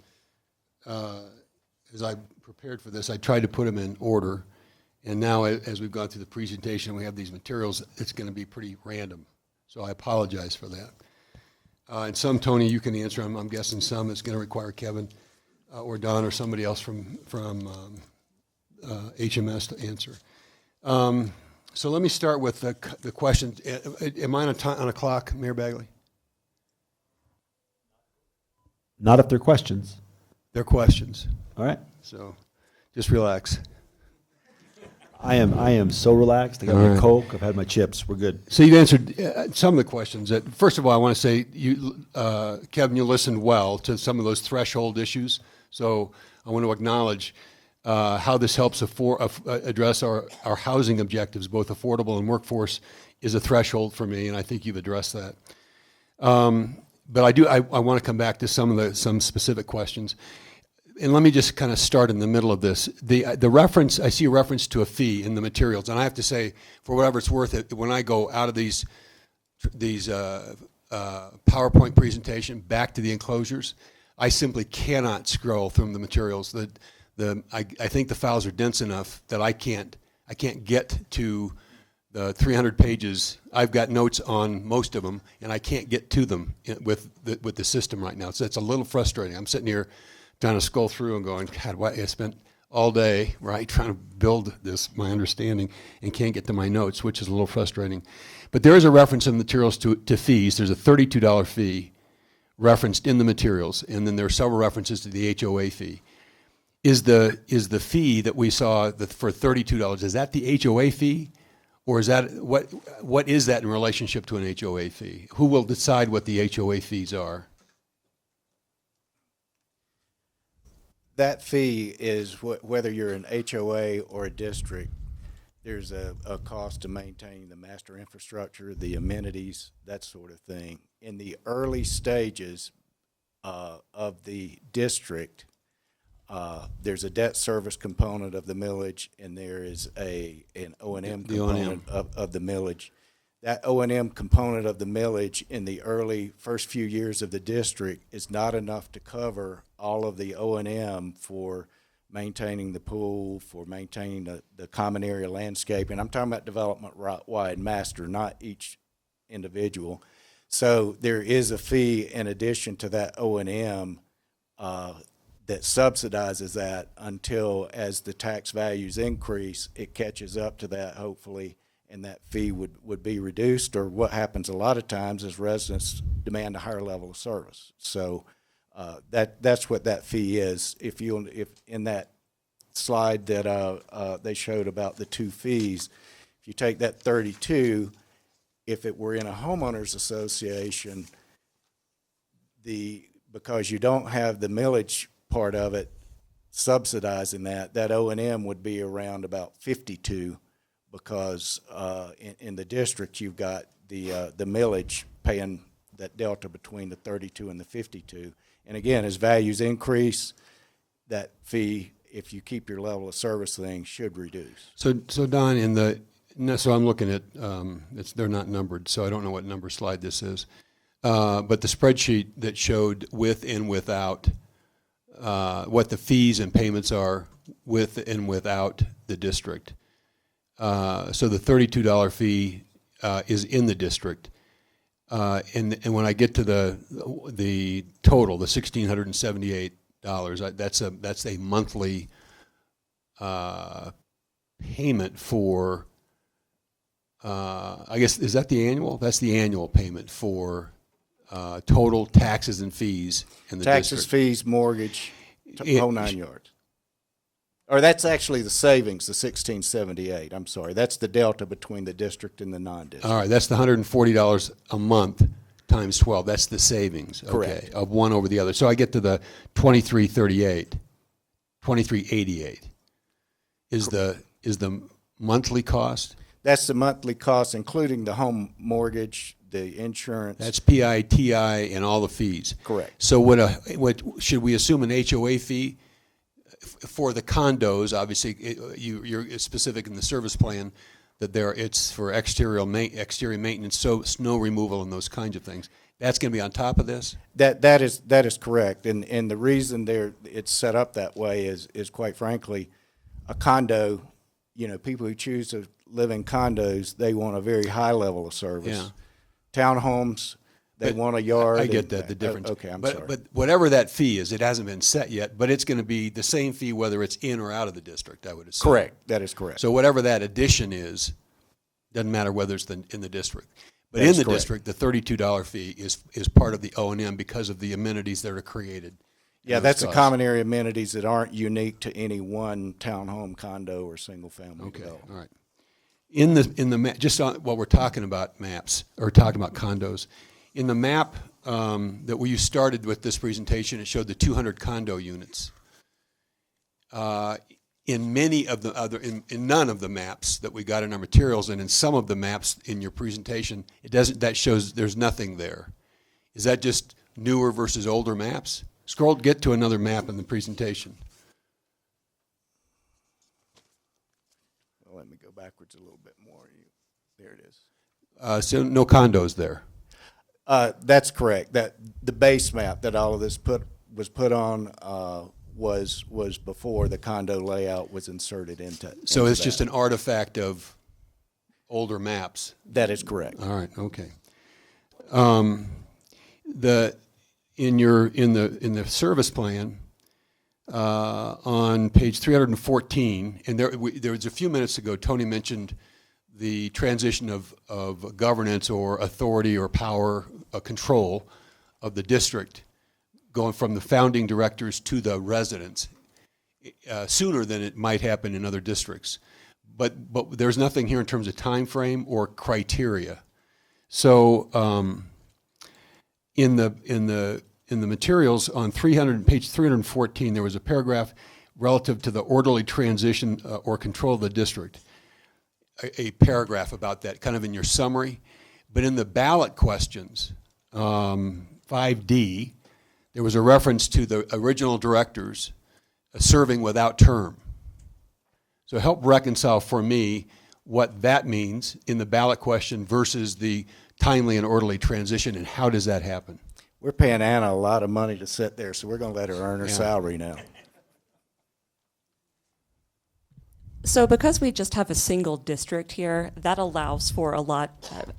as I prepared for this, I tried to put them in order. And now, as we've gone through the presentation, we have these materials, it's going to be pretty random. So I apologize for that. And some, Tony, you can answer. I'm guessing some it's going to require Kevin or Don or somebody else from HMS to answer. So let me start with the question. Am I on a clock, Mayor Bagley? Not if they're questions. They're questions. All right. So just relax. I am so relaxed. I got my Coke. I've had my chips. We're good. So you've answered some of the questions. First of all, I want to say, Kevin, you listened well to some of those threshold issues. So I want to acknowledge how this helps address our housing objectives, both affordable and workforce, is a threshold for me, and I think you've addressed that. But I want to come back to some specific questions. And let me just kind of start in the middle of this. The reference, I see a reference to a fee in the materials, and I have to say, for whatever it's worth, when I go out of these PowerPoint presentation back to the enclosures, I simply cannot scroll through the materials. I think the files are dense enough that I can't get to the 300 pages. I've got notes on most of them, and I can't get to them with the system right now. So it's a little frustrating. I'm sitting here trying to scroll through and going, God, I spent all day, right, trying to build my understanding, and can't get to my notes, which is a little frustrating. But there is a reference in the materials to fees. There's a $32 fee referenced in the materials, and then there are several references to the HOA fee. Is the fee that we saw for $32, is that the HOA fee? Or is that, what is that in relationship to an HOA fee? Who will decide what the HOA fees are? that fee is whether you're an HOA or a district, there's a cost to maintain the master infrastructure, the amenities, that sort of thing. In the early stages of the district, there's a debt service component of the millage, and there is an O&M component of the millage. That O&M component of the millage in the early first few years of the district is not enough to cover all of the O&M for maintaining the pool, for maintaining the common area landscape. And I'm talking about development-wide master, not each individual. So there is a fee in addition to that O&M that subsidizes that until, as the tax values increase, it catches up to that, hopefully, and that fee would be reduced. Or what happens a lot of times is residents demand a higher level of service. So that's what that fee is. If in that slide that they showed about the two fees, if you take that 32, if it were in a homeowners association, because you don't have the millage part of it subsidizing that O&M would be around about 52, because in the district you've got the millage paying that delta between the 32 and the 52. And again, as values increase, that fee, if you keep your level of service thing, should reduce. So Don, so I'm looking at, they're not numbered, so I don't know what number slide this is. But the spreadsheet that showed with and without, what the fees and payments are with and without the district. So the $32 fee is in the district. And when I get to the total, the $1,678, that's a monthly payment for, I guess, is that the annual? That's the annual payment for total taxes and fees in the taxes, district. fees, mortgage, whole 9 yards. Or that's actually the savings, the $1,678. I'm sorry. That's the delta between the district and the non-district. All right, that's the $140 a month times 12. That's the savings, correct, okay, of one over the other. So I get to the $23.38, $23.88 is the monthly cost. That's the monthly cost, including the home mortgage, the insurance. That's PI, TI, and all the fees. Correct. So what should we assume an HOA fee for the condos? Obviously, you're specific in the service plan that it's for exterior maintenance, so snow removal and those kinds of things. That's going to be on top of this? That is correct, and the reason it's set up that way is quite frankly, a condo. People who choose to live in condos, they want a very high level of service. Yeah. Townhomes, they want a yard. I get that, the difference. Okay, I'm sorry. But whatever that fee is, it hasn't been set yet, but it's going to be the same fee whether it's in or out of the district, I would assume. Correct. That is correct. So whatever that addition is, doesn't matter whether it's in the district. But That's in the correct. district, the $32 fee is part of the O&M because of the amenities that are created. Yeah, that's the common area amenities that aren't unique to any one townhome, condo, or single family development. All right. In the just while we're talking about maps or talking about condos, in the map that you started with this presentation, it showed the 200 condo units. In many of the other, in none of the maps that we got in our materials, and in some of the maps in your presentation, that shows there's nothing there. Is that just newer versus older maps? Get to another map in the presentation. Well, let me go backwards a little bit more. There it is. So no condos there. That's correct. That the base map that all of this was put on was before the condo layout was inserted into. So it's just an artifact of older maps. That is correct. All right. Okay. In the service plan on page 314, and there was a few minutes ago, Tony mentioned the transition of governance or authority or power control of the district going from the founding directors to the residents sooner than it might happen in other districts. But there's nothing here in terms of time frame or criteria. So in the in the materials on page 314, there was a paragraph relative to the orderly transition or control of the district. A paragraph about that, kind of in your summary. But in the ballot questions, 5D, there was a reference to the original directors serving without term. So help reconcile for me what that means in the ballot question versus the timely and orderly transition, and how does that happen? We're paying Anna a lot of money to sit there, so we're going to let her earn her salary now. So because we just have a single district here, that allows for a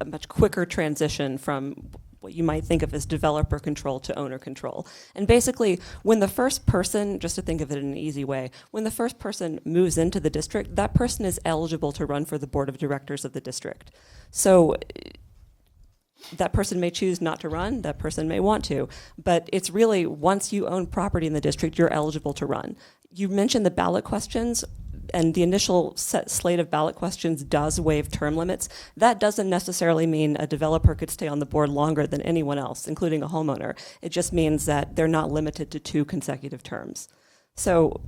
much quicker transition from what you might think of as developer control to owner control. And basically, when the first person, just to think of it in an easy way, when the first person moves into the district, that person is eligible to run for the board of directors of the district. So that person may choose not to run, that person may want to, but it's really, once you own property in the district, you're eligible to run. You mentioned the ballot questions, and the initial slate of ballot questions does waive term limits. That doesn't necessarily mean a developer could stay on the board longer than anyone else, including a homeowner. It just means that they're not limited to 2 consecutive terms. So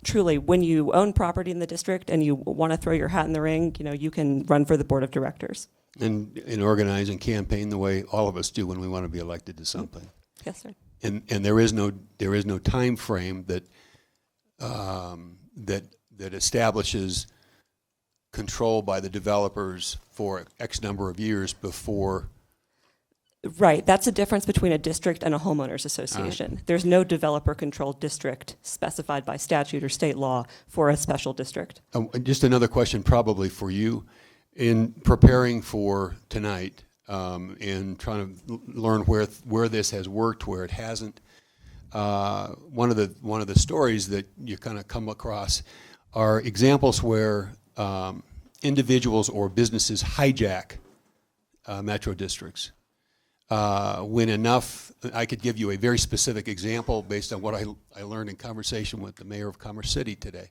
truly, when you own property in the district and you want to throw your hat in the ring, you can run for the board of directors. And organize and campaign the way all of us do when we want to be elected to something. Yes, sir. And there is no time frame that that establishes control by the developers for X number of years before. Right, that's the difference between a district and a homeowners association. There's no developer-controlled district specified by statute or state law for a special district. Just another question probably for you. In preparing for tonight and trying to learn where this has worked, where it hasn't, one of the stories that you kind of come across are examples where individuals or businesses hijack metro districts. When enough, I could give you a very specific example based on what I learned in conversation with the mayor of Commerce City today.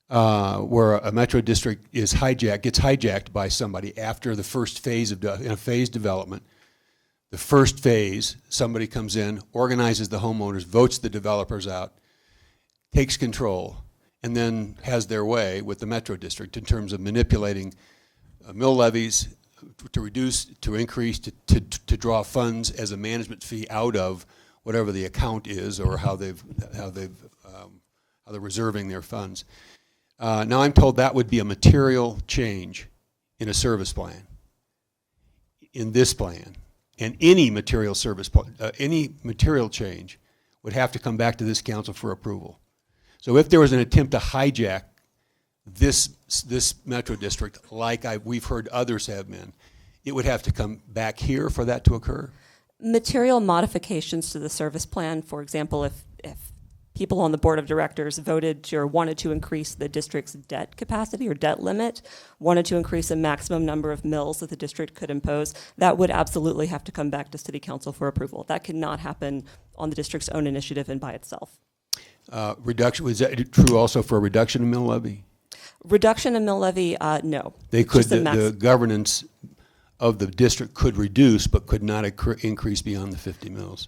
Where a metro district gets hijacked by somebody after the first phase in a phase development. The first phase, somebody comes in, organizes the homeowners, votes the developers out, takes control, and then has their way with the metro district in terms of manipulating mill levies to reduce, to increase, to draw funds as a management fee out of whatever the account is or how they're reserving their funds. Now I'm told that would be a material change in a service plan, in this plan. And any material any material change would have to come back to this council for approval. So if there was an attempt to hijack this metro district, like we've heard others have been, it would have to come back here for that to occur? Material modifications to the service plan, for example, if people on the board of directors voted or wanted to increase the district's debt capacity or debt limit, wanted to increase the maximum number of mills that the district could impose, that would absolutely have to come back to city council for approval. That cannot happen on the district's own initiative and by itself. Reduction, is that true also for a reduction in mill levy? Reduction in mill levy, no. They could, the governance of the district could reduce, but could not increase beyond the 50 mills.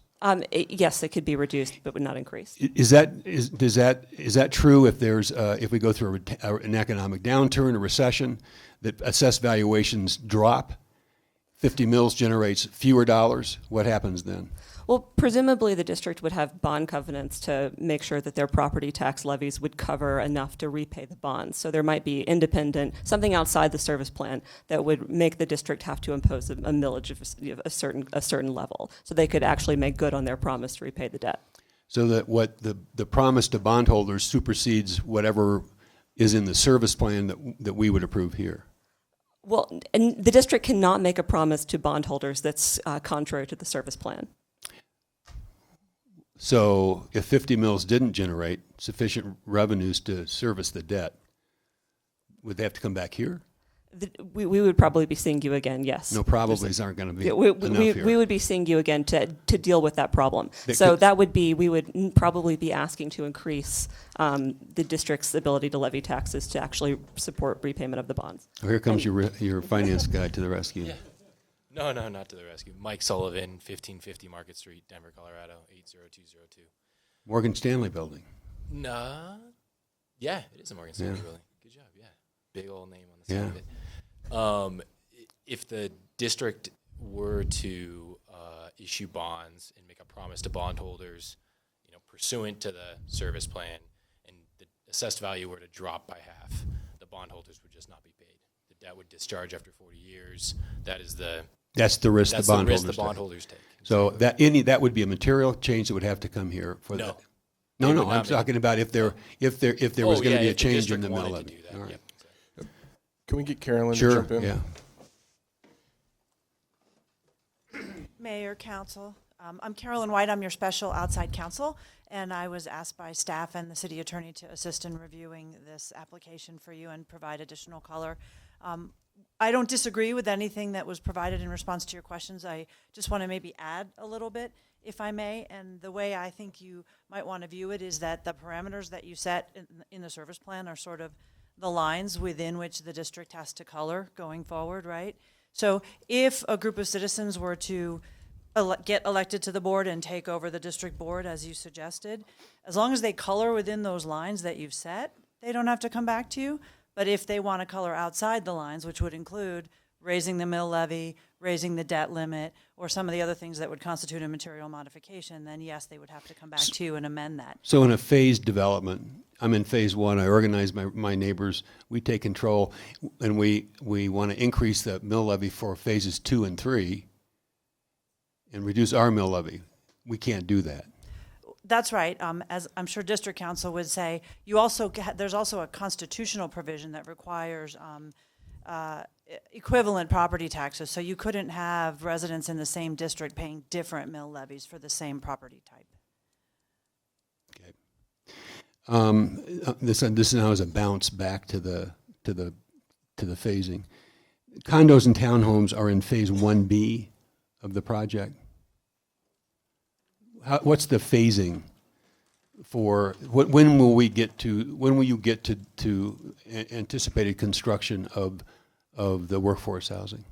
Yes, it could be reduced, but would not increase. Is that true if there's if we go through an economic downturn, a recession, that assessed valuations drop? 50 mills generates fewer dollars. What happens then? Well, presumably the district would have bond covenants to make sure that their property tax levies would cover enough to repay the bonds. So there might be independent, something outside the service plan that would make the district have to impose a millage of a certain level. So they could actually make good on their promise to repay the debt. So that what the promise to bondholders supersedes whatever is in the service plan that we would approve here. Well, and the district cannot make a promise to bondholders that's contrary to the service plan. So if 50 mills didn't generate sufficient revenues to service the debt, would they have to come back here? We would probably be seeing you again, yes. No, probablys aren't going to be enough here. We would be seeing you again to deal with that problem. We would probably be asking to increase the district's ability to levy taxes to actually support repayment of the bonds. Well, here comes your finance guy to the rescue. Yeah. No, not to the rescue. Mike Sullivan, 1550 Market Street, Denver, Colorado, 80202. Morgan Stanley Building. Nah. Yeah, it is a Morgan Stanley building. Good job, yeah. Big old name on the side of it. If the district were to issue bonds and make a promise to bondholders, pursuant to the service plan, and the assessed value were to drop by half, the bondholders would just not be paid. The debt would discharge after 40 years. That's the risk the bondholders take. So that would be a material change that would have to come here for that. No, I'm talking about if there was going to be a change in the mill levy. All right. Can we get Carolyn to Sure, jump in? yeah. Mayor, Council. I'm Carolyn White. I'm your special outside counsel, and I was asked by staff and the city attorney to assist in reviewing this application for you and provide additional color. I don't disagree with anything that was provided in response to your questions. I just want to maybe add a little bit, if I may. And the way I think you might want to view it is that the parameters that you set in the service plan are sort of the lines within which the district has to color going forward, right? So if a group of citizens were to get elected to the board and take over the district board, as you suggested, as long as they color within those lines that you've set, they don't have to come back to you. But if they want to color outside the lines, which would include raising the mill levy, raising the debt limit, or some of the other things that would constitute a material modification, then yes, they would have to come back to you and amend that. So in a phased development, I'm in phase one, I organize my neighbors, we take control, and we want to increase the mill levy for phases 2 and 3 and reduce our mill levy. We can't do that. That's right. As I'm sure district council would say, there's also a constitutional provision that requires equivalent property taxes. So you couldn't have residents in the same district paying different mill levies for the same property type. This now is a bounce back to the phasing. Condos and townhomes are in phase 1B of the project. What's the phasing for when will you get to anticipated construction of the workforce housing?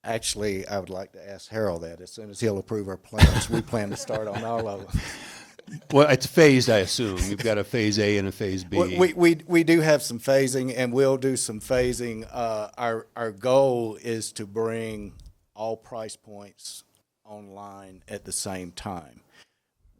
Actually, I would like to ask Harold that. As soon as he'll approve our plans, we plan to start on all of them. Well, it's phased, I assume. You've got a phase A and a phase B. We do have some phasing, and we'll do some phasing. Our goal is to bring all price points online at the same time.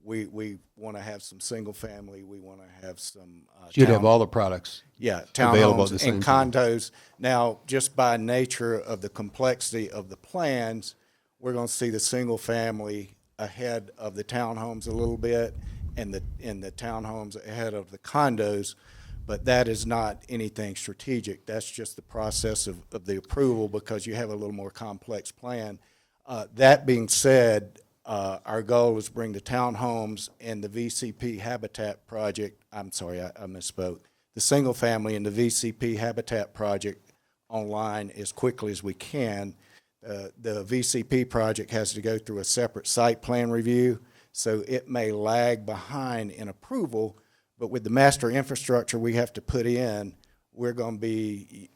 We want to have some single family. We want to have some. You'd have all the products. Yeah, available at townhomes the same and time. condos. Now, just by nature of the complexity of the plans, we're going to see the single family ahead of the townhomes a little bit, and the townhomes ahead of the condos. But that is not anything strategic. That's just the process of the approval, because you have a little more complex plan. That being said, our goal is to bring the townhomes and the VCP Habitat project, I'm sorry, I misspoke, the single family and the VCP Habitat project online as quickly as we can. The VCP project has to go through a separate site plan review, so it may lag behind in approval, but with the master infrastructure we have to put in, we're going to be,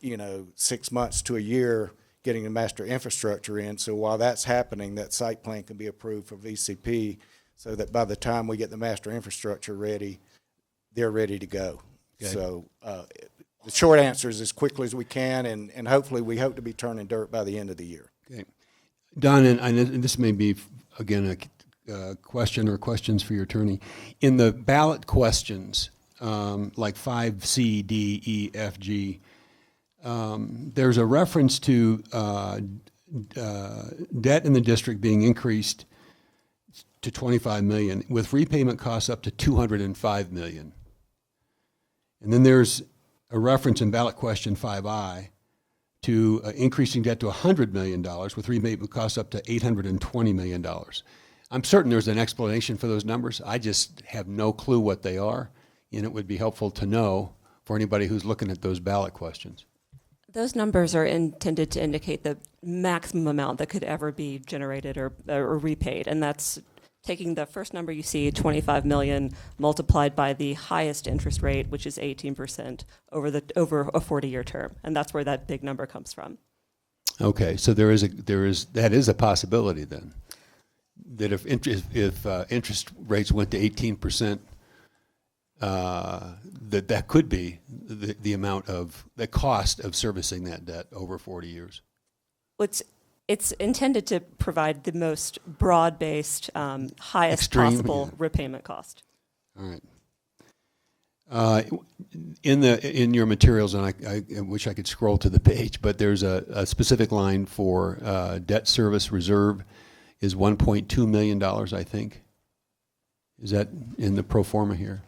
6 months to a year getting the master infrastructure in. So while that's happening, that site plan can be approved for VCP, so that by the time we get the master infrastructure ready, they're ready to go. Okay. So the short answer is as quickly as we can, and hopefully we hope to be turning dirt by the end of the year. Okay. Don, and this may be, again, a question or questions for your attorney. In the ballot questions, like 5C, D, E, F, G, there's a reference to debt in the district being increased to $25 million, with repayment costs up to $205 million. And then there's a reference in ballot question 5I to increasing debt to $100 million, with repayment costs up to $820 million. I'm certain there's an explanation for those numbers. I just have no clue what they are, and it would be helpful to know for anybody who's looking at those ballot questions. Those numbers are intended to indicate the maximum amount that could ever be generated or repaid, and that's taking the first number you see, 25 million, multiplied by the highest interest rate, which is 18% over a 40-year term, and that's where that big number comes from. Okay, so that is a possibility then, that if interest rates went to 18%, that could be the amount of the cost of servicing that debt over 40 years. It's intended to provide the most broad-based, highest Extreme, possible repayment cost. All right. In your materials, and I wish I could scroll to the page, but there's a specific line for debt service reserve is $1.2 million, I think. Is that in the pro forma here?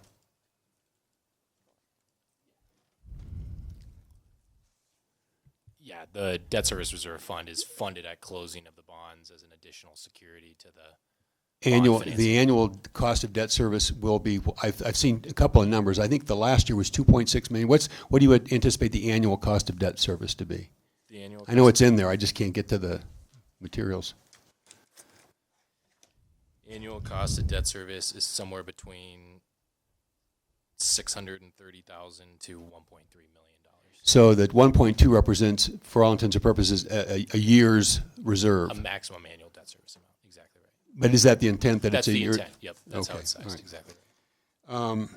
Yeah, the debt service reserve fund is funded at closing of the bonds as an additional security to the The annual cost of debt service will be, I've seen a couple of numbers. I think the last year was 2.6 million. What do you anticipate the annual cost of debt service to be? The annual I know it's in there. I just can't get to the materials. Annual cost of debt service is somewhere between $630,000 to $1.3 million. So that 1.2 represents, for all intents and purposes, a year's reserve. A maximum annual debt service amount. Exactly right. But is that the intent that That's it's a the year? intent. Yep, that's how Okay, it's sized. all right. Exactly right.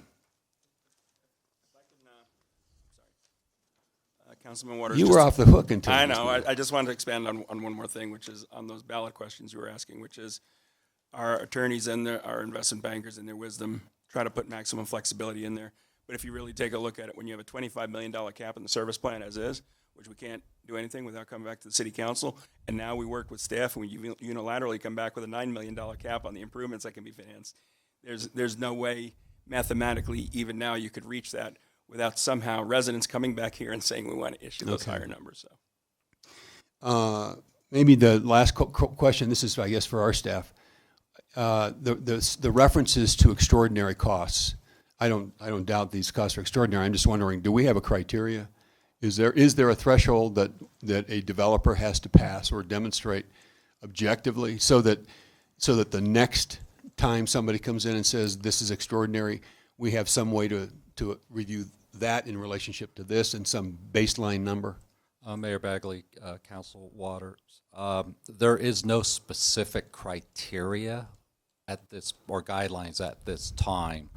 Councilman Waters. You were off the hook until I this know. morning. I just wanted to expand on one more thing, which is on those ballot questions you were asking, which is our attorneys and our investment bankers in their wisdom try to put maximum flexibility in there. But if you really take a look at it, when you have a $25 million cap in the service plan as is, which we can't do anything without coming back to the city council, and now we work with staff and we unilaterally come back with a $9 million cap on the improvements that can be financed, there's no way mathematically even now you could reach that without somehow residents coming back here and saying we want to issue those higher numbers. So, maybe the last question. This is, I guess, for our staff. The references to extraordinary costs. I don't doubt these costs are extraordinary. I'm just wondering, do we have a criteria? Is there a threshold that a developer has to pass or demonstrate objectively so that the next time somebody comes in and says this is extraordinary, we have some way to review that in relationship to this and some baseline number? Mayor Bagley, Council Waters, there is no specific criteria at this or guidelines at this time.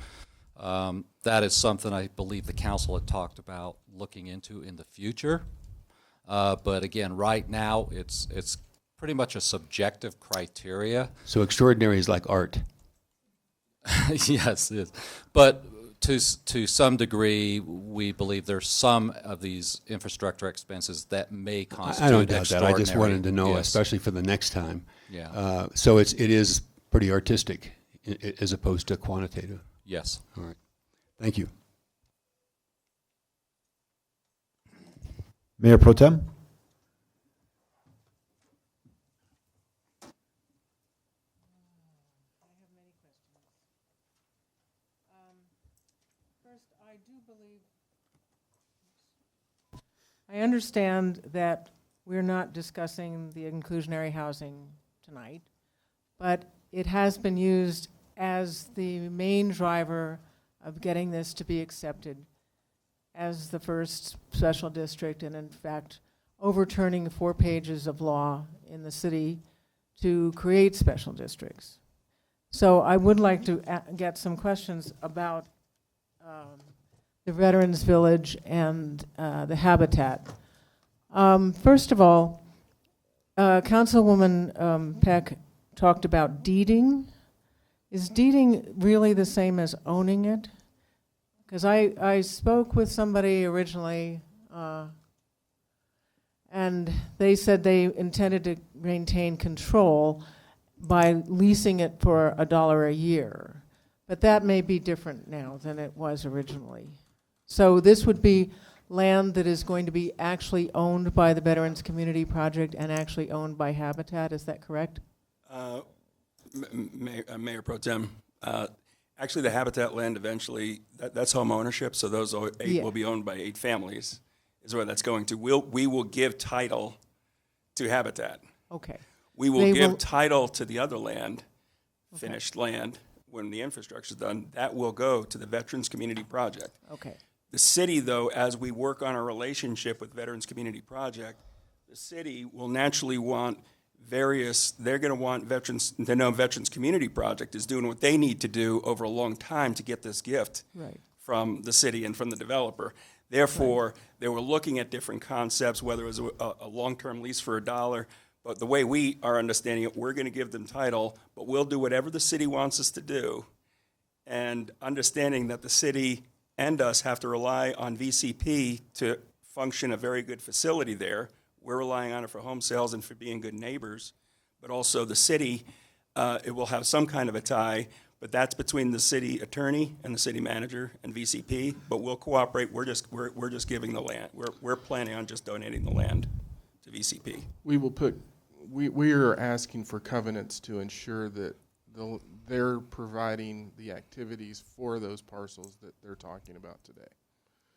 That is something I believe the council had talked about looking into in the future. But again, right now, it's pretty much a subjective criteria. So extraordinary is like art. Yes, it is. But to some degree, we believe there's some of these infrastructure expenses that may constitute I don't doubt that. I just extraordinary. wanted to know, Yes. especially for the next time. Yeah. So it is pretty artistic as opposed to quantitative. Yes. All right. Thank you. Mayor Pro Tem? I understand that we're not discussing the inclusionary housing tonight, but it has been used as the main driver of getting this to be accepted as the first special district, and in fact, overturning 4 pages of law in the city to create special districts. So I would like to get some questions about the Veterans Village and the habitat. First of all, Councilwoman Peck talked about deeding. Is deeding really the same as owning it? Because I spoke with somebody originally, and they said they intended to maintain control by leasing it for $1 a year. But that may be different now than it was originally. So this would be land that is going to be actually owned by the Veterans Community Project and actually owned by Habitat, is that correct? Mayor Pro Tem, actually the Habitat land eventually, that's home ownership, so those 8 will be owned by 8 families, is where that's going to. We will give title to Habitat. Okay. We will give title to the other land, finished land, when the infrastructure's done. That will go to the Veterans Community Project. Okay. The city, though, as we work on our relationship with Veterans Community Project, the city will naturally want they're going to want veterans, they know Veterans Community Project is doing what they need to do over a long time to get this gift Right. from the city and from the developer. Therefore, they were looking at different concepts, whether it was a long-term lease for $1, but the way we are understanding it, we're going to give them title, but we'll do whatever the city wants us to do. And understanding that the city and us have to rely on VCP to function a very good facility there. We're relying on it for home sales and for being good neighbors, but also the city, it will have some kind of a tie, but that's between the city attorney and the city manager and VCP, but we'll cooperate. We're just giving the land. We're planning on just donating the land to VCP. We are asking for covenants to ensure that they're providing the activities for those parcels that they're talking about today.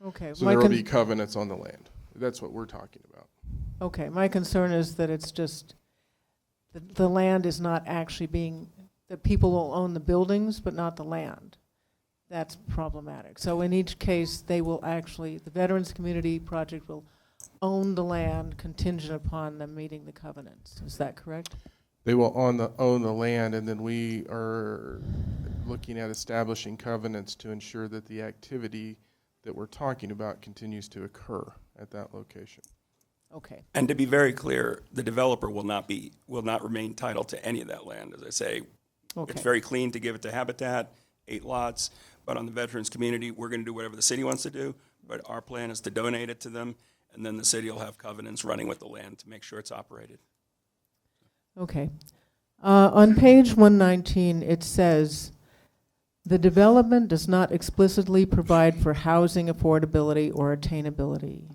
Okay. So there will be covenants on the land. That's what we're talking about. Okay, my concern is that it's just, the land is not actually being, that people will own the buildings, but not the land. That's problematic. So in each case, they will actually, the Veterans Community Project will own the land contingent upon them meeting the covenants. Is that correct? They will own the land, and then we are looking at establishing covenants to ensure that the activity that we're talking about continues to occur at that location. Okay. And to be very clear, the developer will not remain titled to any of that land. As I say, Okay. It's very clean to give it to Habitat, 8 lots, but on the Veterans Community, we're going to do whatever the city wants to do, but our plan is to donate it to them, and then the city will have covenants running with the land to make sure it's operated. Okay. On page 119, it says, the development does not explicitly provide for housing affordability or attainability.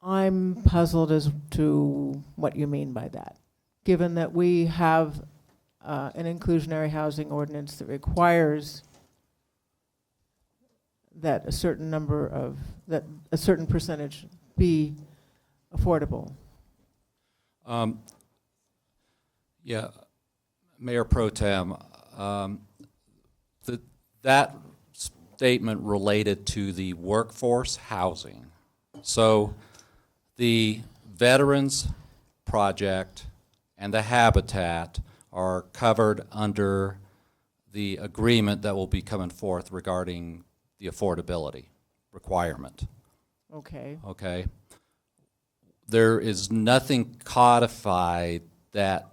I'm puzzled as to what you mean by that, given that we have an inclusionary housing ordinance that requires that a certain percentage be affordable. Yeah, Mayor Pro Tem, that statement related to the workforce housing. So the Veterans Project and the Habitat are covered under the agreement that will be coming forth regarding the affordability requirement. Okay. Okay. There is nothing codified that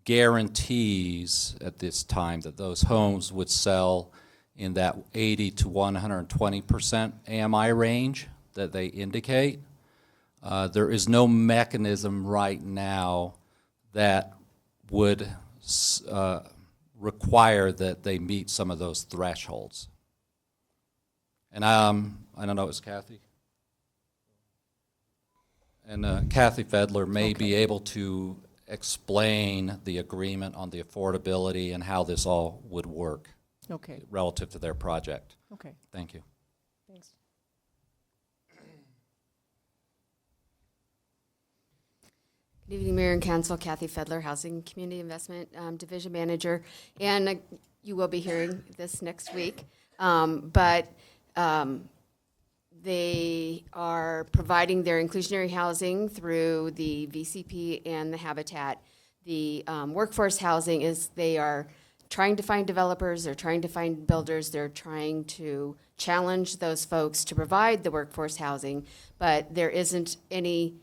guarantees at this time that those homes would sell in that 80 to 120% AMI range that they indicate. There is no mechanism right now that would require that they meet some of those thresholds. And I don't know, is Kathy? And Kathy Fedler may be able to explain the agreement on the affordability and how this all would work relative to their project. Okay. Thank you. Thanks. Good evening, Mayor and Council. Kathy Fedler, Housing Community Investment Division Manager. And you will be hearing this next week. They are providing their inclusionary housing through the VCP and the Habitat. The workforce housing is they are trying to find developers, they're trying to find builders, they're trying to challenge those folks to provide the workforce housing, but there isn't any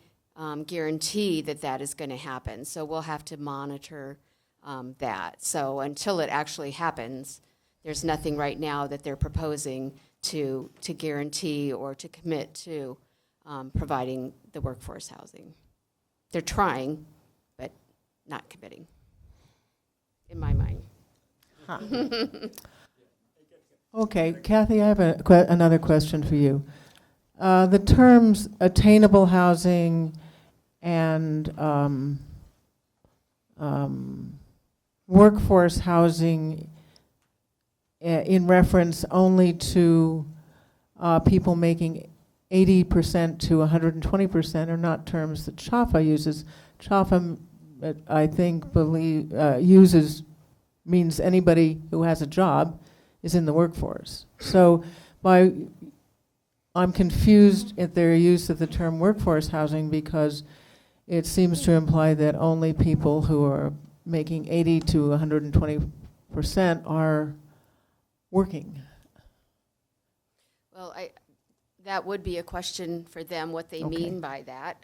guarantee that that is going to happen. So we'll have to monitor that. So until it actually happens, there's nothing right now that they're proposing to guarantee or to commit to providing the workforce housing. They're trying, but not committing, in my mind. Huh. Okay, Kathy, I have another question for you. The terms attainable housing and workforce housing in reference only to people making 80% to 120% are not terms that CHAFA uses. CHAFA, I think, means anybody who has a job is in the workforce. So by I'm confused at their use of the term workforce housing because it seems to imply that only people who are making 80 to 120% are working. Well, that would be a question for them, what they Okay. mean by that.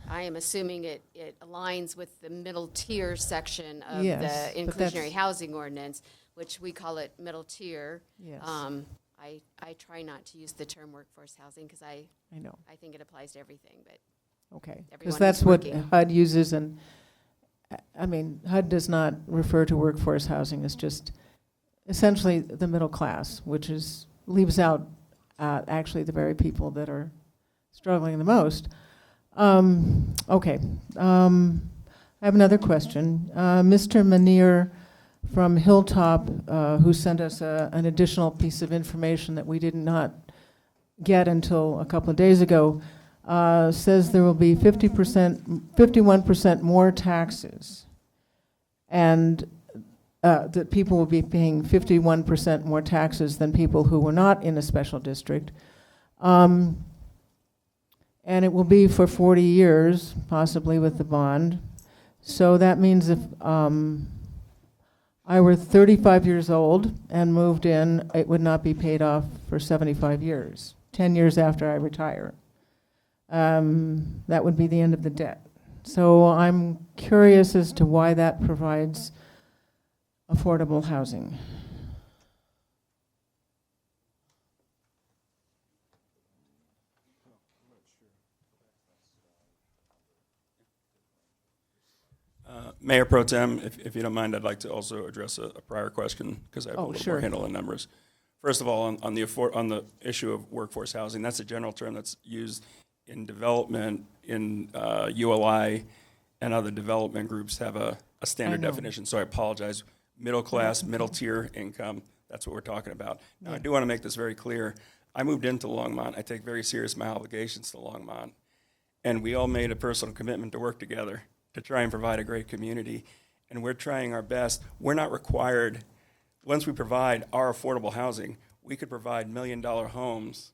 I am assuming it aligns with the middle tier section of Yes, the but inclusionary that's- housing ordinance, which we call it middle tier. Yes. I try not to use the term workforce housing because I know. I think it applies to everything, but Okay, everyone because is that's what working. HUD uses, and I mean, HUD does not refer to workforce housing as just essentially the middle class, which leaves out actually the very people that are struggling the most. Okay, I have another question. Mr. Manier from Hilltop, who sent us an additional piece of information that we did not get until a couple of days ago, says there will be 51% more taxes, and that people will be paying 51% more taxes than people who were not in a special district. And it will be for 40 years, possibly with the bond. So that means if I were 35 years old and moved in, it would not be paid off for 75 years, 10 years after I retire. That would be the end of the debt. So I'm curious as to why that provides affordable housing. Mayor Pro Tem, if you don't mind, I'd like to also address a prior question because I have a little sure. more handle on numbers. First of all, on the issue of workforce housing, that's a general term that's used in development, in ULI, and other development groups have a standard definition. So I apologize. Middle class, middle tier income, that's what we're talking about. Now, I do want to make this very clear. I moved into Longmont. I take very serious my obligations to Longmont. And we all made a personal commitment to work together to try and provide a great community. And we're trying our best. We're not required, once we provide our affordable housing, we could provide $1 million homes.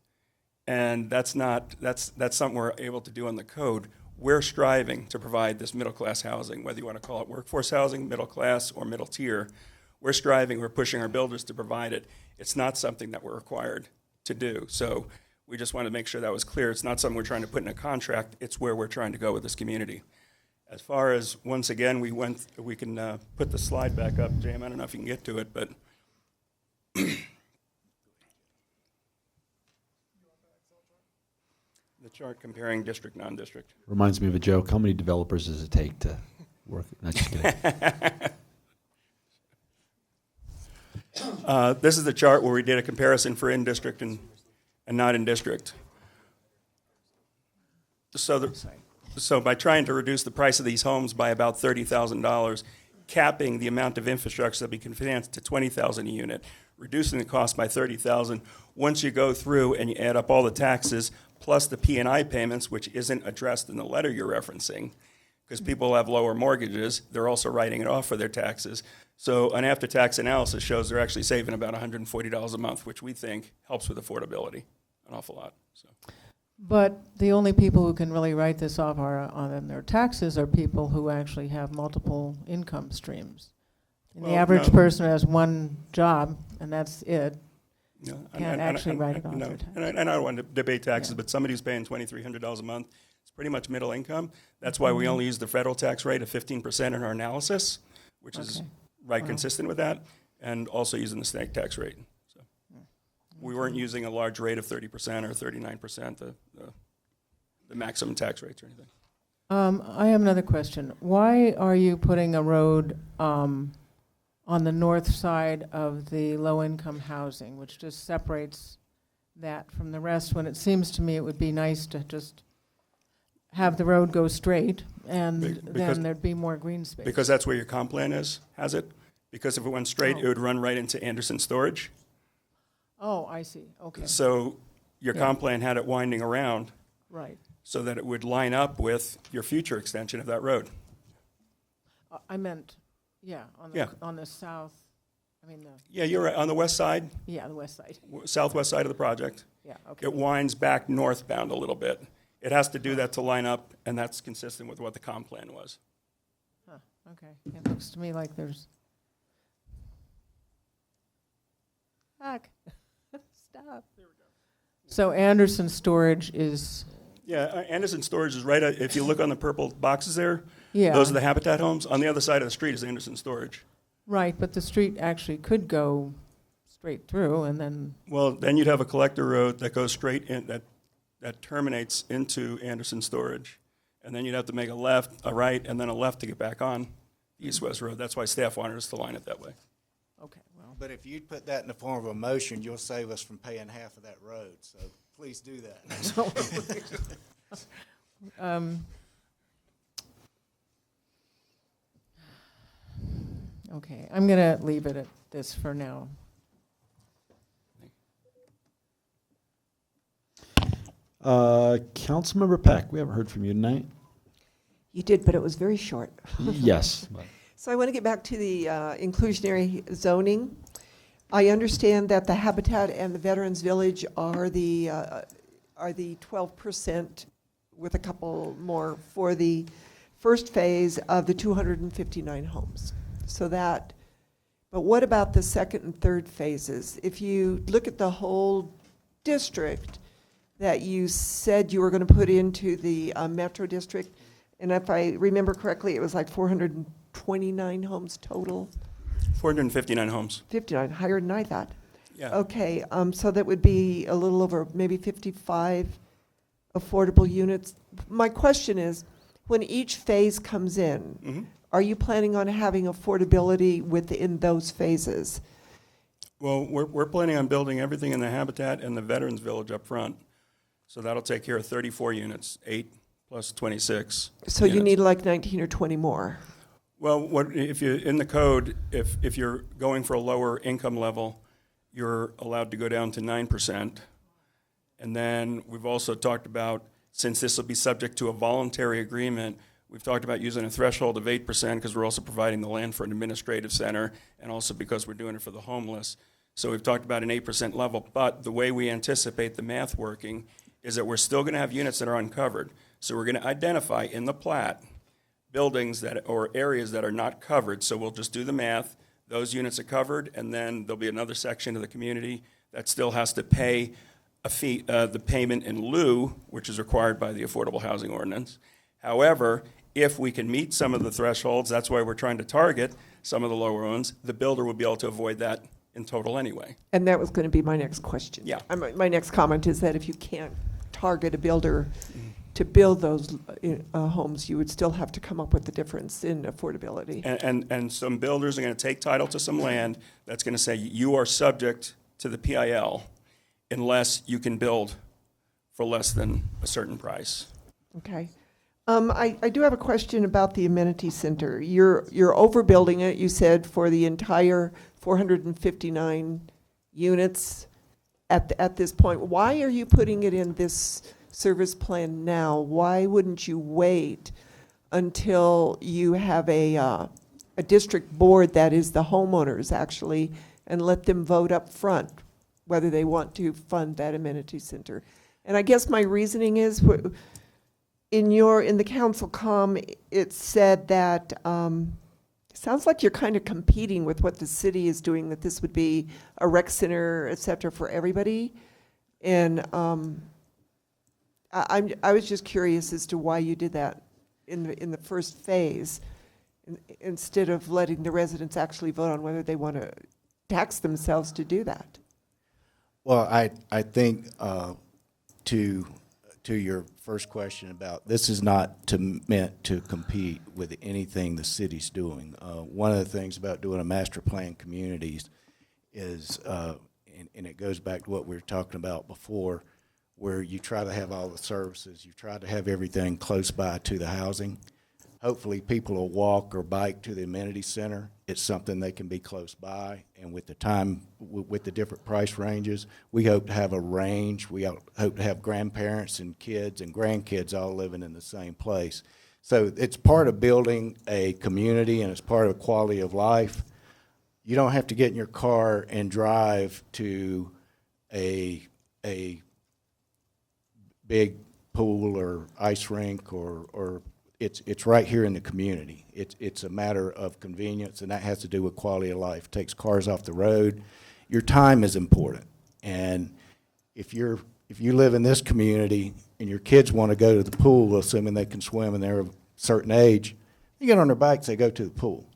And that's something we're able to do on the code. We're striving to provide this middle class housing, whether you want to call it workforce housing, middle class, or middle tier. We're striving, we're pushing our builders to provide it. It's not something that we're required to do. So we just want to make sure that was clear. It's not something we're trying to put in a contract. It's where we're trying to go with this community. As far as, once again, we can put the slide back up, Jam. I don't know if you can get to it, but the chart comparing district, non-district. Reminds me of a joke. How many developers does it take to work? Not just kidding. This is the chart where we did a comparison for in-district and not in-district. So by trying to reduce the price of these homes by about $30,000, capping the amount of infrastructure that we can finance to $20,000 a unit, reducing the cost by $30,000. Once you go through and you add up all the taxes plus the P&I payments, which isn't addressed in the letter you're referencing, because people have lower mortgages, they're also writing it off for their taxes. So an after-tax analysis shows they're actually saving about $140 a month, which we think helps with affordability an awful lot. So. But the only people who can really write this off on their taxes are people who actually have multiple income streams. And the average person has one job, and that's it. No, Can't actually write it off their taxes. And I don't want to debate taxes, but somebody who's paying $2,300 a month, it's pretty much middle income. That's why we only use the federal tax rate of 15% in our analysis, which is consistent with that, and also using the state tax rate. So we weren't using a large rate of 30% or 39%, the maximum tax rates or anything. I have another question. Why are you putting a road on the north side of the low-income housing, which just separates that from the rest, when it seems to me it would be nice to just have the road go straight, and then there'd be more green space? Because that's where your comp plan has it. Because if it went straight, it would run right into Anderson Storage. Oh, I see. Okay. So your comp plan had it winding around. Right. So that it would line up with your future extension of that road. I meant, on the south. I mean, Yeah, you're right, on the west side, yeah, the west side. southwest side of the project. Yeah, okay. It winds back northbound a little bit. It has to do that to line up, and that's consistent with what the comp plan was. Huh, okay. It looks to me like there's. Fuck. Stop. So Anderson Storage is, Yeah, Anderson Storage is right, if you look on the purple boxes there, yeah. those are the Habitat homes. On the other side of the street is Anderson Storage. Right, but the street actually could go straight through and then, Well, then you'd have a collector road that goes straight in, that terminates into Anderson Storage. And then you'd have to make a left, a right, and then a left to get back on the east-west road. That's why staff wanted us to line it that way. okay, well. But if you'd put that in the form of a motion, you'll save us from paying half of that road, so please do that. Okay, I'm going to leave it at this for now. Councilmember Peck, we haven't heard from you tonight. You did, but it was very short. Yes. So I want to get back to the inclusionary zoning. I understand that the Habitat and the Veterans Village are the 12% with a couple more for the first phase of the 259 homes. So that, but what about the second and third phases? If you look at the whole district that you said you were going to put into the metro district, and if I remember correctly, it was like 429 homes total. 459 homes. 59, higher than I thought. Yeah. Okay, so that would be a little over maybe 55 affordable units. My question is, when each phase comes in, Mm-hmm. are you planning on having affordability within those phases? Well, we're planning on building everything in the Habitat and the Veterans Village up front. So that'll take care of 34 units, 8 plus 26. So you units. need like 19 or 20 more. Well, what, if you, in the code, if you're going for a lower income level, you're allowed to go down to 9%. And then we've also talked about, since this will be subject to a voluntary agreement, we've talked about using a threshold of 8% because we're also providing the land for an administrative center and also because we're doing it for the homeless. So we've talked about an 8% level, but the way we anticipate the math working is that we're still going to have units that are uncovered. So we're going to identify in the plat buildings that, or areas that are not covered. So we'll just do the math. Those units are covered, and then there'll be another section of the community that still has to pay a fee, the payment in lieu, which is required by the Affordable Housing Ordinance. However, if we can meet some of the thresholds, that's why we're trying to target some of the lower ones, the builder will be able to avoid that in total anyway. And that was going to be my next question. Yeah. My next comment is that if you can't target a builder to build those homes, you would still have to come up with the difference in affordability. And some builders are going to take title to some land that's going to say you are subject to the PIL unless you can build for less than a certain price. Okay. I do have a question about the amenity center. You're overbuilding it, you said, for the entire 459 units at this point. Why are you putting it in this service plan now? Why wouldn't you wait until you have a district board that is the homeowners actually, and let them vote up front whether they want to fund that amenity center? And I guess my reasoning is, in the council comm, it said that, sounds like you're kind of competing with what the city is doing, that this would be a rec center, et cetera, for everybody. And I was just curious as to why you did that in the first phase, instead of letting the residents actually vote on whether they want to tax themselves to do that. Well, I think to your first question about, this is not meant to compete with anything the city's doing. One of the things about doing a master plan communities is, and it goes back to what we were talking about before, where you try to have all the services, you try to have everything close by to the housing. Hopefully people will walk or bike to the amenity center. It's something they can be close by, and with the time, with the different price ranges, we hope to have a range. We hope to have grandparents and kids and grandkids all living in the same place. So it's part of building a community, and it's part of quality of life. you don't have to get in your car and drive to a big pool or ice rink or it's right here in the community. It's a matter of convenience, and that has to do with quality of life. It takes cars off the road. Your time is important, and if you live in this community and your kids want to go to the pool, assuming they can swim and they're of a certain age, they get on their bikes, they go to the pool.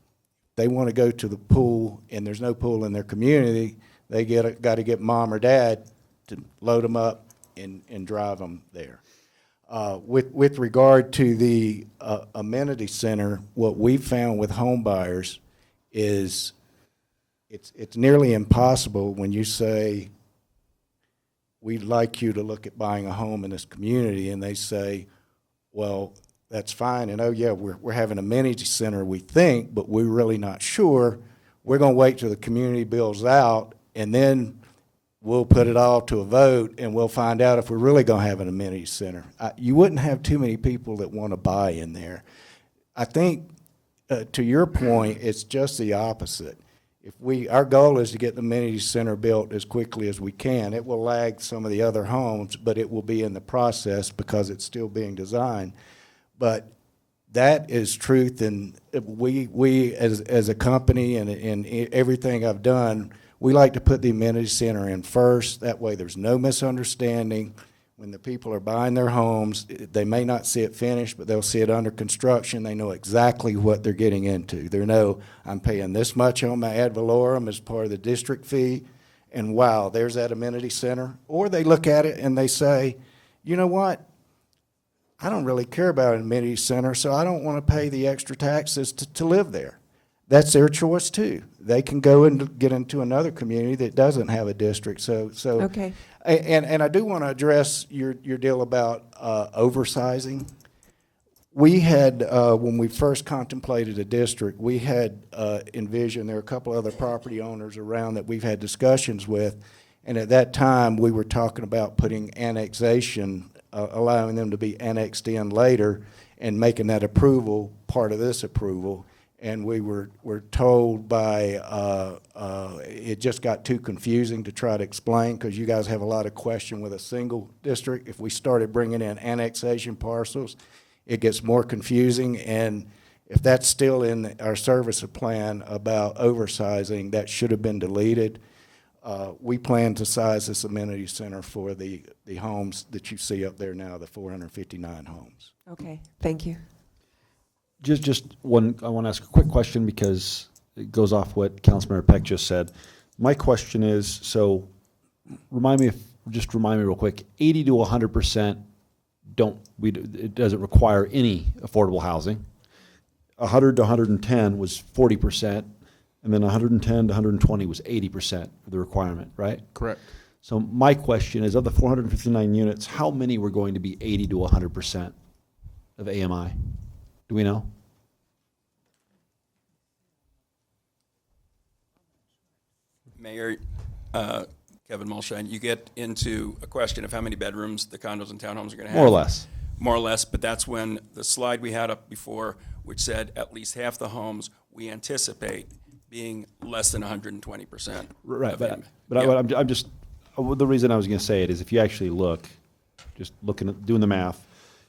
They want to go to the pool and there's no pool in their community, they got to get mom or dad to load them up and drive them there. With regard to the amenity center, what we've found with home buyers is it's nearly impossible when you say, we'd like you to look at buying a home in this community, and they say, well, that's fine, and oh yeah, we're having an amenity center, we think, but we're really not sure. We're going to wait till the community builds out, and then we'll put it all to a vote, and we'll find out if we're really going to have an amenity center. You wouldn't have too many people that want to buy in there. I think, to your point, it's just the opposite. Our goal is to get the amenity center built as quickly as we can. It will lag some of the other homes, but it will be in the process because it's still being designed. But that is truth, and we as a company and everything I've done, we like to put the amenity center in first. That way there's no misunderstanding. When the people are buying their homes, they may not see it finished, but they'll see it under construction. They know exactly what they're getting into. They know, I'm paying this much on my ad valorem as part of the district fee, and wow, there's that amenity center. Or they look at it and they say, you know what? I don't really care about an amenity center, so I don't want to pay the extra taxes to live there. That's their choice too. They can go and get into another community that doesn't have a district. So Okay. And I do want to address your deal about oversizing. We had, when we first contemplated a district, we had envisioned, there are a couple other property owners around that we've had discussions with, and at that time we were talking about putting annexation, allowing them to be annexed in later and making that approval part of this approval. And we were told by, it just got too confusing to try to explain because you guys have a lot of question with a single district. If we started bringing in annexation parcels, it gets more confusing. And if that's still in our service plan about oversizing, that should have been deleted. We plan to size this amenity center for the homes that you see up there now, the 459 homes. Okay, thank you. Just one, I want to ask a quick question because it goes off what Councilmember Peck just said. My question is, so remind me real quick, 80 to 100% it doesn't require any affordable housing. 100 to 110 was 40%, and then 110 to 120 was 80% of the requirement, right? Correct. So my question is, of the 459 units, how many were going to be 80 to 100% of AMI? Do we know? Mayor, Kevin Mulshine, you get into a question of how many bedrooms the condos and townhomes are going to have. More or less. More or less, but that's when the slide we had up before, which said at least half the homes we anticipate being less than 120%. Right, but I'm just, the reason I was going to say it is if you actually look, just looking at, doing the math,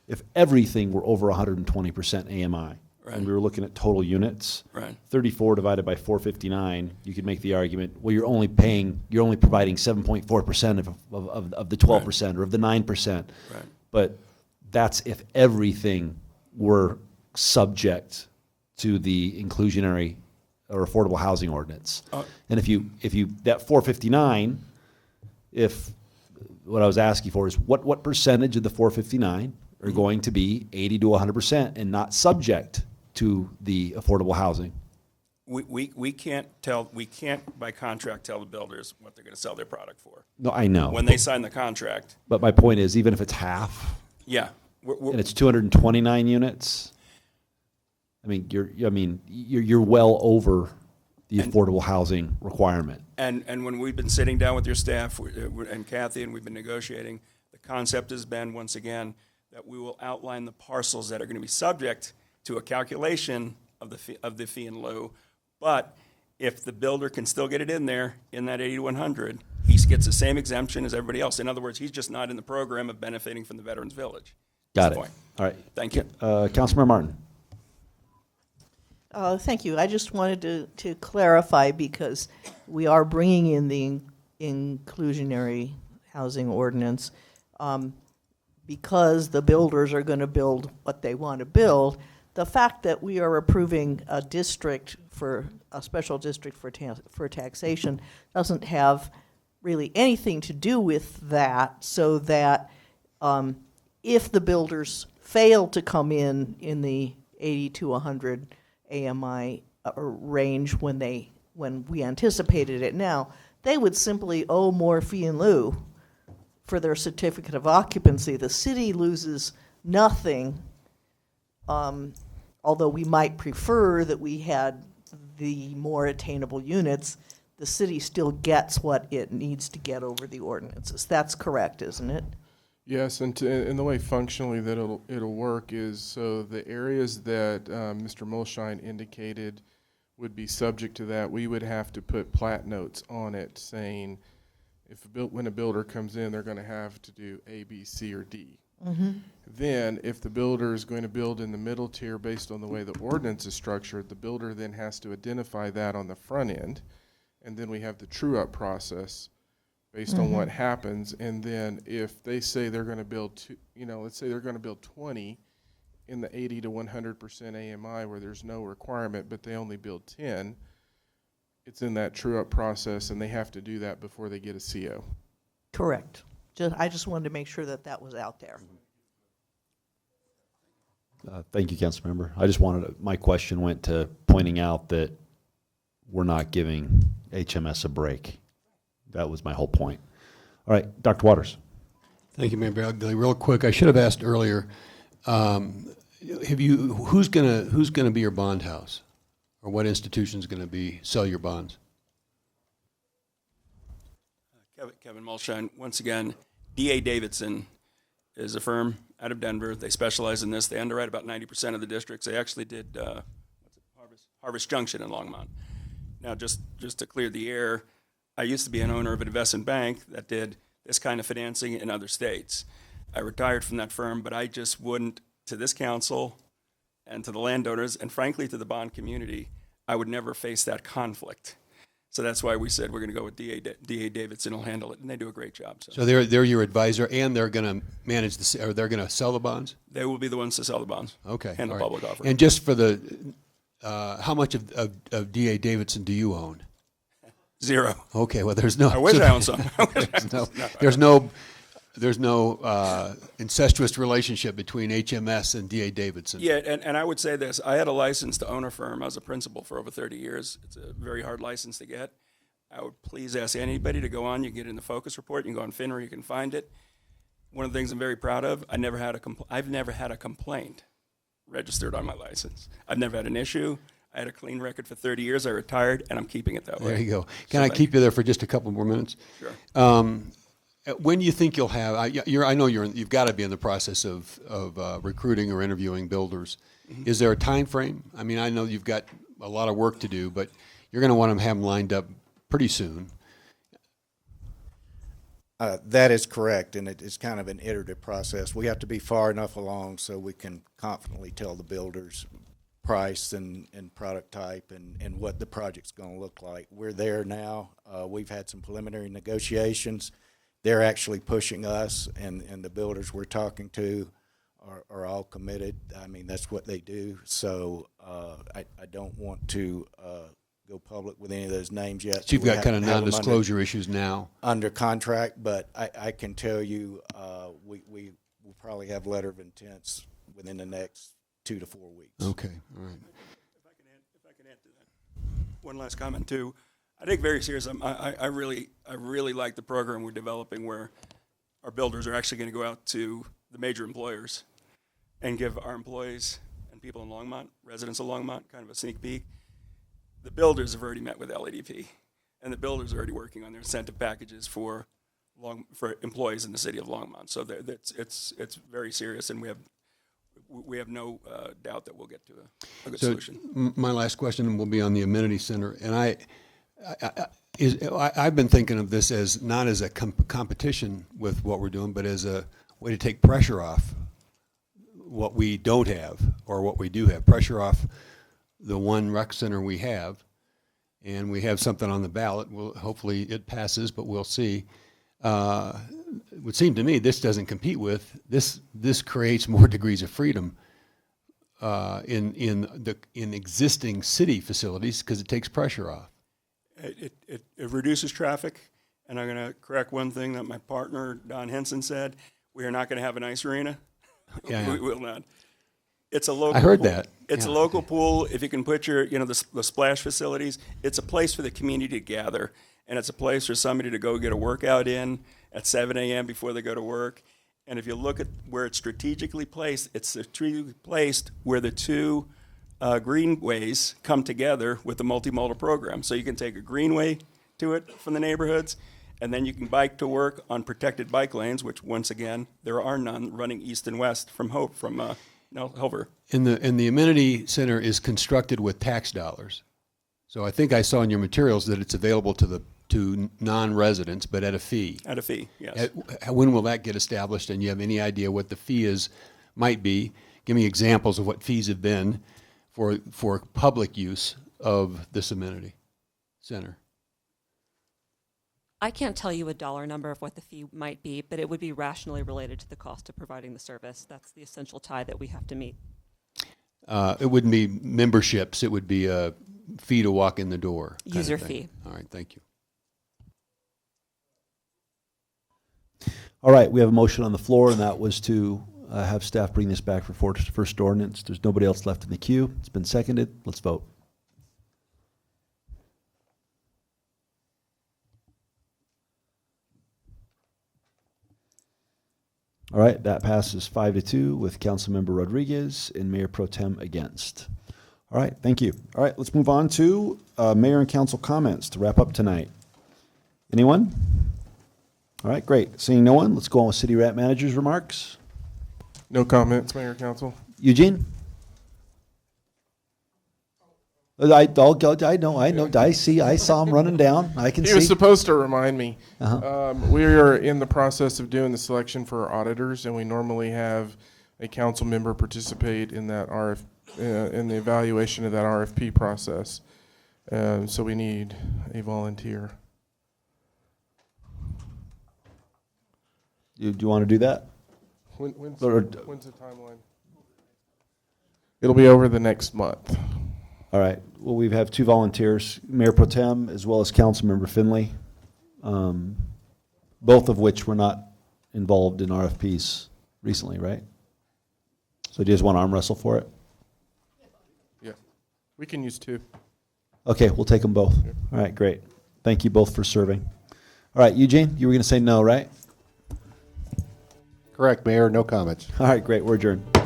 if everything were over 120% AMI, and we were looking at total units, 34 divided by 459, you could make the argument, well, you're only providing 7.4% of the 12% or of the 9%. But that's if everything were subject to the inclusionary or affordable housing ordinance. And if you that 459, if what I was asking for is what percentage of the 459 are going to be 80 to 100% and not subject to the affordable housing? We can't by contract tell the builders what they're going to sell their product for. No, I know. When they sign the contract. But my point is, even if it's half, yeah, and it's 229 units, I mean, you're well over the affordable housing requirement. And when we've been sitting down with your staff and Kathy, and we've been negotiating, the concept has been, once again, that we will outline the parcels that are going to be subject to a calculation of the fee in lieu, but if the builder can still get it in there, in that 80 to 100, he gets the same exemption as everybody else. In other words, he's just not in the program of benefiting from the Veterans Village. Got That's it. the point. All right. Thank you. Councilmember Martin. Thank you. I just wanted to clarify, because we are bringing in the inclusionary housing ordinance, because the builders are going to build what they want to build. The fact that we are approving a district for a special district for taxation doesn't have really anything to do with that, so that if the builders fail to come in the 80 to 100 AMI range when we anticipated it now, they would simply owe more fee in lieu for their certificate of occupancy. The city loses nothing, although we might prefer that we had the more attainable units. The city still gets what it needs to get over the ordinances. That's correct, isn't it? Yes, and the way functionally that it'll work is, so the areas that Mr. Mulshine indicated would be subject to that, we would have to put plat notes on it saying when a builder comes in, they're going to have to do A, B, C, or D. Mm-hmm. Then, if the builder is going to build in the middle tier based on the way the ordinance is structured, the builder then has to identify that on the front end, and then we have the true-up process based on what happens. And then if they say they're going to build, let's say they're going to build 20 in the 80 to 100% AMI where there's no requirement, but they only build 10, it's in that true-up process, and they have to do that before they get a CO. Correct. I just wanted to make sure that was out there. Thank you, Councilmember. I just my question went to pointing out that we're not giving HMS a break. That was my whole point. All right, Dr. Waters. Thank you, Mayor Bagley. Real quick, I should have asked earlier, who's gonna be your bond house? Or what institution's gonna sell your bonds? Kevin Mulshine, once again, D.A. Davidson is a firm out of Denver. They specialize in this. They underwrite about 90% of the districts. They actually did Harvest Junction in Longmont. Now, just to clear the air, I used to be an owner of an investment bank that did this kind of financing in other states. I retired from that firm, but I just wouldn't, to this council and to the landowners, and frankly to the bond community, I would never face that conflict. So that's why we said we're going to go with D.A. Davidson will handle it, and they do a great job. So they're your advisor, and they're going to manage or they're going to sell the bonds? They will be the ones to sell the bonds. Okay. And the all right. public offer. And just for how much of D.A. Davidson do you own? 0. Okay, well, there's no. I wish I owned some. There's no incestuous relationship between HMS and D.A. Davidson. Yeah, and I would say this. I had a license to own a firm. I was a principal for over 30 years. It's a very hard license to get. I would please ask anybody to go on. You can get it in the focus report. You can go on FINRA. You can find it. One of the things I'm very proud of, I've never had a complaint registered on my license. I've never had an issue. I had a clean record for 30 years. I retired, and I'm keeping it that way. There you go. Can I keep you there for just a couple more minutes? Sure. When do you think you'll have? I know you've got to be in the process of recruiting or interviewing builders. Mm-hmm. Is there a time frame? I mean, I know you've got a lot of work to do, but you're going to want to have them lined up pretty soon. That is correct, and it's kind of an iterative process. We have to be far enough along so we can confidently tell the builders price and product type and what the project's going to look like. We're there now. We've had some preliminary negotiations. They're actually pushing us, and the builders we're talking to are all committed. I mean, that's what they do. So I don't want to go public with any of those names yet. So you've got kind of non-disclosure issues now? Under contract, but I can tell you we will probably have letter of intents within the next 2 to 4 weeks. Okay, all right. If I can add to that, one last comment too. I take very serious. I really like the program we're developing, where our builders are actually going to go out to the major employers and give our employees and people in Longmont, residents of Longmont, kind of a sneak peek. The builders have already met with LADP, and the builders are already working on their incentive packages for employees in the city of Longmont. So it's very serious, and we have no doubt that we'll get to a good So solution. my last question will be on the amenity center, and I've been thinking of this as not as a competition with what we're doing, but as a way to take pressure off what we don't have or what we do have. Pressure off the one rec center we have, and we have something on the ballot. Well, hopefully it passes, but we'll see. It would seem to me this doesn't compete with this. This creates more degrees of freedom in existing city facilities because it takes pressure off. It reduces traffic, and I'm going to correct one thing that my partner Don Henson said. We are not going to have an ice arena. Yeah. We will not. It's a local. I heard pool. that. It's a local pool. If you can put your, the splash facilities, it's a place for the community to gather, and it's a place for somebody to go get a workout in at 7 a.m. before they go to work. And if you look at where it's strategically placed, it's strategically placed where the two greenways come together with the multimodal program. So you can take a greenway to it from the neighborhoods, and then you can bike to work on protected bike lanes, which once again there are none running east and west from Hover. And the amenity center is constructed with tax dollars. So I think I saw in your materials that it's available to non-residents, but at a fee. At a fee, yes. When will that get established? And you have any idea what the fee might be? Give me examples of what fees have been for public use of this amenity center. I can't tell you a dollar number of what the fee might be, but it would be rationally related to the cost of providing the service. That's the essential tie that we have to meet. It wouldn't be memberships. It would be a fee to walk in the door. User fee. All right, thank you. All right, we have a motion on the floor, and that was to have staff bring this back for first ordinance. There's nobody else left in the queue. It's been seconded. Let's vote. All right, that passes 5-2 with Councilmember Rodriguez and Mayor Pro Tem against. All right, thank you. All right, let's move on to Mayor and Council comments to wrap up tonight. Anyone? All right, great. Seeing no one, let's go on with City Rat Manager's remarks. No comments, Mayor, Council. Eugene? I know. I saw him running down. I can see. He was supposed to remind me. Uh-huh. We are in the process of doing the selection for our auditors, and we normally have a council member participate in that in the evaluation of that RFP process. So we need a volunteer. Do you want to do that? When's the timeline? It'll be over the next month. All right. Well, we have two volunteers, Mayor Pro Tem as well as Councilmember Finley, both of which were not involved in RFPs recently, right? So do you just want to arm wrestle for it? Yeah. We can use two. Okay, we'll take them both. Yeah. All right, great. Thank you both for serving. All right, Eugene, you were going to say no, right? Correct, Mayor. No comments. All right, great. We're adjourned.